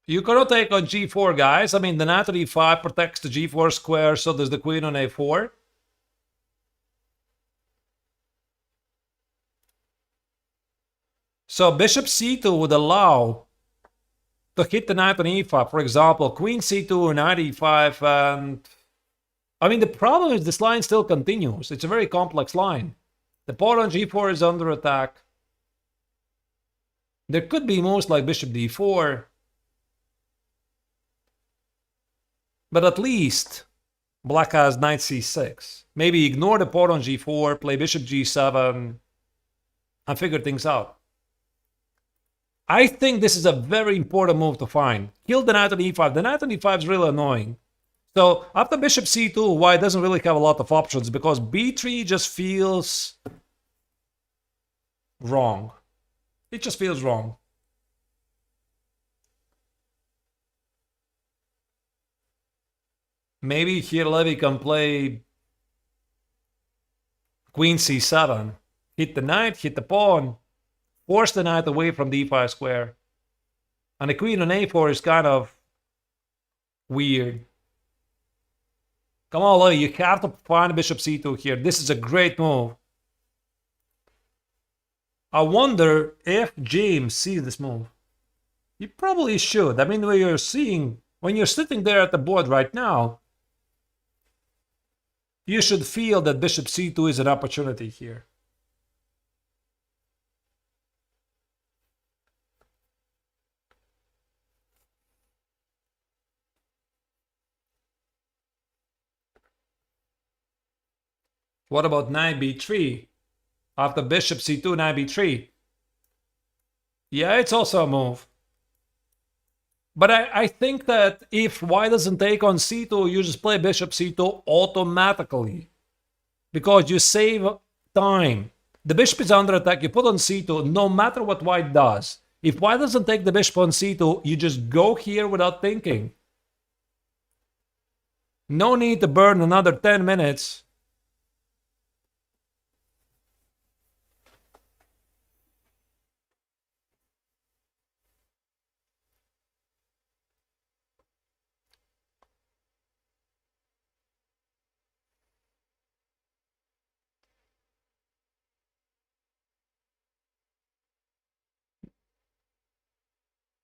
You cannot take on g4, guys. I mean, the knight on e5 protects the g4 square, so does the queen on a4. So bishop c2 would allow to hit the knight on e5. For example, queen c2, knight e5, and... I mean, the problem is this line still continues. It's a very complex line. The pawn on g4 is under attack. There could be moves like bishop d4. But at least black has knight c6. Maybe ignore the pawn on g4, play bishop g7, and figure things out. I think this is a very important move to find. Kill the knight on e5. The knight on e5 is really annoying. So after bishop c2, white doesn't really have a lot of options because b3 just feels wrong. It just feels wrong. Maybe here Levy can play queen c7. Hit the knight, hit the pawn, force the knight away from the e5 square. And the queen on a4 is kind of weird. Come on, Levy, you have to find bishop c2 here. This is a great move. I wonder if James sees this move. He probably should. I mean, when you're sitting there at the board right now, you should feel that bishop c2 is an opportunity here. What about knight b3? After bishop c2, knight b3. Yeah, it's also a move. But I think that if white doesn't take on c2, you just play bishop c2 automatically. Because you save time. The bishop is under attack, you put on c2, no matter what white does. If white doesn't take the bishop on c2, you just go here without thinking. No need to burn another 10 minutes.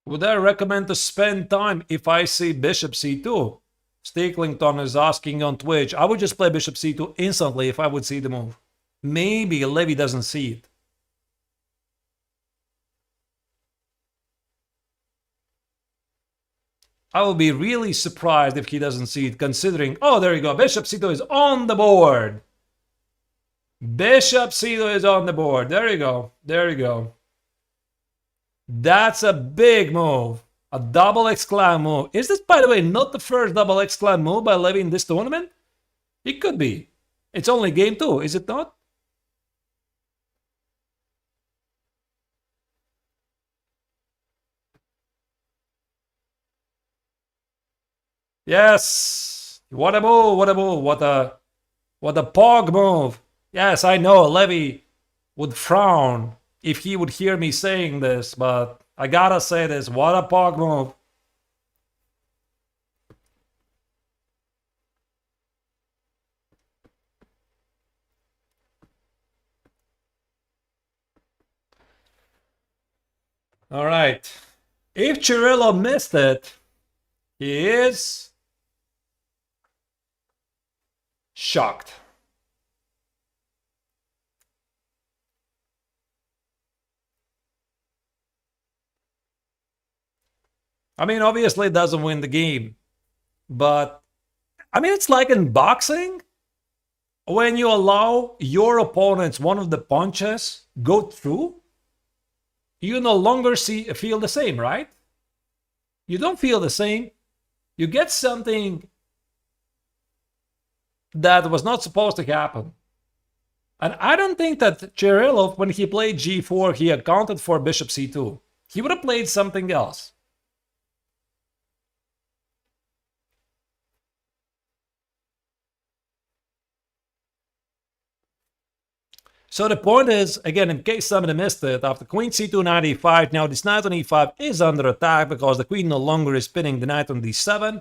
Would I recommend to spend time if I see bishop c2? Steaklington is asking on Twitch. I would just play bishop c2 instantly if I would see the move. Maybe Levy doesn't see it. I will be really surprised if he doesn't see it, considering... Oh, there you go. Bishop c2 is on the board. Bishop c2 is on the board. There you go. There you go. That's a big move. A double X-Clan move. Is this, by the way, not the first double X-Clan move by Levy in this tournament? It could be. It's only game 2, is it not? Yes. What a move, what a move, what a pog move. Yes, I know Levy would frown if he would hear me saying this, but I gotta say this. What a pog move. All right. If Cirillo missed it, he is shocked. I mean, obviously it doesn't win the game, but I mean, it's like in boxing. When you allow your opponent's one of the punches go through, you no longer feel the same, right? You don't feel the same. You get something that was not supposed to happen. And I don't think that Cirillo, when he played g4, he accounted for bishop c2. He would have played something else. So the point is, again, in case somebody missed it, after queen c2, knight e5, now this knight on e5 is under attack because the queen no longer is pinning the knight on d7.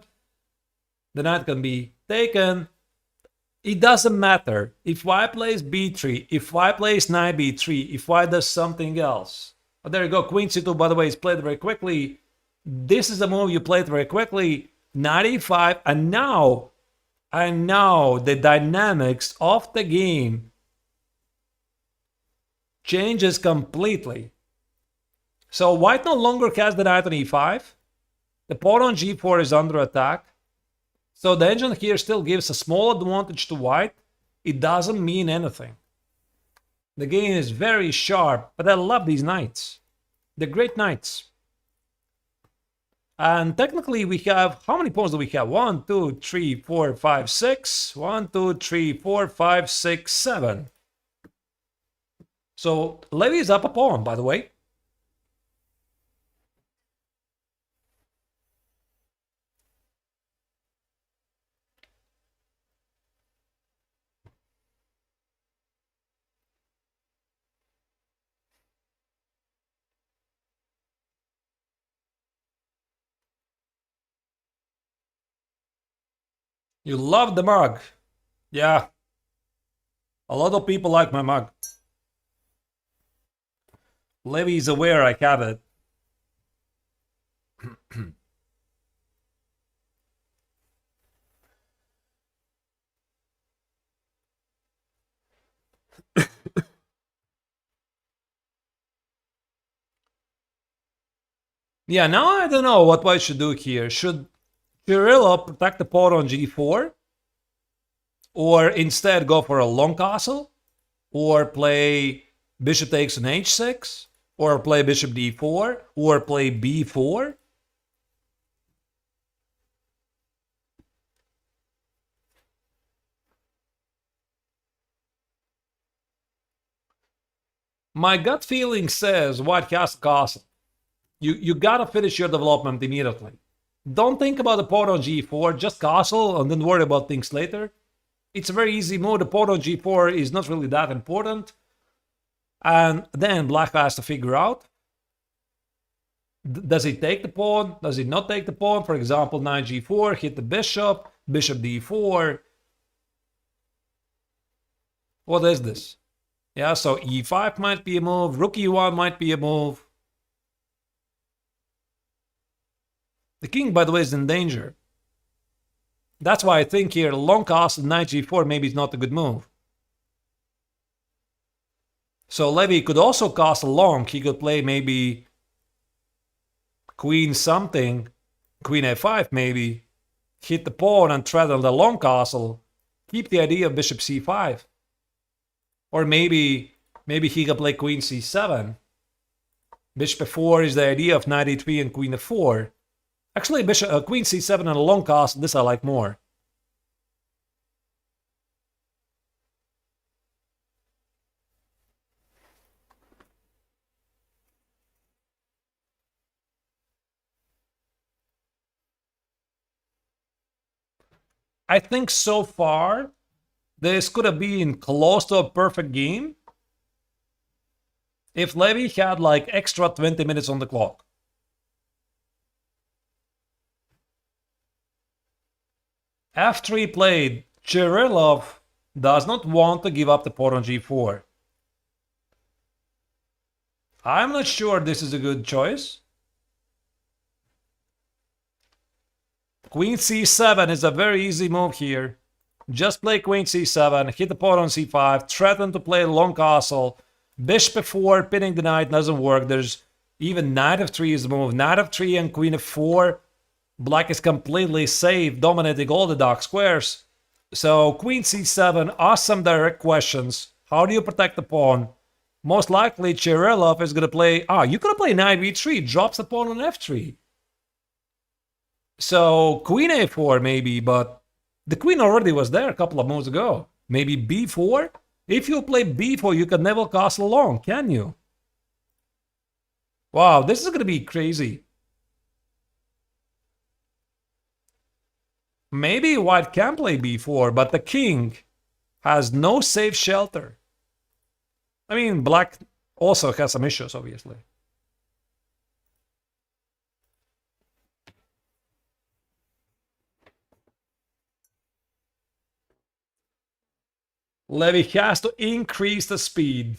The knight can be taken. It doesn't matter. If white plays b3, if white plays knight b3, if white does something else. Oh, there you go. Queen c2, by the way, is played very quickly. This is a move you played very quickly. Knight e5, and now the dynamics of the game changes completely. So white no longer has the knight on e5. The pawn on g4 is under attack. So the engine here still gives a small advantage to white. It doesn't mean anything. The game is very sharp, but I love these knights. They're great knights. And technically we have, how many pawns do we have? 1, 2, 3, 4, 5, 6. 1, 2, 3, 4, 5, 6, 7. So Levy is up a pawn, by the way. You love the mug. Yeah, a lot of people like my mug. Levy is aware I have it. Yeah, now I don't know what white should do here. Should Kirillov protect the pawn on g4? Or instead go for a long castle? Or play bishop takes on h6? Or play bishop d4? Or play b4? My gut feeling says white has castle. You gotta finish your development immediately. Don't think about the pawn on g4, just castle and then worry about things later. It's a very easy move. The pawn on g4 is not really that important. And then black has to figure out, does he take the pawn? Does he not take the pawn? For example, knight g4, hit the bishop, bishop d4. What is this? Yeah, so e5 might be a move, rook e1 might be a move. The king, by the way, is in danger. That's why I think here long castle knight g4 maybe is not a good move. So Levy could also castle long. He could play maybe queen something, queen a5 maybe, hit the pawn and thread on the long castle, keep the idea of bishop c5. Or maybe he could play queen c7. Bishop f4 is the idea of knight e3 and queen f4. Actually, queen c7 and a long castle, this I like more. I think so far, this could have been close to a perfect game if Levy had like extra 20 minutes on the clock. F3 played, Kirillov does not want to give up the pawn on g4. I'm not sure this is a good choice. Queen c7 is a very easy move here. Just play queen c7, hit the pawn on c5, threaten to play long castle. Bishop f4, pinning the knight doesn't work. There's even knight f3 is the move. Knight f3 and queen f4. Black is completely safe, dominating all the dark squares. So queen c7, ask some direct questions. How do you protect the pawn? Most likely Kirillov is going to play... you could play knight b3, drops the pawn on f3. So queen a4 maybe, but the queen already was there a couple of moves ago. Maybe b4? If you play b4, you can never castle long, can you? Wow, this is going to be crazy. Maybe white can play b4, but the king has no safe shelter. I mean, black also has some issues, obviously. Levy has to increase the speed.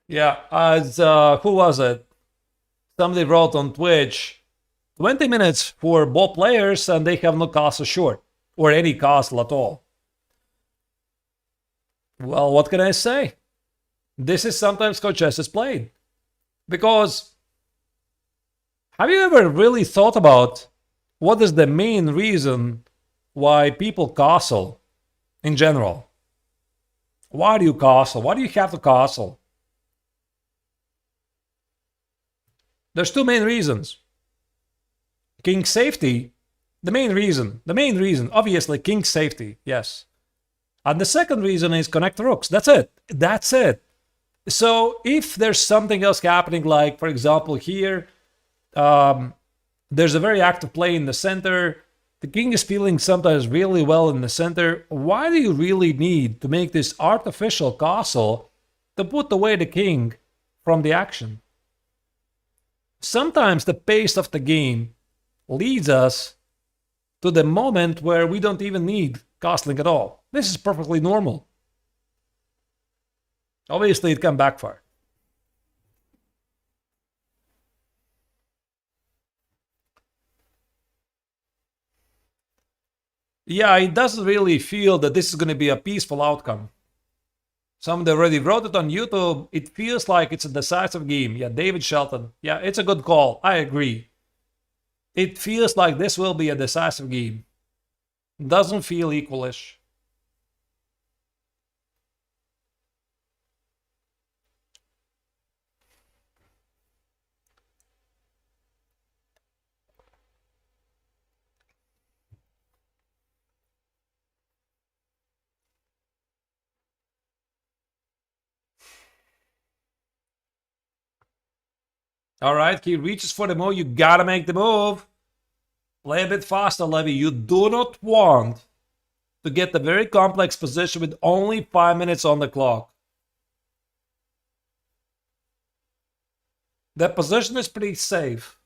Yeah, as who was it? Somebody wrote on Twitch, 20 minutes for both players and they have no castle short, or any castle at all. Well, what can I say? This is sometimes how chess is played. Because have you ever really thought about what is the main reason why people castle in general? Why do you castle? Why do you have to castle? There's two main reasons. King safety, the main reason, obviously king safety, yes. And the second reason is connect rooks, that's it. So if there's something else happening, like for example here, there's a very active play in the center, The king is feeling sometimes really well in the center. Why do you really need to make this artificial castle to put away the king from the action? Sometimes the pace of the game leads us to the moment where we don't even need castling at all. This is perfectly normal. Obviously, it can backfire. Yeah, it doesn't really feel that this is going to be a peaceful outcome. Somebody already wrote it on YouTube. It feels like it's a decisive game. Yeah, David Shelton. Yeah, it's a good call. I agree. It feels like this will be a decisive game. Doesn't feel equalish. All right, he reaches for the move. You gotta make the move. Play a bit faster, Levy. You do not want to get the very complex position with only 5 minutes on the clock. That position is pretty safe.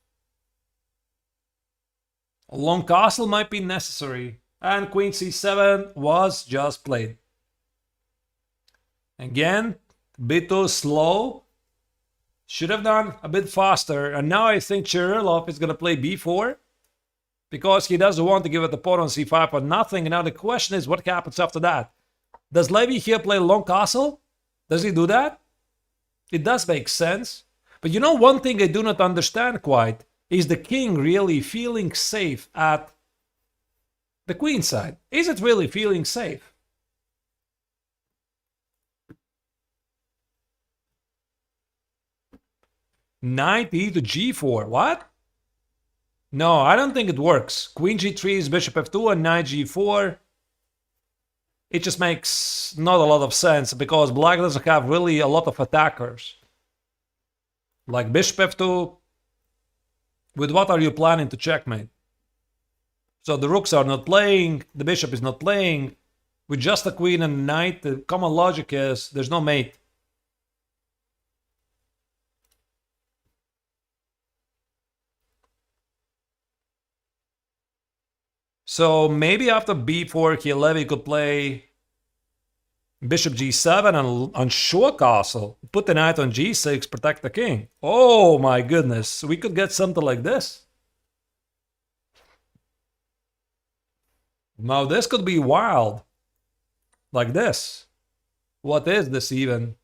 A long castle might be necessary. And queen c7 was just played. Again, a bit too slow. Should have done a bit faster. And now I think Chirilov is going to play b4. Because he doesn't want to give it the pawn on c5 for nothing. And now the question is, what happens after that? Does Levy here play long castle? Does he do that? It does make sense. But you know, one thing I do not understand quite is the king really feeling safe at the queen side? Is it really feeling safe? Knight e to g4. What? No, I don't think it works. Queen g3 is bishop f2 and knight g4. It just makes not a lot of sense because black doesn't have really a lot of attackers. Like bishop f2. With what are you planning to checkmate? So the rooks are not playing, the bishop is not playing. With just a queen and a knight, the common logic is there's no mate. So maybe after b4, Levy could play bishop g7 and on short castle. Put the knight on g6, protect the king. Oh my goodness, we could get something like this. Now this could be wild. Like this. What is this even?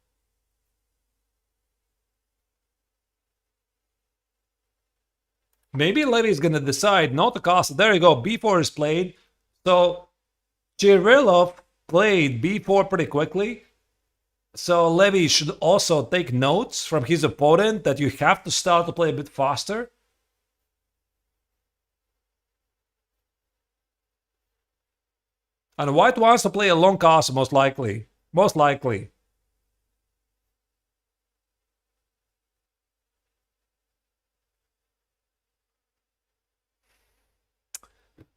Maybe Levy is going to decide not to castle. There you go, b4 is played. So Chirilov played b4 pretty quickly. So Levy should also take notes from his opponent that you have to start to play a bit faster. And white wants to play a long castle, most likely. Most likely.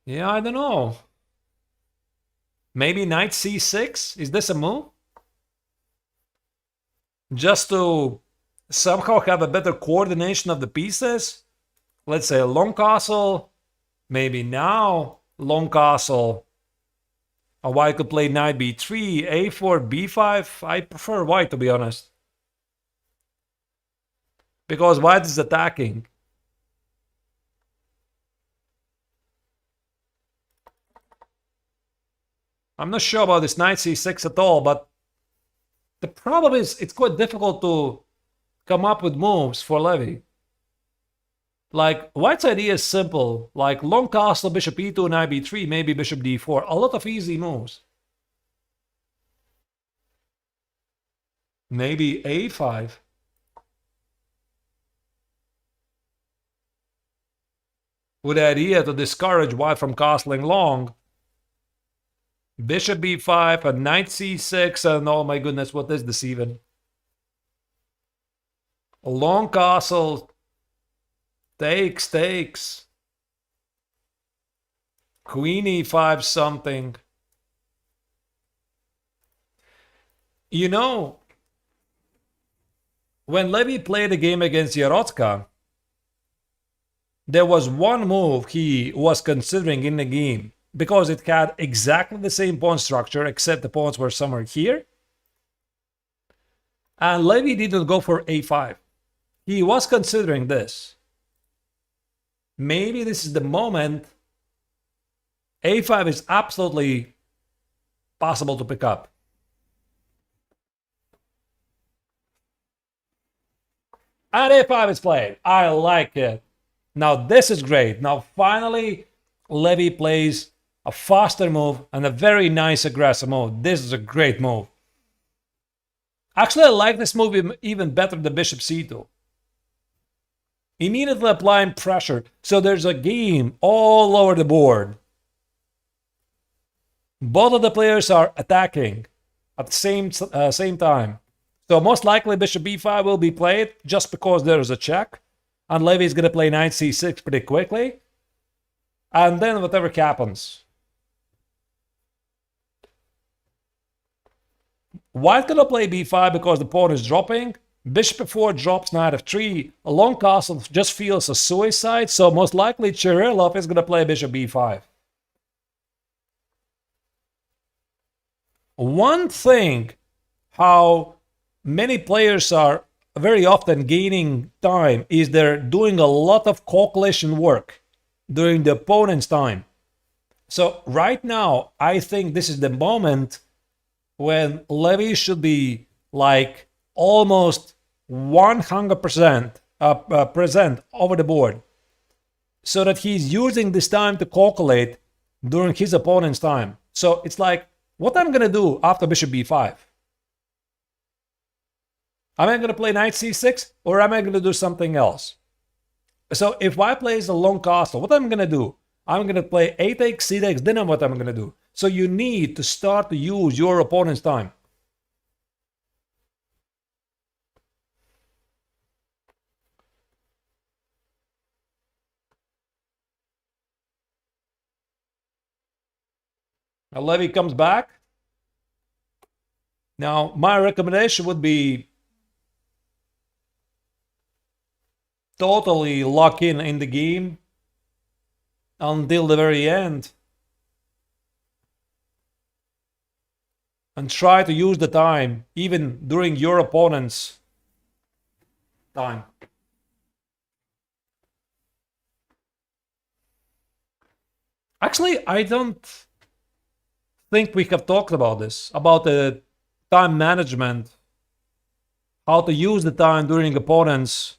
Yeah, I don't know. Maybe knight c6? Is this a move? Just to somehow have a better coordination of the pieces? Let's say a long castle. Maybe now long castle. A white could play knight b3, a4, b5. I prefer white, to be honest. Because white is attacking. I'm not sure about this knight c6 at all, but the problem is it's quite difficult to come up with moves for Levy. Like, white's idea is simple. Like, long castle, bishop e2, knight b3, maybe bishop d4. A lot of easy moves. Maybe a5. With the idea to discourage white from castling long. Bishop b5 and knight c6, and oh my goodness, what is this even? A long castle. Takes. Queen e5 something. You know, when Levy played a game against Yarotka, there was one move he was considering in the game because it had exactly the same pawn structure except the pawns were somewhere here. And Levy didn't go for a5. He was considering this. Maybe this is the moment. a5 is absolutely possible to pick up. And a5 is played. I like it. Now this is great. Now finally, Levy plays a faster move and a very nice aggressive move. This is a great move. Actually, I like this move even better than bishop c2. Immediately applying pressure, so there's a game all over the board. Both of the players are attacking at the same time. So most likely bishop b5 will be played just because there's a check. And Levy is going to play knight c6 pretty quickly. And then whatever happens. White going to play b5 because the pawn is dropping. Bishop f4 drops knight f3. A long castle just feels a suicide. So most likely Chirilov is going to play bishop b5. One thing how many players are very often gaining time is they're doing a lot of calculation work during the opponent's time. So right now, I think this is the moment when Levy should be like almost 100% present over the board, so that he's using this time to calculate during his opponent's time. So it's like, what I'm going to do after bishop b5? Am I going to play knight c6 or am I going to do something else? So if white plays a long castle, what I'm going to do? I'm going to play a takes, c takes, then what I'm going to do. So you need to start to use your opponent's time. Now Levy comes back. Now my recommendation would be totally lock in the game until the very end and try to use the time even during your opponent's time. Actually, I don't think we have talked about this, about the time management, how to use the time during opponent's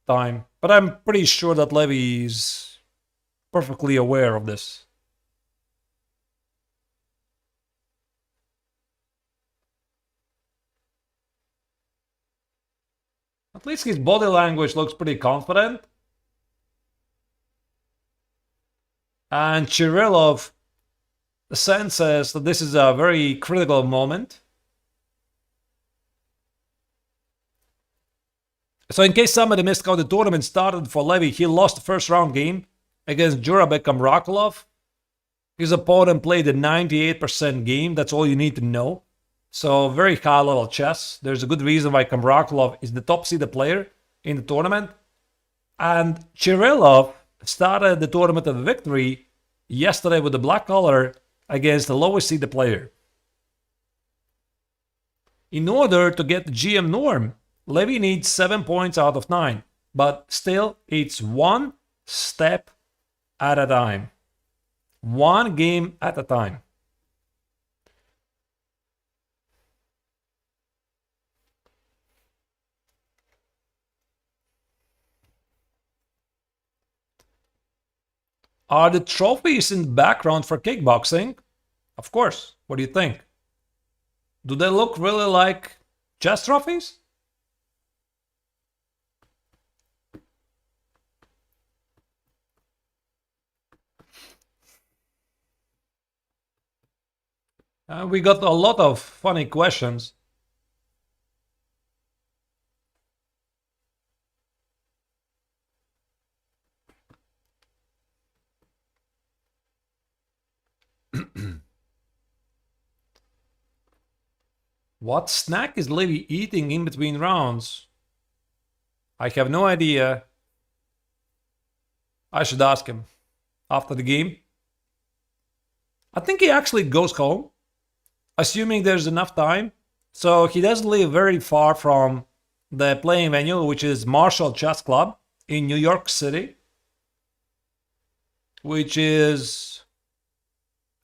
time, but I'm pretty sure that Levy is perfectly aware of this. At least his body language looks pretty confident. And Chirilov senses that this is a very critical moment. So in case somebody missed how the tournament started for Levy, he lost the first round game against Jurabek Kamrakulov. His opponent played a 98% game. That's all you need to know. So very high level chess. There's a good reason why Kamrakulov is the top seeded player in the tournament. And Chirilov started the tournament of victory yesterday with the black color against the lowest seeded player. In order to get the GM norm, Levy needs 7 points out of 9, but still it's one step at a time. One game at a time. Are the trophies in the background for kickboxing? Of course. What do you think? Do they look really like chess trophies? We got a lot of funny questions. What snack is Levy eating in between rounds? I have no idea. I should ask him after the game. I think he actually goes home, assuming there's enough time. So he doesn't live very far from the playing venue, which is Marshall Chess Club in New York City, which is,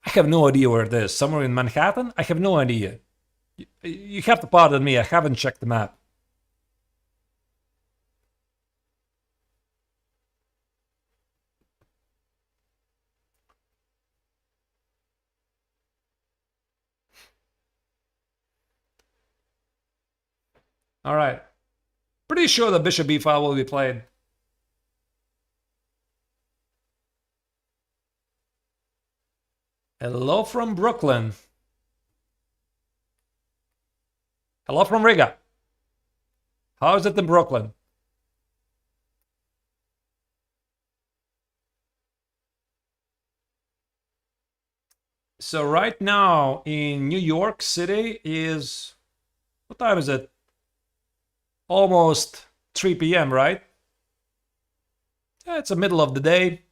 I have no idea where it is. Somewhere in Manhattan? I have no idea. You have to pardon me, I haven't checked the map. All right. Pretty sure the bishop b5 will be played. Hello from Brooklyn. Hello from Riga. How is it in Brooklyn? So right now in New York City is, what time is it? Almost 3 p.m., right? Yeah, it's the middle of the day.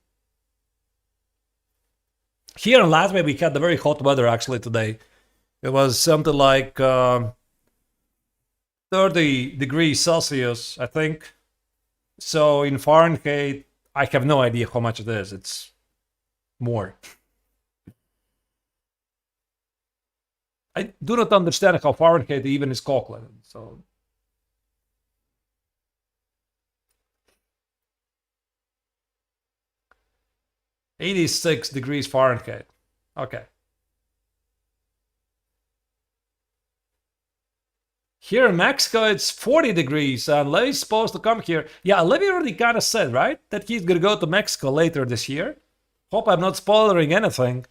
Here in Latvia, we had the very hot weather actually today. It was something like 30 degrees Celsius, I think. So in Fahrenheit, I have no idea how much it is. It's more. I do not understand how Fahrenheit even is calculated. So 86 degrees Fahrenheit. Okay. Here in Mexico, it's 40 degrees, and Levy's supposed to come here. Yeah, Levy already kind of said, right, that he's going to go to Mexico later this year. Hope I'm not spoiling anything.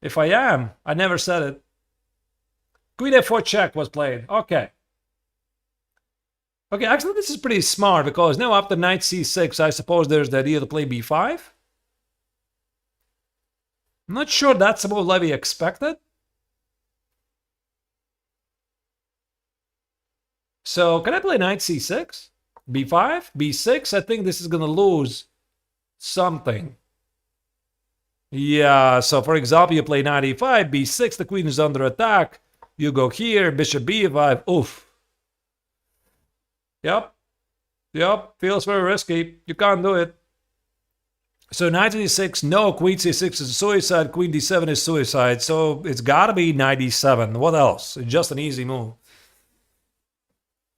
If I am, I never said it. Queen f4 check was played. Okay. Okay, actually, this is pretty smart, because now after knight c6, I suppose there's the idea to play b5. I'm not sure that's what Levy expected. So can I play knight c6? b5? b6? I think this is going to lose something. Yeah, so for example, you play knight e5, b6, the queen is under attack. You go here, bishop b5. Oof. Yep. Yep, feels very risky. You can't do it. So knight d6, no, queen c6 is suicide, queen d7 is suicide. So it's gotta be knight d7. What else? It's just an easy move.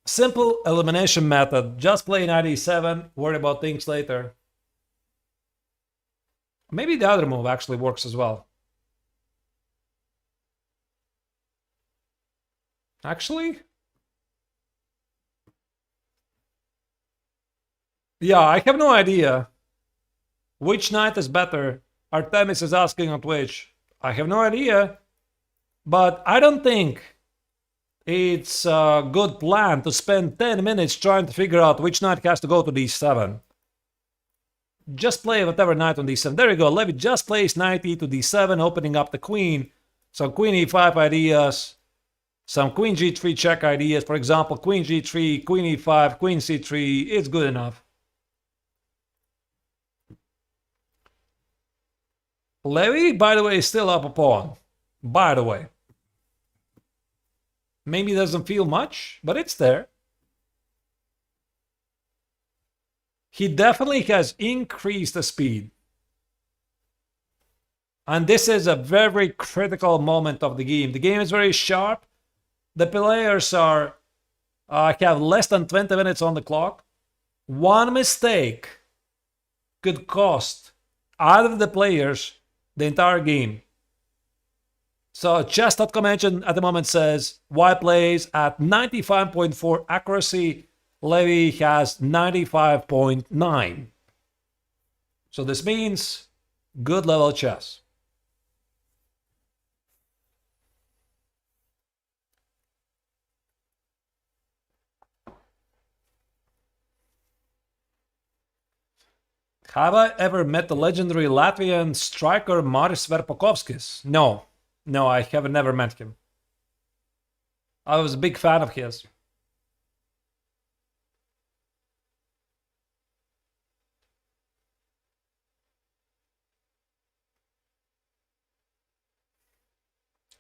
Simple elimination method. Just play knight e7, worry about things later. Maybe the other move actually works as well. Actually? Yeah, I have no idea. Which knight is better? Artemis is asking on Twitch. I have no idea. But I don't think it's a good plan to spend 10 minutes trying to figure out which knight has to go to d7. Just play whatever knight on d7. There you go. Levy just plays knight e to d7, opening up the queen. Some queen e5 ideas. Some queen g3 check ideas. For example, queen g3, queen e5, queen c3. It's good enough. Levy, by the way, is still up a pawn. By the way. Maybe doesn't feel much, but it's there. He definitely has increased the speed. And this is a very critical moment of the game. The game is very sharp. The players are have less than 20 minutes on the clock. One mistake could cost either of the players the entire game. So chess.com engine at the moment says white plays at 95.4 accuracy. Levy has 95.9. So this means good level chess. Have I ever met the legendary Latvian striker Maris Verpakovskis? No, I have never met him. I was a big fan of his.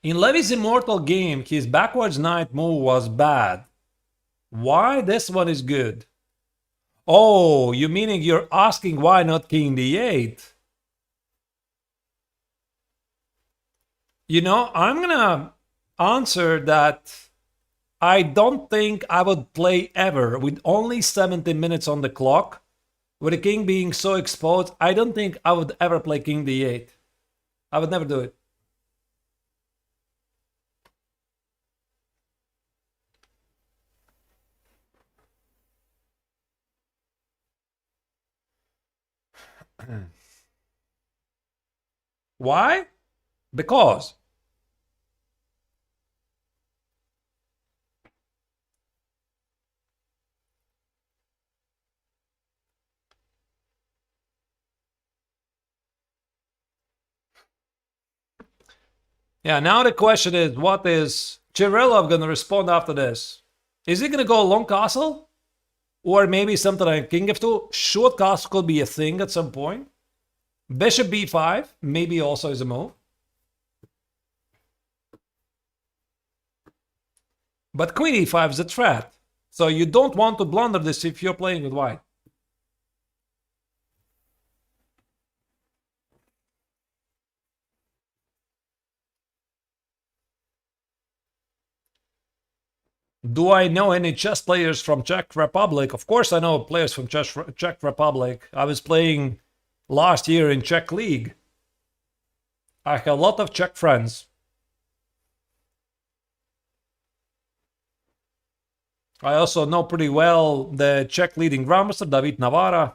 In Levy's immortal game, his backwards knight move was bad. Why this one is good? Oh, you meaning you're asking why not king d8? You know, I'm gonna answer that I don't think I would play ever with only 70 minutes on the clock. With the king being so exposed, I don't think I would ever play king d8. I would never do it. Why? Because. Yeah, now the question is, what is Chirilov going to respond after this? Is he going to go long castle? Or maybe something like king f2? Short castle could be a thing at some point. Bishop b5 maybe also is a move. But queen e5 is a threat. So you don't want to blunder this if you're playing with white. Do I know any chess players from Czech Republic? Of course I know players from Czech Republic. I was playing last year in Czech League. I have a lot of Czech friends. I also know pretty well the Czech leading grandmaster, David Navara.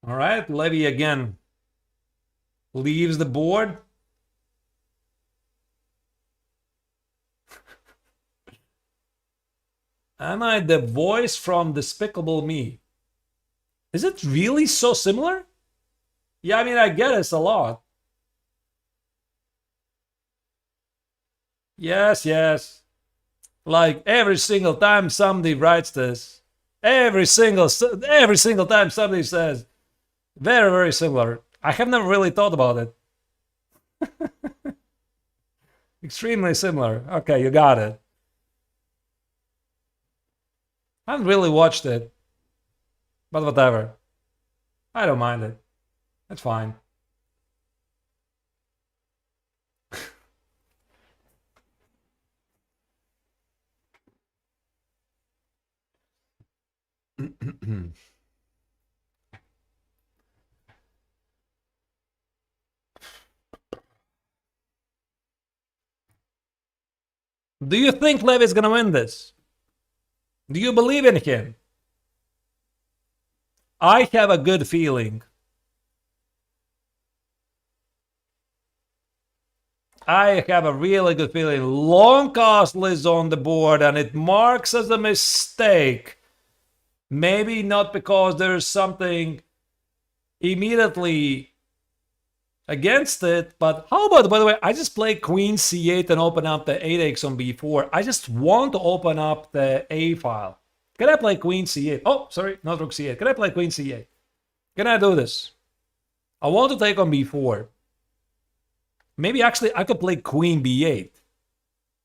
All right, Levy again leaves the board. Am I the voice from Despicable Me? Is it really so similar? Yeah, I mean, I get it a lot. Yes, yes. Like every single time somebody writes this, every single time somebody says, very, very similar. I have never really thought about it. Extremely similar. Okay, you got it. I haven't really watched it, but whatever. I don't mind it. It's fine. Do you think Levy is gonna win this? Do you believe in him? I have a good feeling. I have a really good feeling. Long castle is on the board and it marks as a mistake. Maybe not because there's something immediately against it, but how about, by the way, I just play queen c8 and open up the 8x on b4. I just want to open up the a file. Can I play queen c8? Oh, sorry, not rook c8. Can I play queen c8? Can I do this? I want to take on b4. Maybe actually I could play queen b8.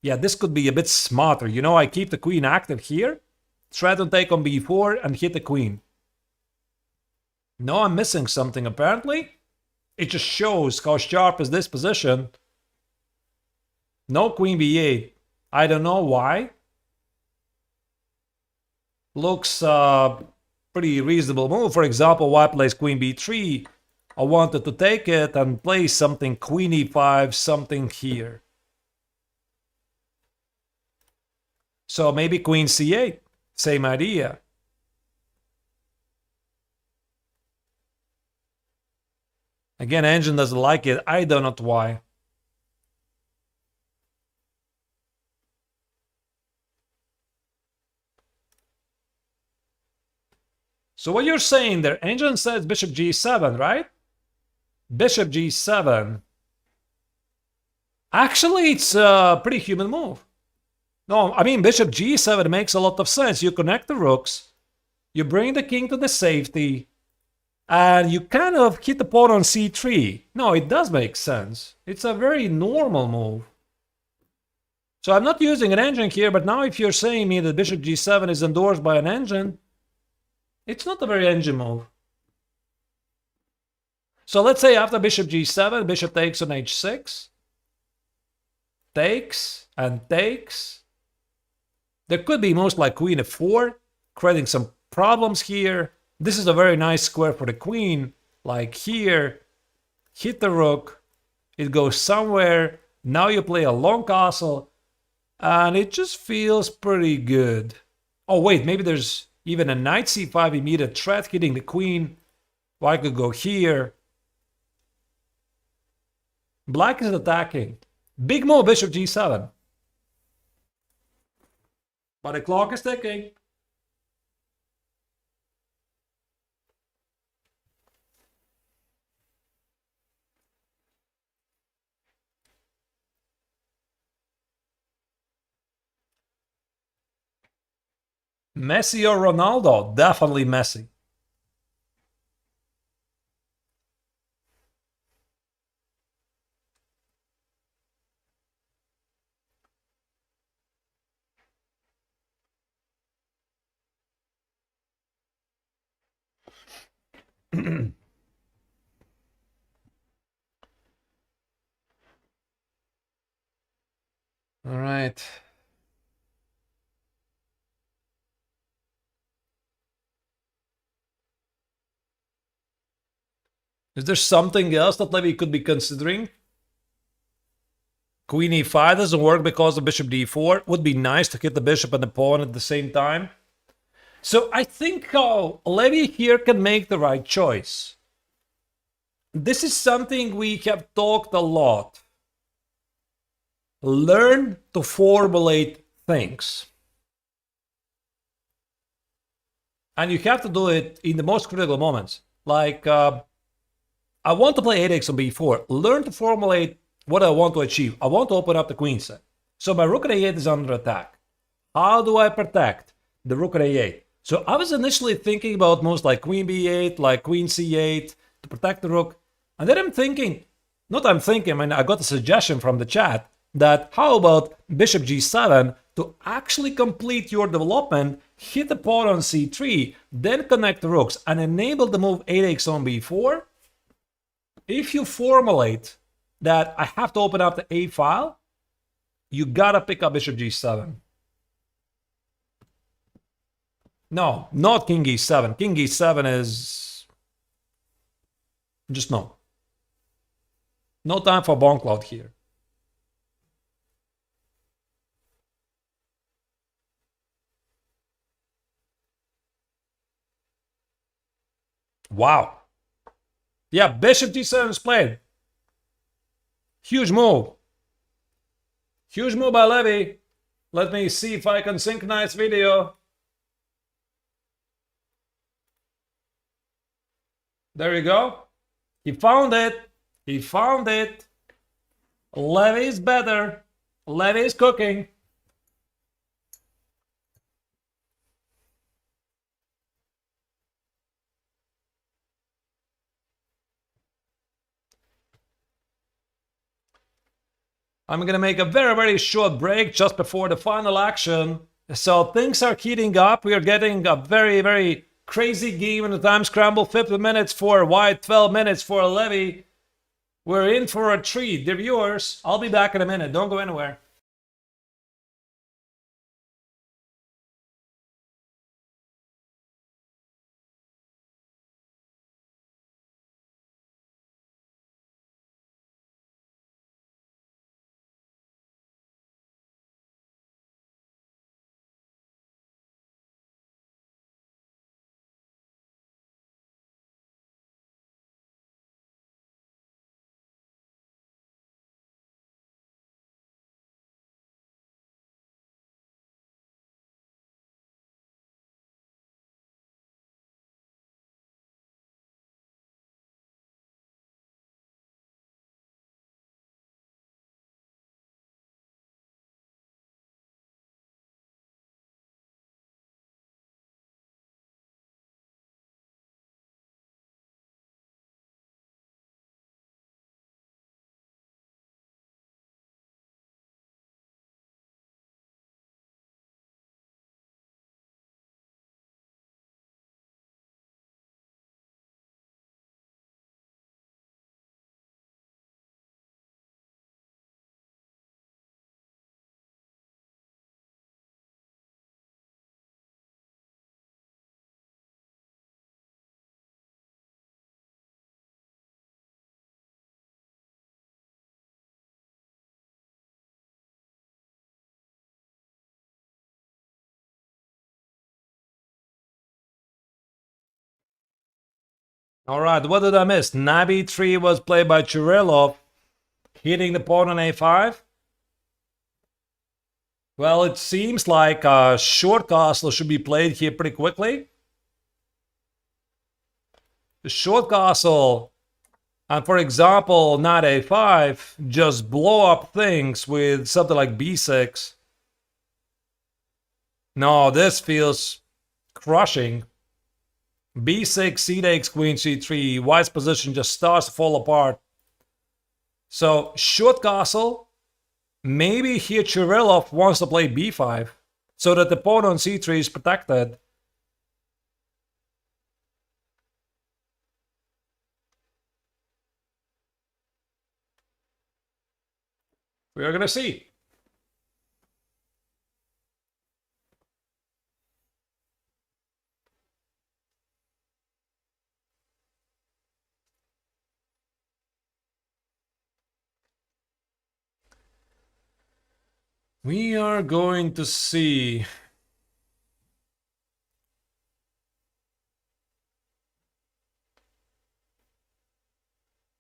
Yeah, this could be a bit smarter. You know, I keep the queen active here, try to take on b4 and hit the queen. No, I'm missing something apparently. It just shows how sharp is this position. No queen b8. I don't know why. Looks pretty reasonable move. For example, white plays queen b3. I wanted to take it and play something queen e5, something here. So maybe queen c8. Same idea. Again, engine doesn't like it. I don't know why. So what you're saying there, Angel says bishop g7, right? Bishop g7. Actually, it's a pretty human move. No, I mean, bishop g7 makes a lot of sense. You connect the rooks, you bring the king to the safety, and you kind of hit the pawn on c3. No, it does make sense. It's a very normal move. So I'm not using an engine here, but now if you're saying me that bishop g7 is endorsed by an engine, it's not a very engine move. So let's say after bishop g7, bishop takes on h6. Takes and takes. There could be most like queen f4, creating some problems here. This is a very nice square for the queen. Like here, hit the rook. It goes somewhere. Now you play a long castle. And it just feels pretty good. Oh wait, maybe there's even a knight c5 immediate threat hitting the queen. Or I could go here. Black is attacking. Big move, bishop g7. But the clock is ticking. Messi or Ronaldo? Definitely Messi. All right. Is there something else that Levy could be considering? Queen e5 doesn't work because of bishop d4. Would be nice to hit the bishop and the pawn at the same time. So I think Levy here can make the right choice. This is something we have talked a lot. Learn to formulate things. And you have to do it in the most critical moments. Like, I want to play 8x on b4. Learn to formulate what I want to achieve. I want to open up the queen set. So my rook at a8 is under attack. How do I protect the rook at a8? So I was initially thinking about moves like queen b8, like queen c8 to protect the rook. And then I got a suggestion from the chat that how about bishop g7 to actually complete your development, hit the pawn on c3, then connect the rooks and enable the move 8x on b4. If you formulate that I have to open up the A file, you gotta pick up bishop g7. No, not king e7. King e7 is just no. No time for bonk cloud here. Wow. Yeah, bishop g7 is played. Huge move. Huge move by Levy. Let me see if I can synchronize video. There you go. He found it. He found it. Levy is better. Levy is cooking. I'm going to make a very, very short break just before the final action. So things are heating up. We are getting a very, very crazy game in the time scramble. 50 minutes for White, 12 minutes for Levy. We're in for a treat. Dear viewers, I'll be back in a minute. Don't go anywhere. All right, what did I miss? Knight b3 was played by Churelov, hitting the pawn on a5. Well, it seems like a short castle should be played here pretty quickly. The short castle, and for example, knight a5, just blow up things with something like b6. No, this feels crushing. b6, c takes queen c3, white's position just starts to fall apart. So, short castle, maybe here Churelov wants to play b5, so that the pawn on c3 is protected. We are gonna see. We are going to see.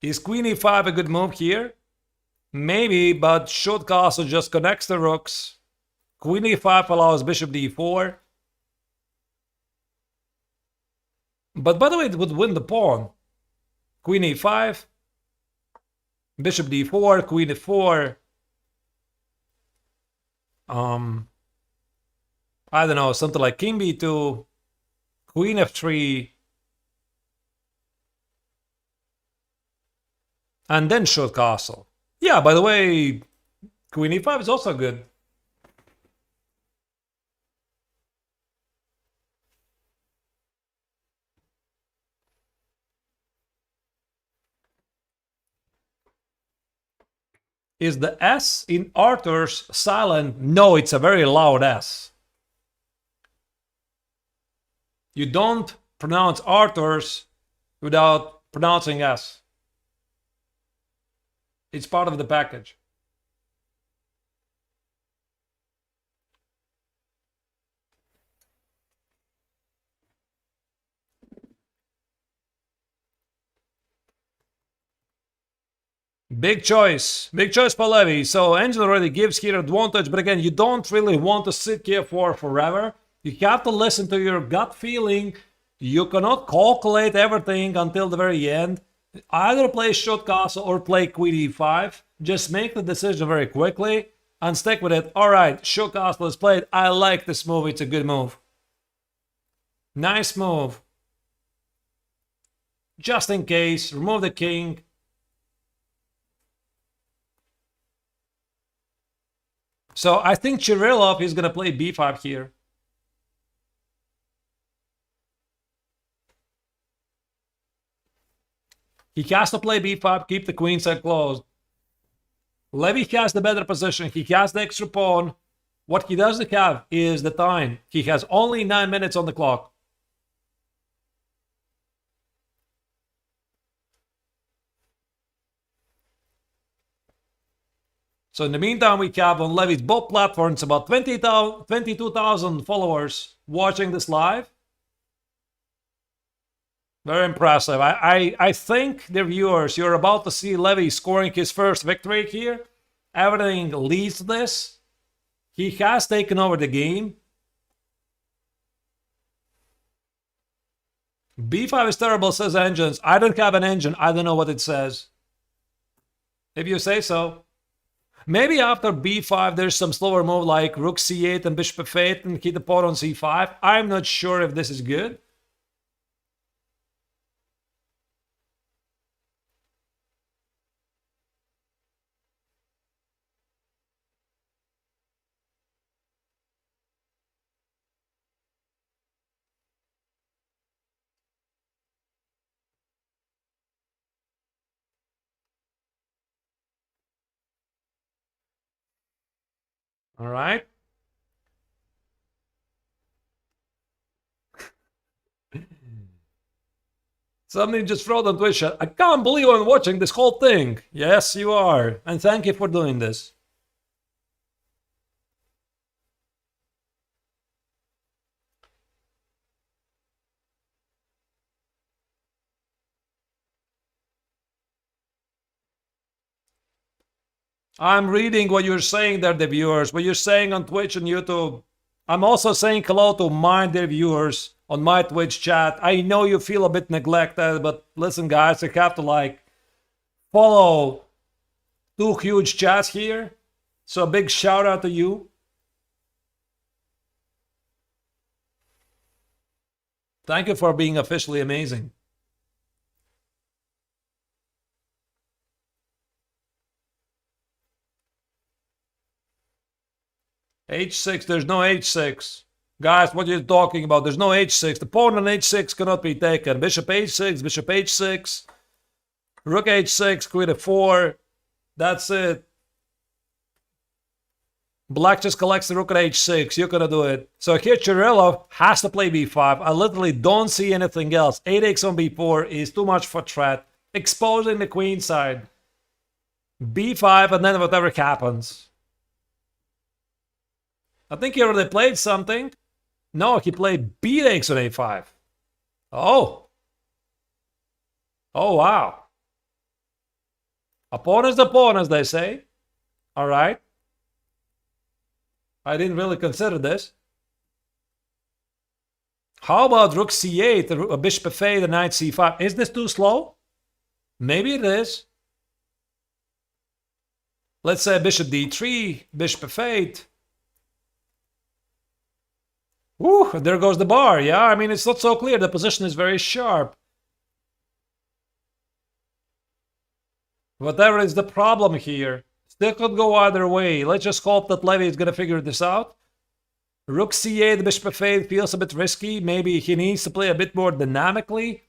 Is queen e5 a good move here? Maybe, but short castle just connects the rooks. Queen e5 allows bishop d4. But by the way, it would win the pawn. Queen e5, bishop d4, queen e4. I don't know, something like king b2, queen f3, and then short castle. Yeah, by the way, queen e5 is also good. Is the S in Arthur's silent? No, it's a very loud S. You don't pronounce Arthur's without pronouncing S. It's part of the package. Big choice for Levy. So Angel already gives here advantage, but again, you don't really want to sit here for forever. You have to listen to your gut feeling. You cannot calculate everything until the very end. Either play short castle or play queen e5. Just make the decision very quickly and stick with it. All right, short castle is played. I like this move. It's a good move. Nice move. Just in case, remove the king. So I think Churelov is going to play b5 here. He has to play b5, keep the queen side closed. Levy has the better position. He has the extra pawn. What he doesn't have is the time. He has only 9 minutes on the clock. So in the meantime, we have on Levy's both platforms about 22,000 followers watching this live. Very impressive. I think the viewers, you're about to see Levy scoring his first victory here. Everything leads to this. He has taken over the game. b5 is terrible, says Engines. I don't have an engine. I don't know what it says. If you say so. Maybe after b5 there's some slower move like rook c8 and bishop f8 and hit the pawn on c5. I'm not sure if this is good. All right. Somebody just wrote on Twitch, I can't believe I'm watching this whole thing. Yes, you are. And thank you for doing this. I'm reading what you're saying there, the viewers. What you're saying on Twitch and YouTube. I'm also saying hello to my dear viewers on my Twitch chat. I know you feel a bit neglected, but listen, guys, I have to like follow two huge chats here. So a big shout out to you. Thank you for being officially amazing. H6, there's no H6. Guys, what are you talking about? There's no H6. The pawn on H6 cannot be taken. Bishop H6, Bishop H6, Rook H6, Queen F4. That's it. Black just collects the Rook at H6. You're gonna do it. So here Chirilov has to play B5. I literally don't see anything else. 8x on B4 is too much for threat. Exposing the queen side. B5 and then whatever happens. I think he already played something. No, he played B takes on A5. Oh. Oh, wow. A pawn is a pawn, as they say. All right. I didn't really consider this. How about Rook C8, Bishop F8, the Knight C5? Is this too slow? Maybe it is. Let's say Bishop D3, Bishop F8. Ooh, there goes the bar. Yeah, I mean, it's not so clear. The position is very sharp. Whatever is the problem here, still could go either way. Let's just hope that Levy is going to figure this out. Rook C8, Bishop F8 feels a bit risky. Maybe he needs to play a bit more dynamically.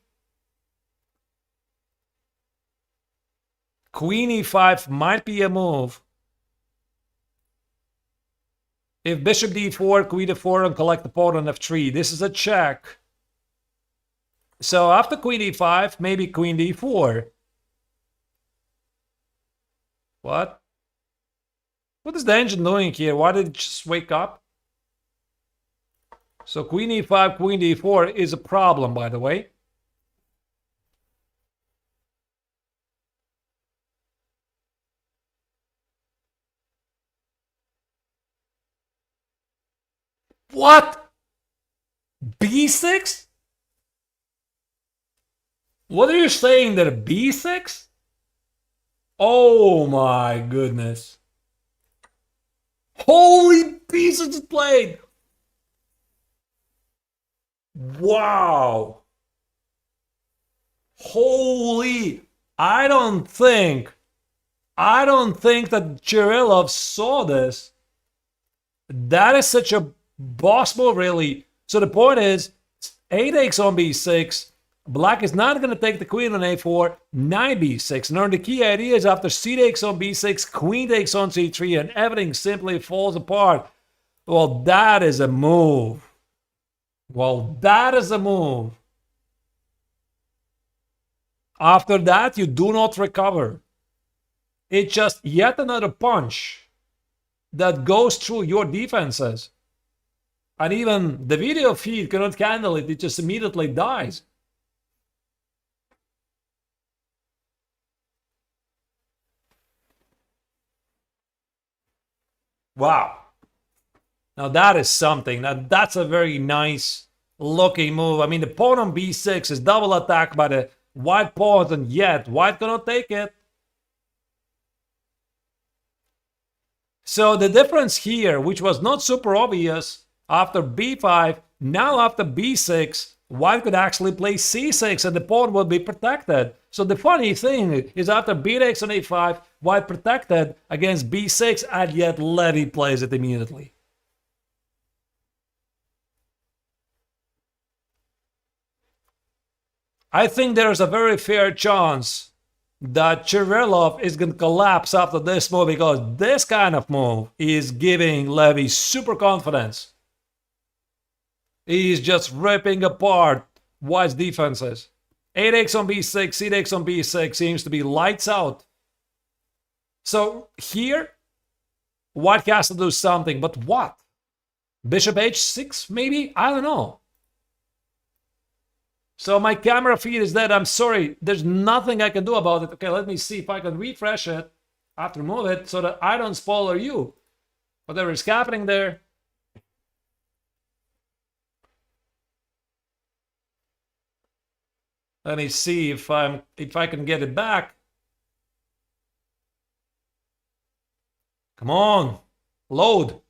Queen E5 might be a move. If Bishop D4, Queen D4, and collect the pawn on F3, this is a check. So after Queen E5, maybe Queen D4. What? What is the engine doing here? Why did it just wake up? So Queen E5, Queen D4 is a problem, by the way. What? B6? What are you saying there? B6? Oh my goodness. Holy pieces played. Wow. Holy. I don't think that Chirilov saw this. That is such a boss move, really. So the point is, 8x on b6. Black is not going to take the queen on a4, knight b6. Now the key idea is after c takes on b6, queen takes on c3, and everything simply falls apart. Well, that is a move. Well, that is a move. After that, you do not recover. It's just yet another punch that goes through your defenses. And even the video feed cannot handle it. It just immediately dies. Wow. Now that is something. Now that's a very nice looking move. I mean, the pawn on b6 is double attacked by the white pawn, and yet white cannot take it. So the difference here, which was not super obvious after b5, now after b6, white could actually play c6 and the pawn would be protected. So the funny thing is after b takes on a5, white protected against b6, and yet Levy plays it immediately. I think there's a very fair chance that Chirilov is going to collapse after this move, because this kind of move is giving Levy super confidence. He's just ripping apart White's defenses. 8x on b6, c6 on b6 seems to be lights out. So here, White has to do something, but what? Bishop h6 maybe? I don't know. So my camera feed is dead. I'm sorry. There's nothing I can do about it. Okay, let me see if I can refresh it. I have to remove it so that I don't spoiler you. Whatever is happening there. Let me see if I can get it back. Come on, load.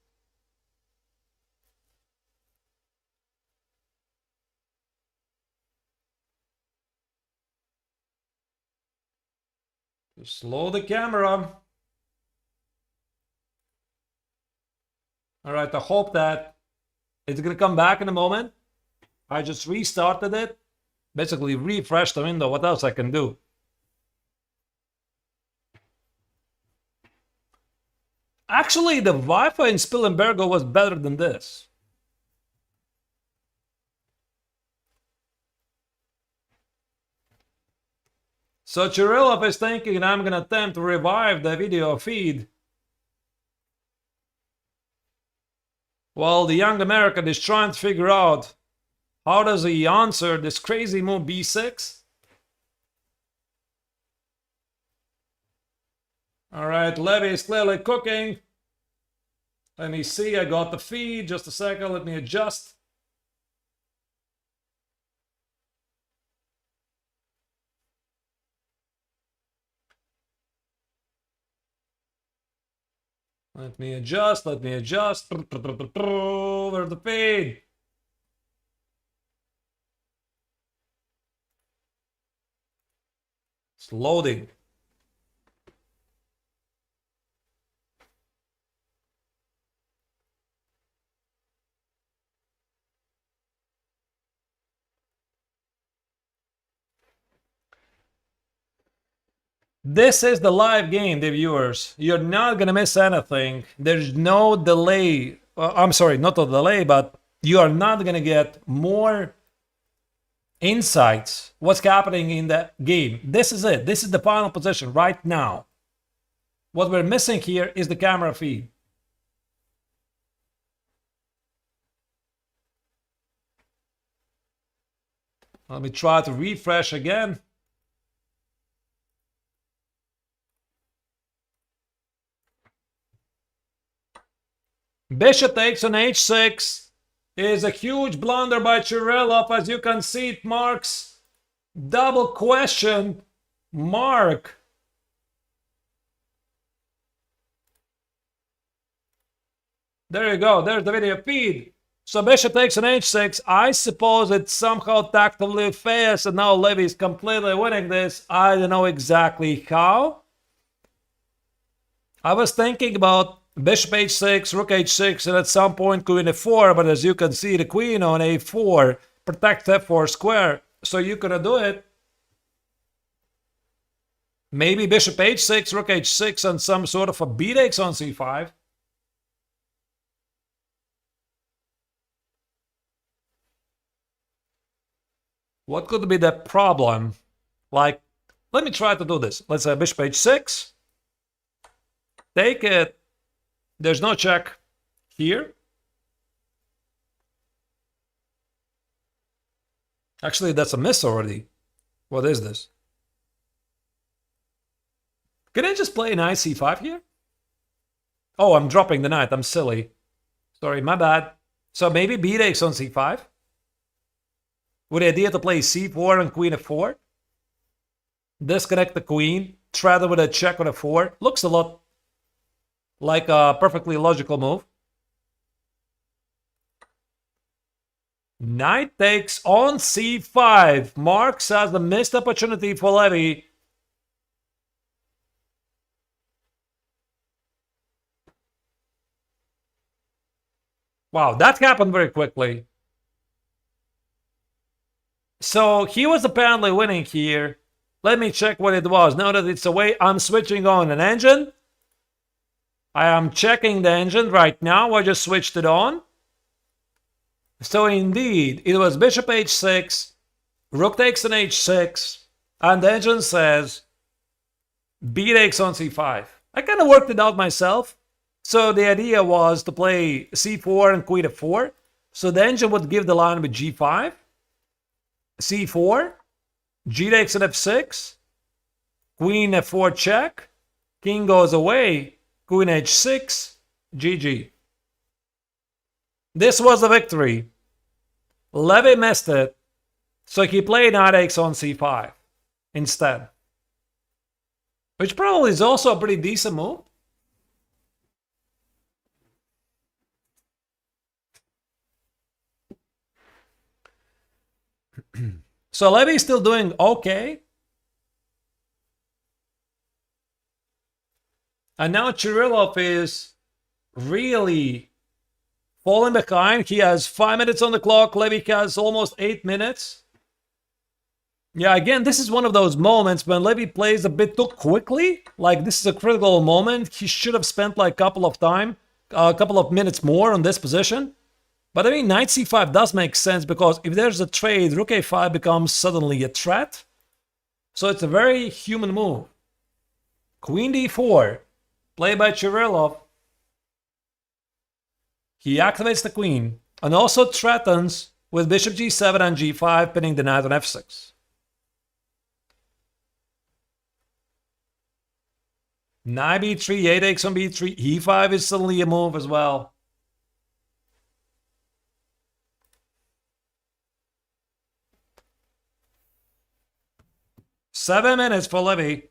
Just load the camera. All right, I hope that it's gonna come back in a moment. I just restarted it. Basically refreshed the window. What else I can do? Actually, the Wi-Fi in Spilimbergo was better than this. So Chirilov is thinking I'm going to attempt to revive the video feed. While the young American is trying to figure out how does he answer this crazy move b6. All right, Levy is clearly cooking. Let me see, I got the feed. Just a second, let me adjust. Let me adjust. Where's the feed? It's loading. This is the live game, the viewers. You're not gonna miss anything. There's no delay. I'm sorry, not a delay, but you are not gonna get more insights. What's happening in the game? This is it. This is the final position right now. What we're missing here is the camera feed. Let me try to refresh again. Bishop takes on h6 is a huge blunder by Chirilov. As you can see, it marks double question mark. There you go. There's the video feed. So Bishop takes on h6. I suppose it's somehow tactically fast, and now Levy is completely winning this. I don't know exactly how. I was thinking about Bishop h6, Rook h6, and at some point Queen f4, but as you can see, the Queen on a4 protects f4 square, so you could do it. Maybe Bishop h6, Rook h6, and some sort of a b takes on c5. What could be the problem? Like, let me try to do this. Let's say Bishop h6. Take it. There's no check here. Actually, that's a miss already. What is this? Can I just play knight c5 here? Oh, I'm dropping the knight. I'm silly. Sorry, my bad. So maybe b takes on c5. With the idea to play c4 and queen f4. Disconnect the queen. Thread with a check on a4. Looks a lot like a perfectly logical move. Knight takes on c5. Marks as the missed opportunity for Levy. Wow, that happened very quickly. So he was apparently winning here. Let me check what it was. Now that it's away, I'm switching on an engine. I am checking the engine right now. I just switched it on. So indeed, it was Bishop h6, Rook takes on h6, and the engine says b takes on c5. I kind of worked it out myself. So the idea was to play c4 and queen f4. So the engine would give the line with g5, c4, g takes on f6, queen f4 check, King goes away. Queen h6. GG. This was the victory. Levy missed it, so he played knight takes on c5 instead. Which probably is also a pretty decent move. So Levy is still doing okay. And now Kirillov is really falling behind. He has 5 minutes on the clock. Levy has almost 8 minutes. Yeah, again, this is one of those moments when Levy plays a bit too quickly. Like, this is a critical moment. He should have spent like a couple of minutes more on this position. But I mean, knight c5 does make sense because if there's a trade, rook a5 becomes suddenly a threat. So it's a very human move. Queen d4, played by Kirillov. He activates the queen and also threatens with bishop g7 and g5, pinning the knight on f6. Knight b3, 8 takes on b3, e5 is suddenly a move as well. Seven minutes for Levy.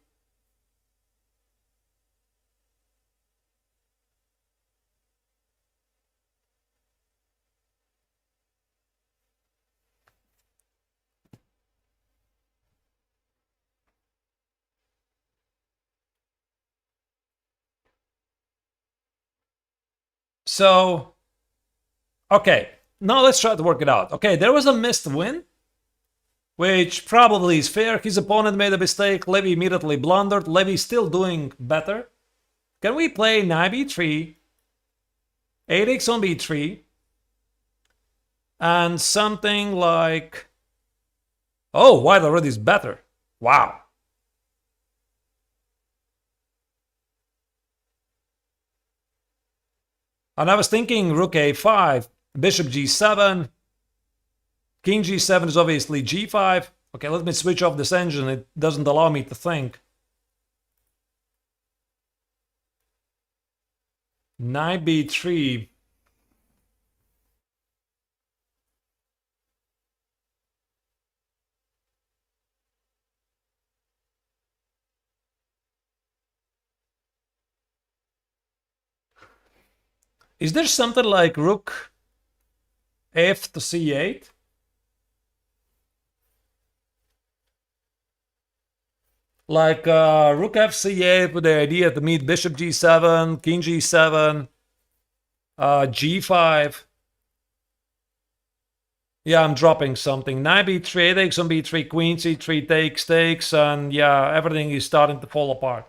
So, okay, now let's try to work it out. Okay, there was a missed win, which probably is fair. His opponent made a mistake. Levy immediately blundered. Levy's still doing better. Can we play knight b3, 8x on b3, and something like... Oh, white already is better. Wow. And I was thinking rook a5, bishop g7, king g7 is obviously g5. Okay, let me switch off this engine. It doesn't allow me to think. Knight b3. Is there something like rook f to c8? Like rook f c8 with the idea to meet bishop g7, king g7, g5. Yeah, I'm dropping something. Knight b3, 8 takes on b3, queen c3 takes, and yeah, everything is starting to fall apart.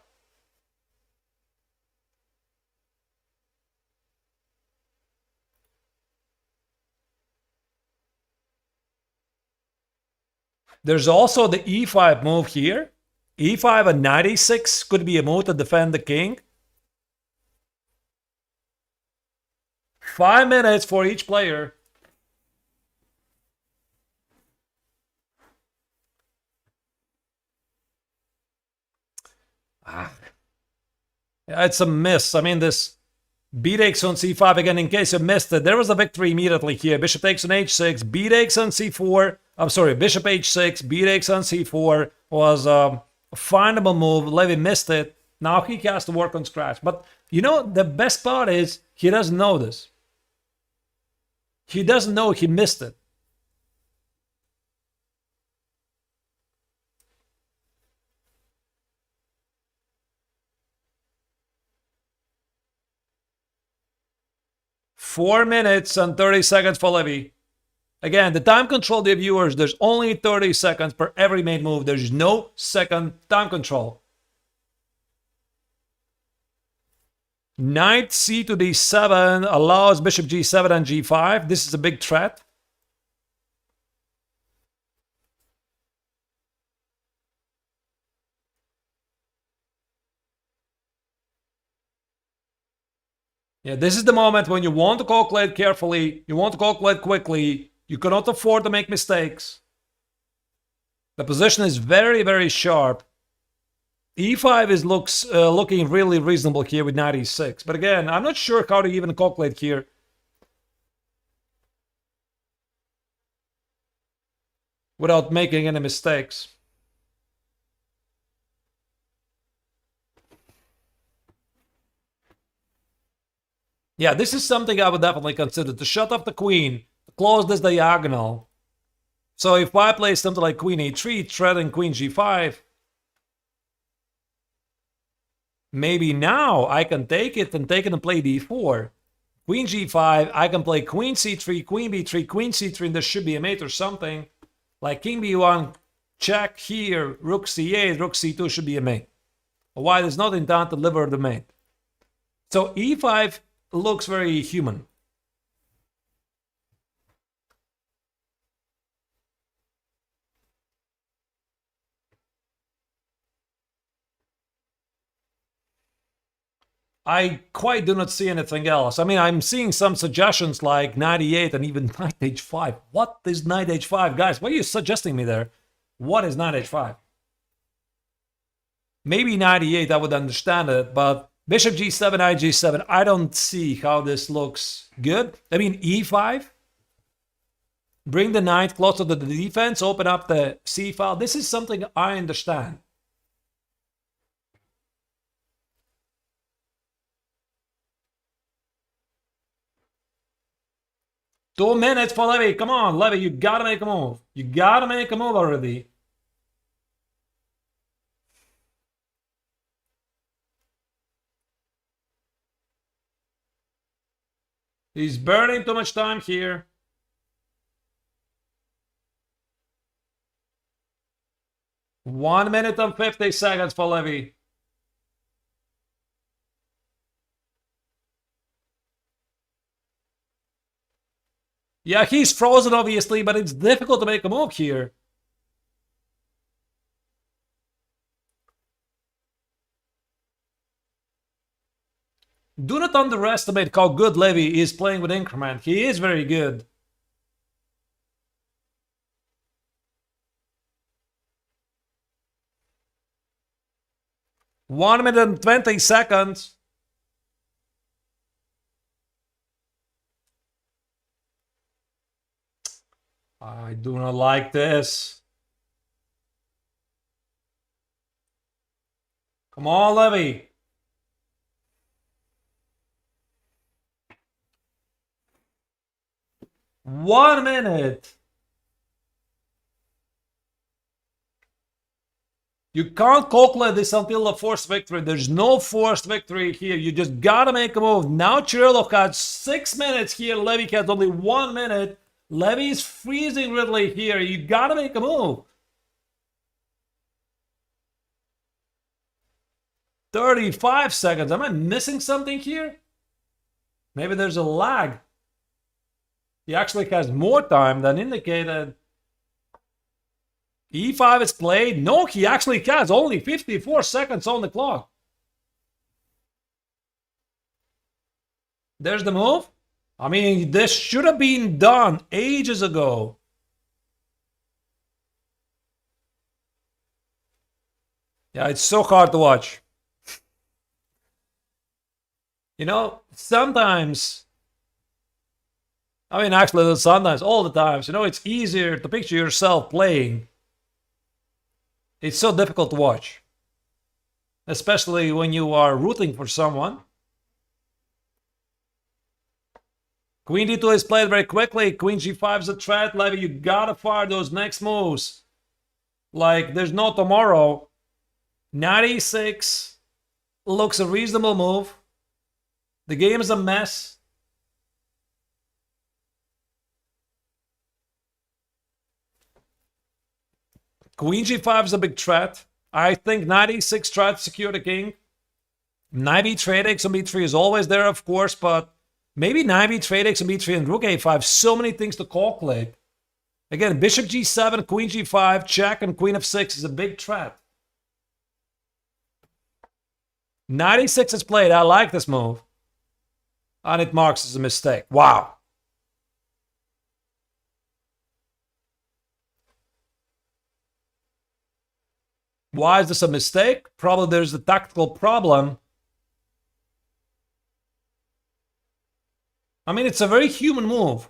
There's also the e5 move here. e5 and knight e6 could be a move to defend the king. 5 minutes for each player. Yeah, it's a miss. I mean, this b takes on c5 again. In case you missed it, there was a victory immediately here. Bishop takes on h6, b takes on c4. I'm sorry, bishop h6, b takes on c4 was a findable move. Levy missed it. Now he has to work on scratch. But you know, the best part is he doesn't know this. He doesn't know he missed it. Four minutes and 30 seconds for Levy. Again, the time control, dear viewers, there's only 30 seconds per every made move. There's no second time control. Knight c to d7 allows bishop g7 and g5. This is a big threat. Yeah, this is the moment when you want to calculate carefully. You want to calculate quickly. You cannot afford to make mistakes. The position is very, very sharp. E5 is looking really reasonable here with knight e6. But again, I'm not sure how to even calculate here. Without making any mistakes. Yeah, this is something I would definitely consider. To shut off the queen, to close this diagonal. So if I play something like queen e3, threatening queen g5, maybe now I can take it and play d4. Queen g5, I can play queen c3, queen b3, queen c3, and there should be a mate or something. Like king b1, check here, rook c8, rook c2 should be a mate. White is not in time to deliver the mate. So e5 looks very human. I quite do not see anything else. I mean, I'm seeing some suggestions like 98 and even knight h5. What is knight h5? Guys, what are you suggesting me there? What is knight h5? Maybe 98, I would understand it, but bishop g7, knight g7, I don't see how this looks good. I mean, e5, bring the knight closer to the defense, open up the c file. This is something I understand. Two minutes for Levy. Come on, Levy, you gotta make a move. You gotta make a move already. He's burning too much time here. One minute and 50 seconds for Levy. Yeah, he's frozen, obviously, but it's difficult to make a move here. Do not underestimate how good Levy is playing with increment. He is very good. One minute and 20 seconds. I do not like this. Come on, Levy. One minute. You can't calculate this until a forced victory. There's no forced victory here. You just gotta make a move. Now Chirilo has 6 minutes here. Levy has only 1 minute. Levy is freezing Ridley here. You gotta make a move. 35 seconds. Am I missing something here? Maybe there's a lag. He actually has more time than indicated. E5 is played. No, he actually has only 54 seconds on the clock. There's the move. I mean, this should have been done ages ago. Yeah, it's so hard to watch. You know, sometimes, I mean, actually, sometimes, all the times, you know, it's easier to picture yourself playing. It's so difficult to watch, especially when you are rooting for someone. Queen d2 is played very quickly. Queen g5 is a threat. Levy, you gotta fire those next moves. Like, there's no tomorrow. Knight e6 looks a reasonable move. The game is a mess. Queen g5 is a big threat. I think knight e6 tries to secure the king. Knight b trade x on b3 is always there, of course, but maybe knight b trade x on b3 and rook a5. So many things to calculate. Again, bishop g7, queen g5, check, and queen f6 is a big threat. Knight e6 is played. I like this move. And it marks as a mistake. Wow. Why is this a mistake? Probably there's a tactical problem. I mean, it's a very human move.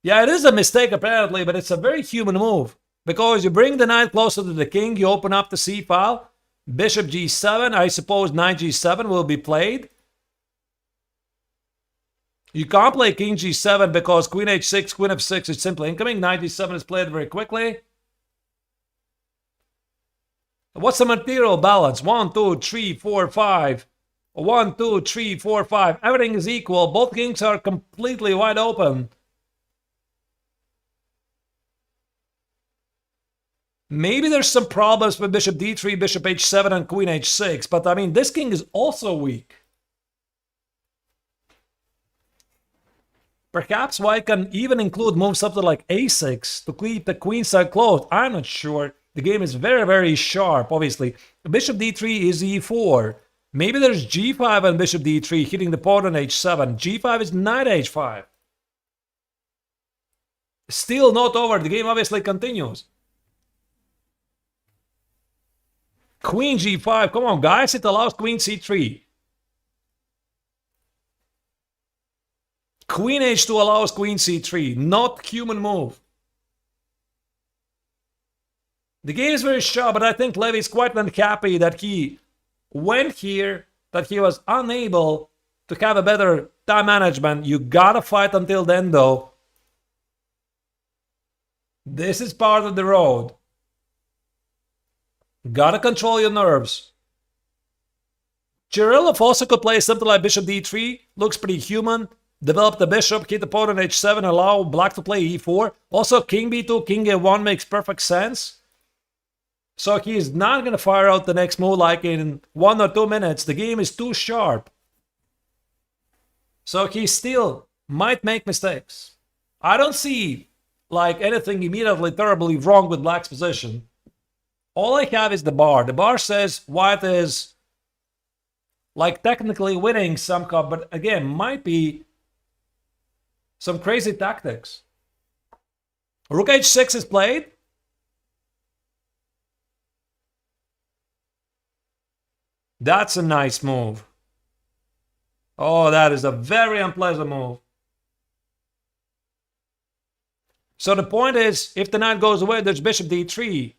Yeah, it is a mistake apparently, but it's a very human move. Because you bring the knight closer to the king, you open up the c file. Bishop g7, I suppose knight g7 will be played. You can't play king g7 because queen h6, queen f6 is simply incoming. Knight g7 is played very quickly. What's the material balance? 1, 2, 3, 4, 5. 1, 2, 3, 4, 5. Everything is equal. Both kings are completely wide open. Maybe there's some problems with bishop d3, bishop h7, and queen h6. But I mean, this king is also weak. Perhaps white can even include moves something like a6 to keep the queen side closed. I'm not sure. The game is very, very sharp, obviously. Bishop d3 is e4. Maybe there's g5 and bishop d3 hitting the pawn on h7. g5 is knight h5. Still not over. The game obviously continues. Queen g5. Come on, guys. It allows queen c3. Queen h2 allows queen c3. Not human move. The game is very sharp, but I think Levy is quite unhappy that he went here, that he was unable to have a better time management. You gotta fight until then, though. This is part of the road. Gotta control your nerves. Kirillov also could play something like bishop d3. Looks pretty human. Develop the bishop, hit the pawn on h7, allow black to play e4. Also, king b2, king a1 makes perfect sense. So he's not going to fire out the next move like in 1 or 2 minutes. The game is too sharp. So he still might make mistakes. I don't see like anything immediately terribly wrong with black's position. All I have is the bar. The bar says white is like technically winning somehow, but again, might be some crazy tactics. Rook h6 is played. That's a nice move. Oh, that is a very unpleasant move. So the point is, if the knight goes away, there's bishop d3.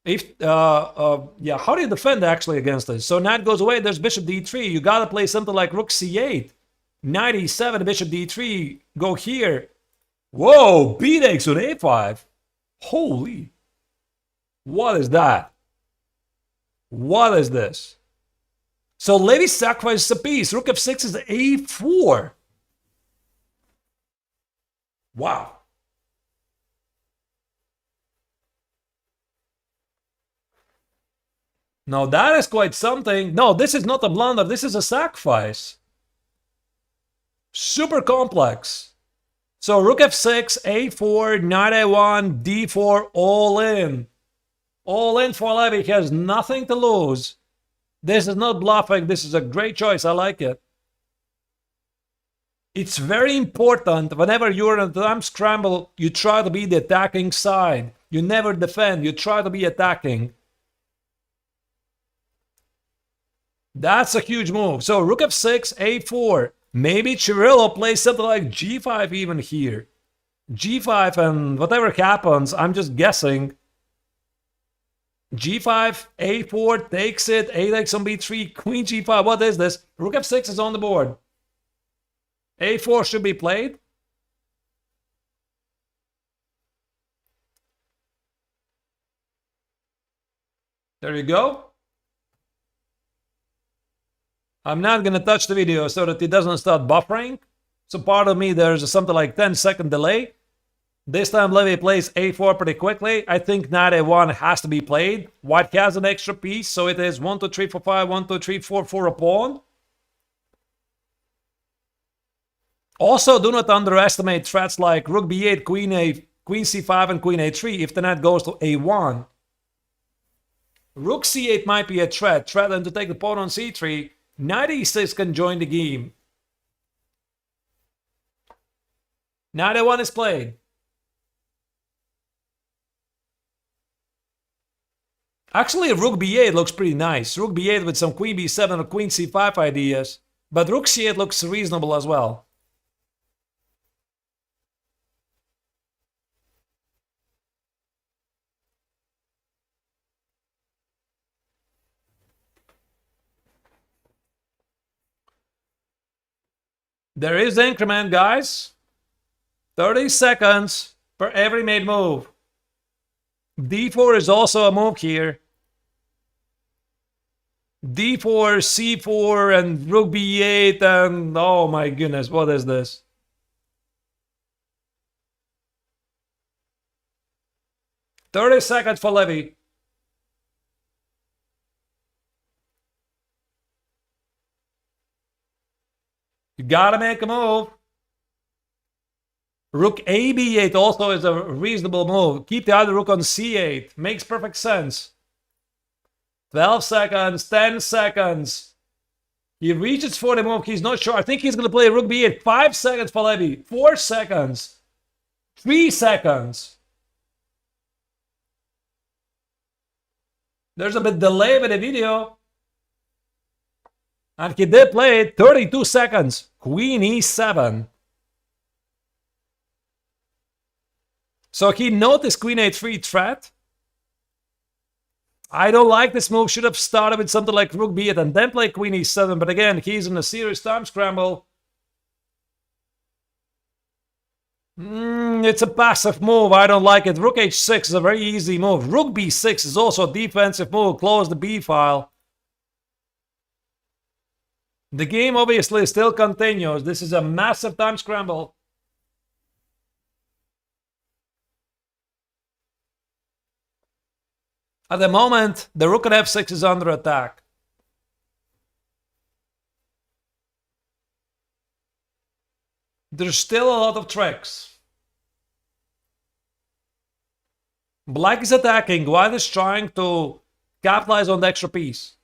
If yeah, how do you defend actually against this? So knight goes away, there's bishop d3. You gotta play something like rook c8. Knight e7, bishop d3. Go here. Whoa, b takes on a5. Holy. What is that? What is this? So Levy sacrifices a piece. Rook f6 is a4. Wow. Now that is quite something. No, this is not a blunder. This is a sacrifice. Super complex. So rook f6, a4, knight a1, d4, all in. All in for Levy. He has nothing to lose. This is not bluffing. This is a great choice. I like it. It's very important whenever you're in a time scramble, you try to be the attacking side. You never defend. You try to be attacking. That's a huge move. So rook f6, a4. Maybe Kirillov plays something like g5 even here. g5 and whatever happens, I'm just guessing. g5, a4, takes it, a takes on b3, queen g5. What is this? Rook f6 is on the board. a4 should be played. There you go. I'm not going to touch the video so that it doesn't start buffering. So part of me, there's something like 10-second delay. This time Levy plays a4 pretty quickly. I think knight a1 has to be played. White has an extra piece, so it is 1, 2, 3, 4, 5, 1, 2, 3, 4 for a pawn. Also, do not underestimate threats like rook b8, queen c5, and queen a3 if the knight goes to a1. Rook c8 might be a threat. Threaten to take the pawn on c3. Knight e6 can join the game. Knight a1 is played. Actually, rook b8 looks pretty nice. Rook b8 with some queen b7 or queen c5 ideas. But rook c8 looks reasonable as well. There is increment, guys. 30 seconds per every made move. d4 is also a move here. d4, c4, and rook b8, and oh my goodness, what is this? $30 for Levy. You gotta make a move. Rook a b8 also is a reasonable move. Keep the other rook on c8. Makes perfect sense. 12 seconds, 10 seconds. He reaches for the move. He's not sure. I think he's going to play rook b8. 5 seconds for Levy. 4 seconds. 3 seconds. There's a bit delay with the video. And he did play it. 32 seconds. Queen e7. So he noticed queen a3 threat. I don't like this move. Should have started with something like rook b8 and then play queen e7. But again, he's in a serious time scramble. It's a passive move. I don't like it. Rook h6 is a very easy move. Rook b6 is also a defensive move. Close the b file. The game obviously still continues. This is a massive time scramble. At the moment, the rook at f6 is under attack. There's still a lot of tricks. Black is attacking, white is trying to capitalize on the extra piece.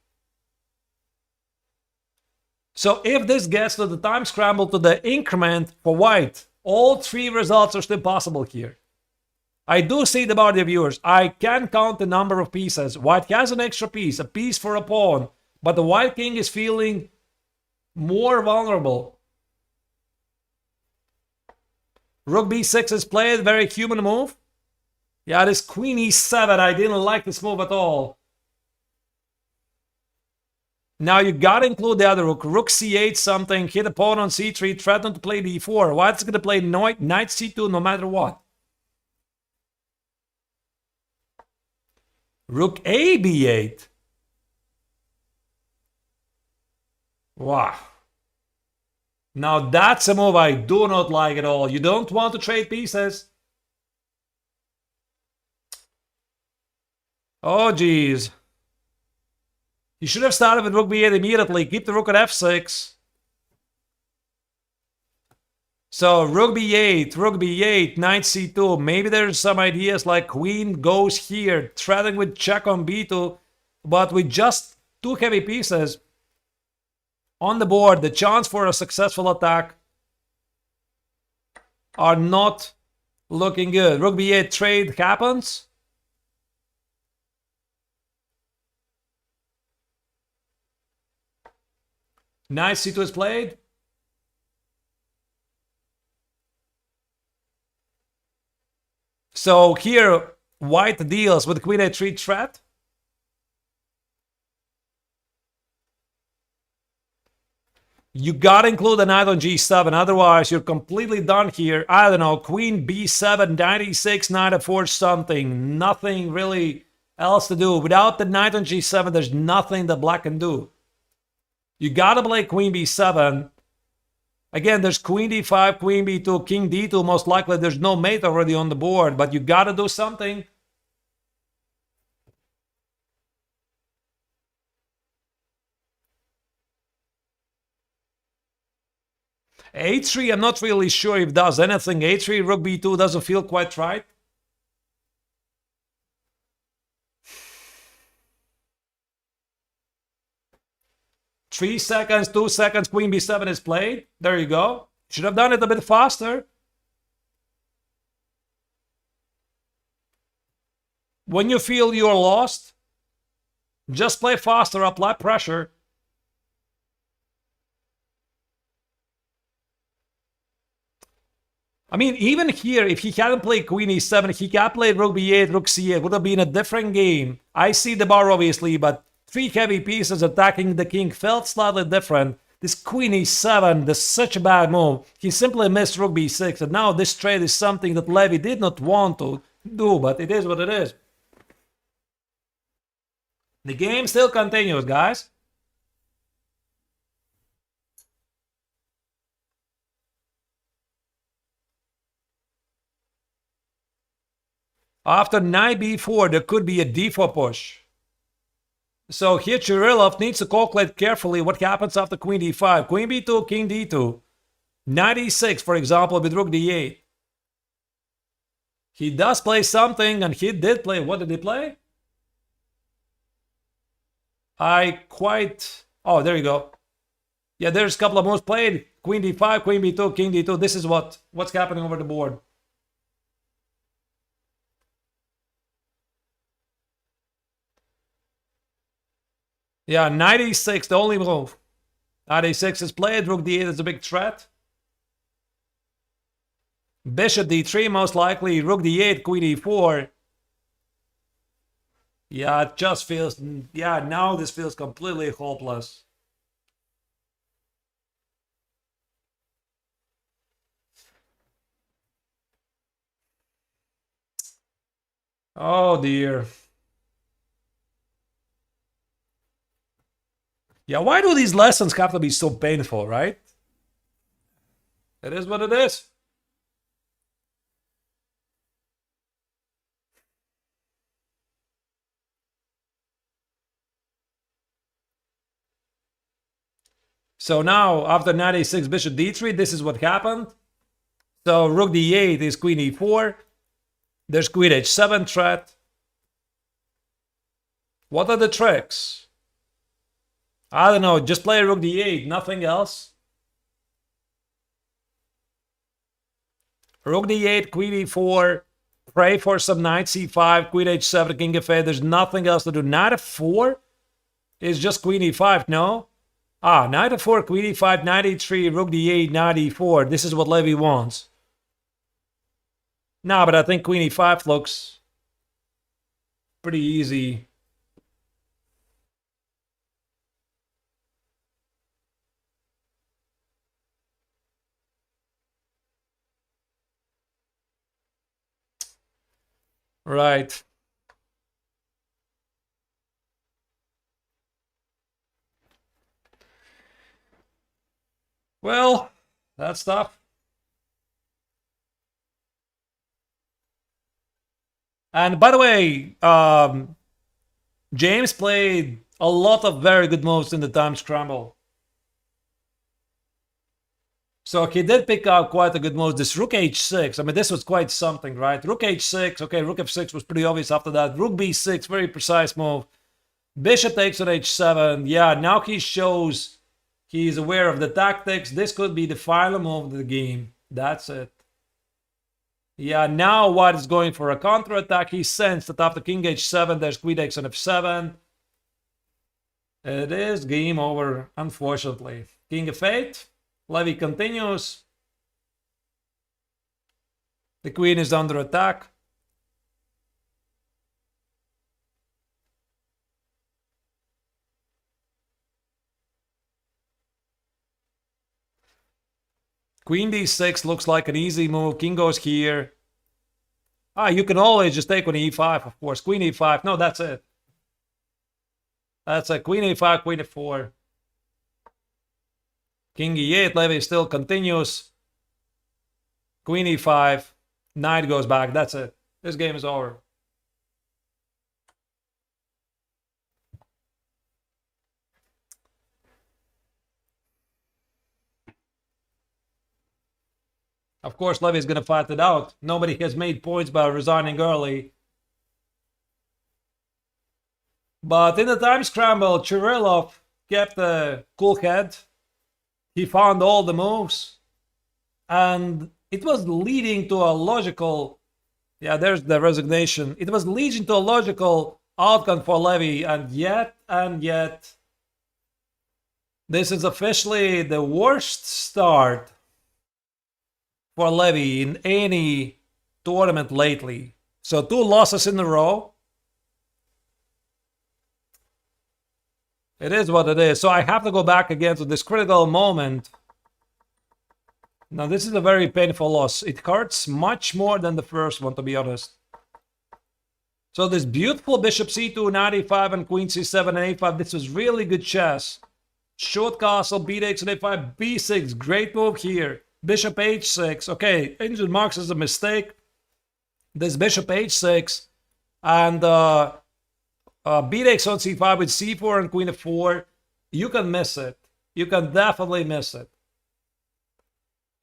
So if this gets to the time scramble to the increment for white, all 3 results are still possible here. I do see the body of viewers. I can count the number of pieces. White has an extra piece, a piece for a pawn, but the white king is feeling more vulnerable. Rook b6 is played, very human move. Yeah, this queen e7, I didn't like this move at all. Now you gotta include the other rook. Rook c8 something, hit a pawn on c3, threaten to play d4. White's gonna play knight c2 no matter what. Rook a b8. Wow. Now that's a move I do not like at all. You don't want to trade pieces. Oh, geez. You should have started with rook b8 immediately. Keep the rook at f6. So rook b8, knight c2. Maybe there's some ideas like queen goes here, threatening with check on b2. But with just 2 heavy pieces on the board, the chance for a successful attack are not looking good. Rook b8 trade happens. Knight c2 is played. So here, white deals with queen a3 threat. You gotta include a knight on g7, otherwise you're completely done here. I don't know, queen b7, knight e6, knight f4 something. Nothing really else to do. Without the knight on g7, there's nothing that black can do. You gotta play queen b7. Again, there's queen d5, queen b2, king d2. Most likely there's no mate already on the board, but you gotta do something. a3, I'm not really sure if does anything. a3, rook b2 doesn't feel quite right. Three seconds, 2 seconds, queen b7 is played. There you go. Should have done it a bit faster. When you feel you're lost, Just play faster, apply pressure. I mean, even here, if he hadn't played Queen E7, he had played Rook B8, Rook C8, would have been a different game. I see the bar, obviously, but 3 heavy pieces attacking the king felt slightly different. This Queen E7, this is such a bad move. He simply missed Rook B6, and now this trade is something that Levy did not want to do, but it is what it is. The game still continues, guys. After knight b4, there could be a d4 push. So here Chirillov needs to calculate carefully what happens after queen d5. Queen b2, king d2. Knight e6, for example, with rook d8. He does play something, and he did play. What did he play? Oh, there you go. Yeah, there's a couple of moves played. Queen d5, queen b2, king d2. This is what's happening over the board. Yeah, knight e6, the only move. Knight e6 is played, rook d8 is a big threat. Bishop d3 most likely, rook d8, queen e4. Yeah, it just feels, yeah, now this feels completely hopeless. Oh dear. Yeah, why do these lessons have to be so painful, right? It is what it is. So now, after knight a6, bishop d3, this is what happened. So rook d8 is queen e4. There's queen h7 threat. What are the tricks? I don't know, just play rook d8, nothing else. Rook d8, queen e4, pray for some knight c5, queen h7, king f8. There's nothing else to do. Knight f4 is just queen e5, no? Knight f4, queen e5, knight e3, rook d8, knight e4. This is what Levy wants. No, but I think queen e5 looks pretty easy. Right. Well, that's tough. And by the way, James played a lot of very good moves in the time scramble. So he did pick out quite a good move. This rook h6, I mean, this was quite something, right? Rook h6, okay, rook f6 was pretty obvious after that. Rook b6, very precise move. Bishop takes on h7. Yeah, now he shows he's aware of the tactics. This could be the final move of the game. That's it. Yeah, now White is going for a counterattack. He sensed that after king h7, there's queen takes on f7. It is game over, unfortunately. King f8. Levy continues. The queen is under attack. Queen d6 looks like an easy move. King goes here. You can always just take on e5, of course. Queen e5. No, that's it. That's it. Queen e5, queen e4. King e8. Levy still continues. Queen e5. Knight goes back. That's it. This game is over. Of course, Levy is going to fight it out. Nobody has made points by resigning early. But in the time scramble, Chirillov kept a cool head. He found all the moves. And it was leading to a logical... Yeah, there's the resignation. It was leading to a logical outcome for Levy. And yet, and yet this is officially the worst start for Levy in any tournament lately. So 2 losses in a row. It is what it is. So I have to go back again to this critical moment. Now this is a very painful loss. It hurts much more than the first one, to be honest. So this beautiful bishop c2, knight e5, and queen c7 and a5. This was really good chess. Short castle, b8 and a5, b6. Great move here. Bishop h6. Okay, engine marks as a mistake. This bishop h6 and b8 on c5 with c4 and queen f4. You can miss it. You can definitely miss it.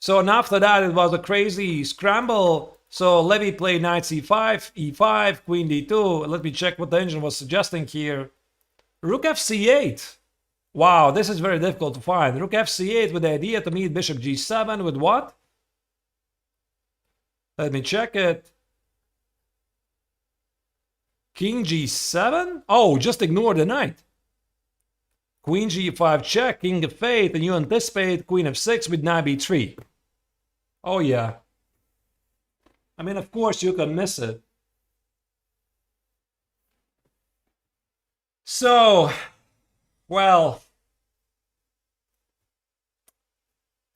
So and after that, it was a crazy scramble. So Levy played knight c5, e5, queen d2. Let me check what the engine was suggesting here. Rook fc8. Wow, this is very difficult to find. Rook fc8 with the idea to meet bishop g7 with what? Let me check it. King g7? Oh, just ignore the knight. Queen g5 check, king f8, and you anticipate queen f6 with knight b3. Oh yeah. I mean, of course you can miss it. So, well,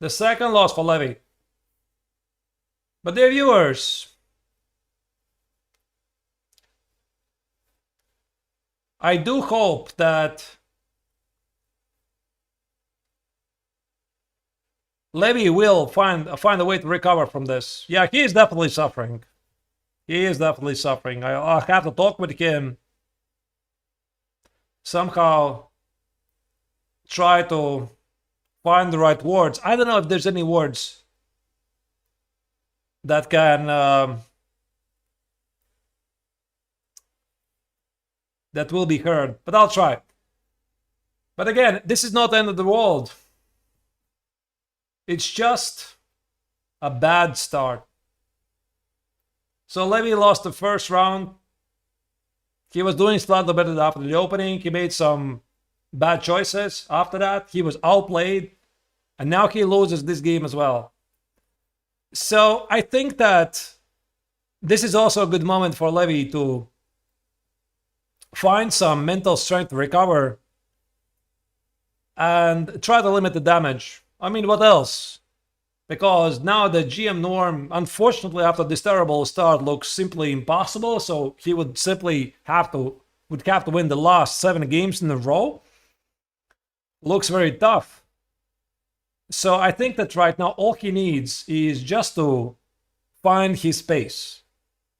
the second loss for Levy. But dear viewers, I do hope that Levy will find a way to recover from this. Yeah, he is definitely suffering. He is definitely suffering. I have to talk with him. Somehow try to find the right words. I don't know if there's any words that can that will be heard, but I'll try. But again, this is not the end of the world. It's just a bad start. So Levy lost the first round. He was doing slightly better after the opening. He made some bad choices after that. He was outplayed. And now he loses this game as well. So I think that this is also a good moment for Levy to find some mental strength to recover and try to limit the damage. I mean, what else? Because now the GM norm, unfortunately, after this terrible start, looks simply impossible. So he would simply have to win the last 7 games in a row. Looks very tough. So I think that right now all he needs is just to find his pace.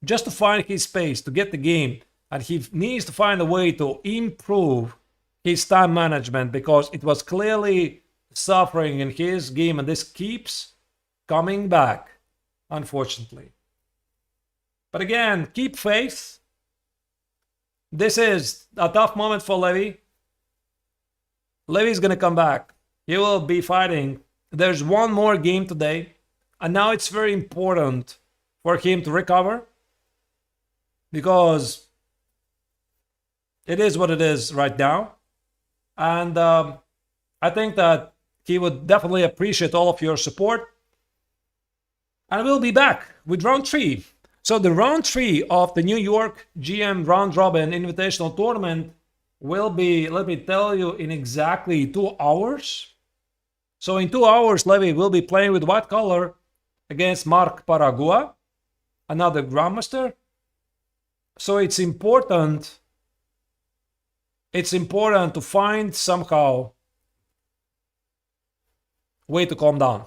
Just to find his pace to get the game. And he needs to find a way to improve his time management, because it was clearly suffering in his game, and this keeps coming back, unfortunately. But again, keep faith. This is a tough moment for Levy. Levy's going to come back. He will be fighting. There's one more game today, and now it's very important for him to recover, because it is what it is right now. And I think that he would definitely appreciate all of your support. And we'll be back with round 3. So the round 3 of the New York GM Round Robin Invitational Tournament will be, let me tell you, in exactly 2 hours. So in 2 hours, Levy will be playing with white color against Mark Paragua, another Grandmaster. So it's important to find somehow way to calm down.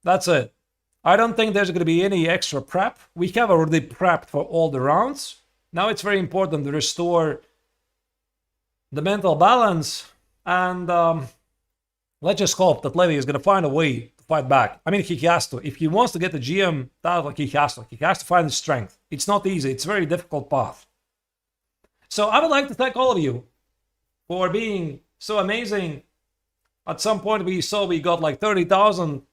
That's it. I don't think there's going to be any extra prep. We have already prepped for all the rounds. Now it's very important to restore the mental balance, and let's just hope that Levy is going to find a way to fight back. I mean, he has to. If he wants to get the GM title, he has to. He has to find the strength. It's not easy. It's a very difficult path. So I would like to thank all of you for being so amazing. At some point we saw we got like 30,000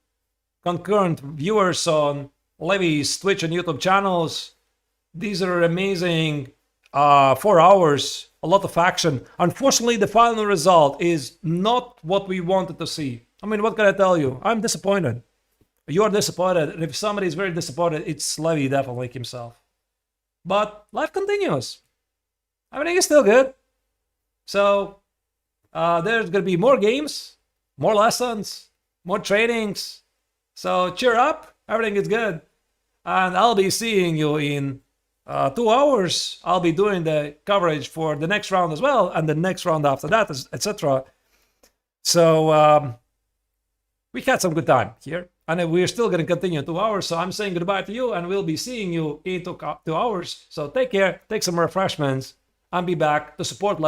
concurrent viewers on Levy's Twitch and YouTube channels. These are amazing 4 hours, a lot of action. Unfortunately, the final result is not what we wanted to see. I mean, what can I tell you? I'm disappointed. You are disappointed, and if somebody is very disappointed, it's Levy definitely himself. But life continues. Everything is still good. So there's going to be more games, more lessons, more trainings. So cheer up. Everything is good. And I'll be seeing you in 2 hours. I'll be doing the coverage for the next round as well, and the next round after that, etc. So we had some good time here. And we're still going to continue in 2 hours. So I'm saying goodbye to you, and we'll be seeing you in 2 hours. So take care, take some refreshments, and be back to support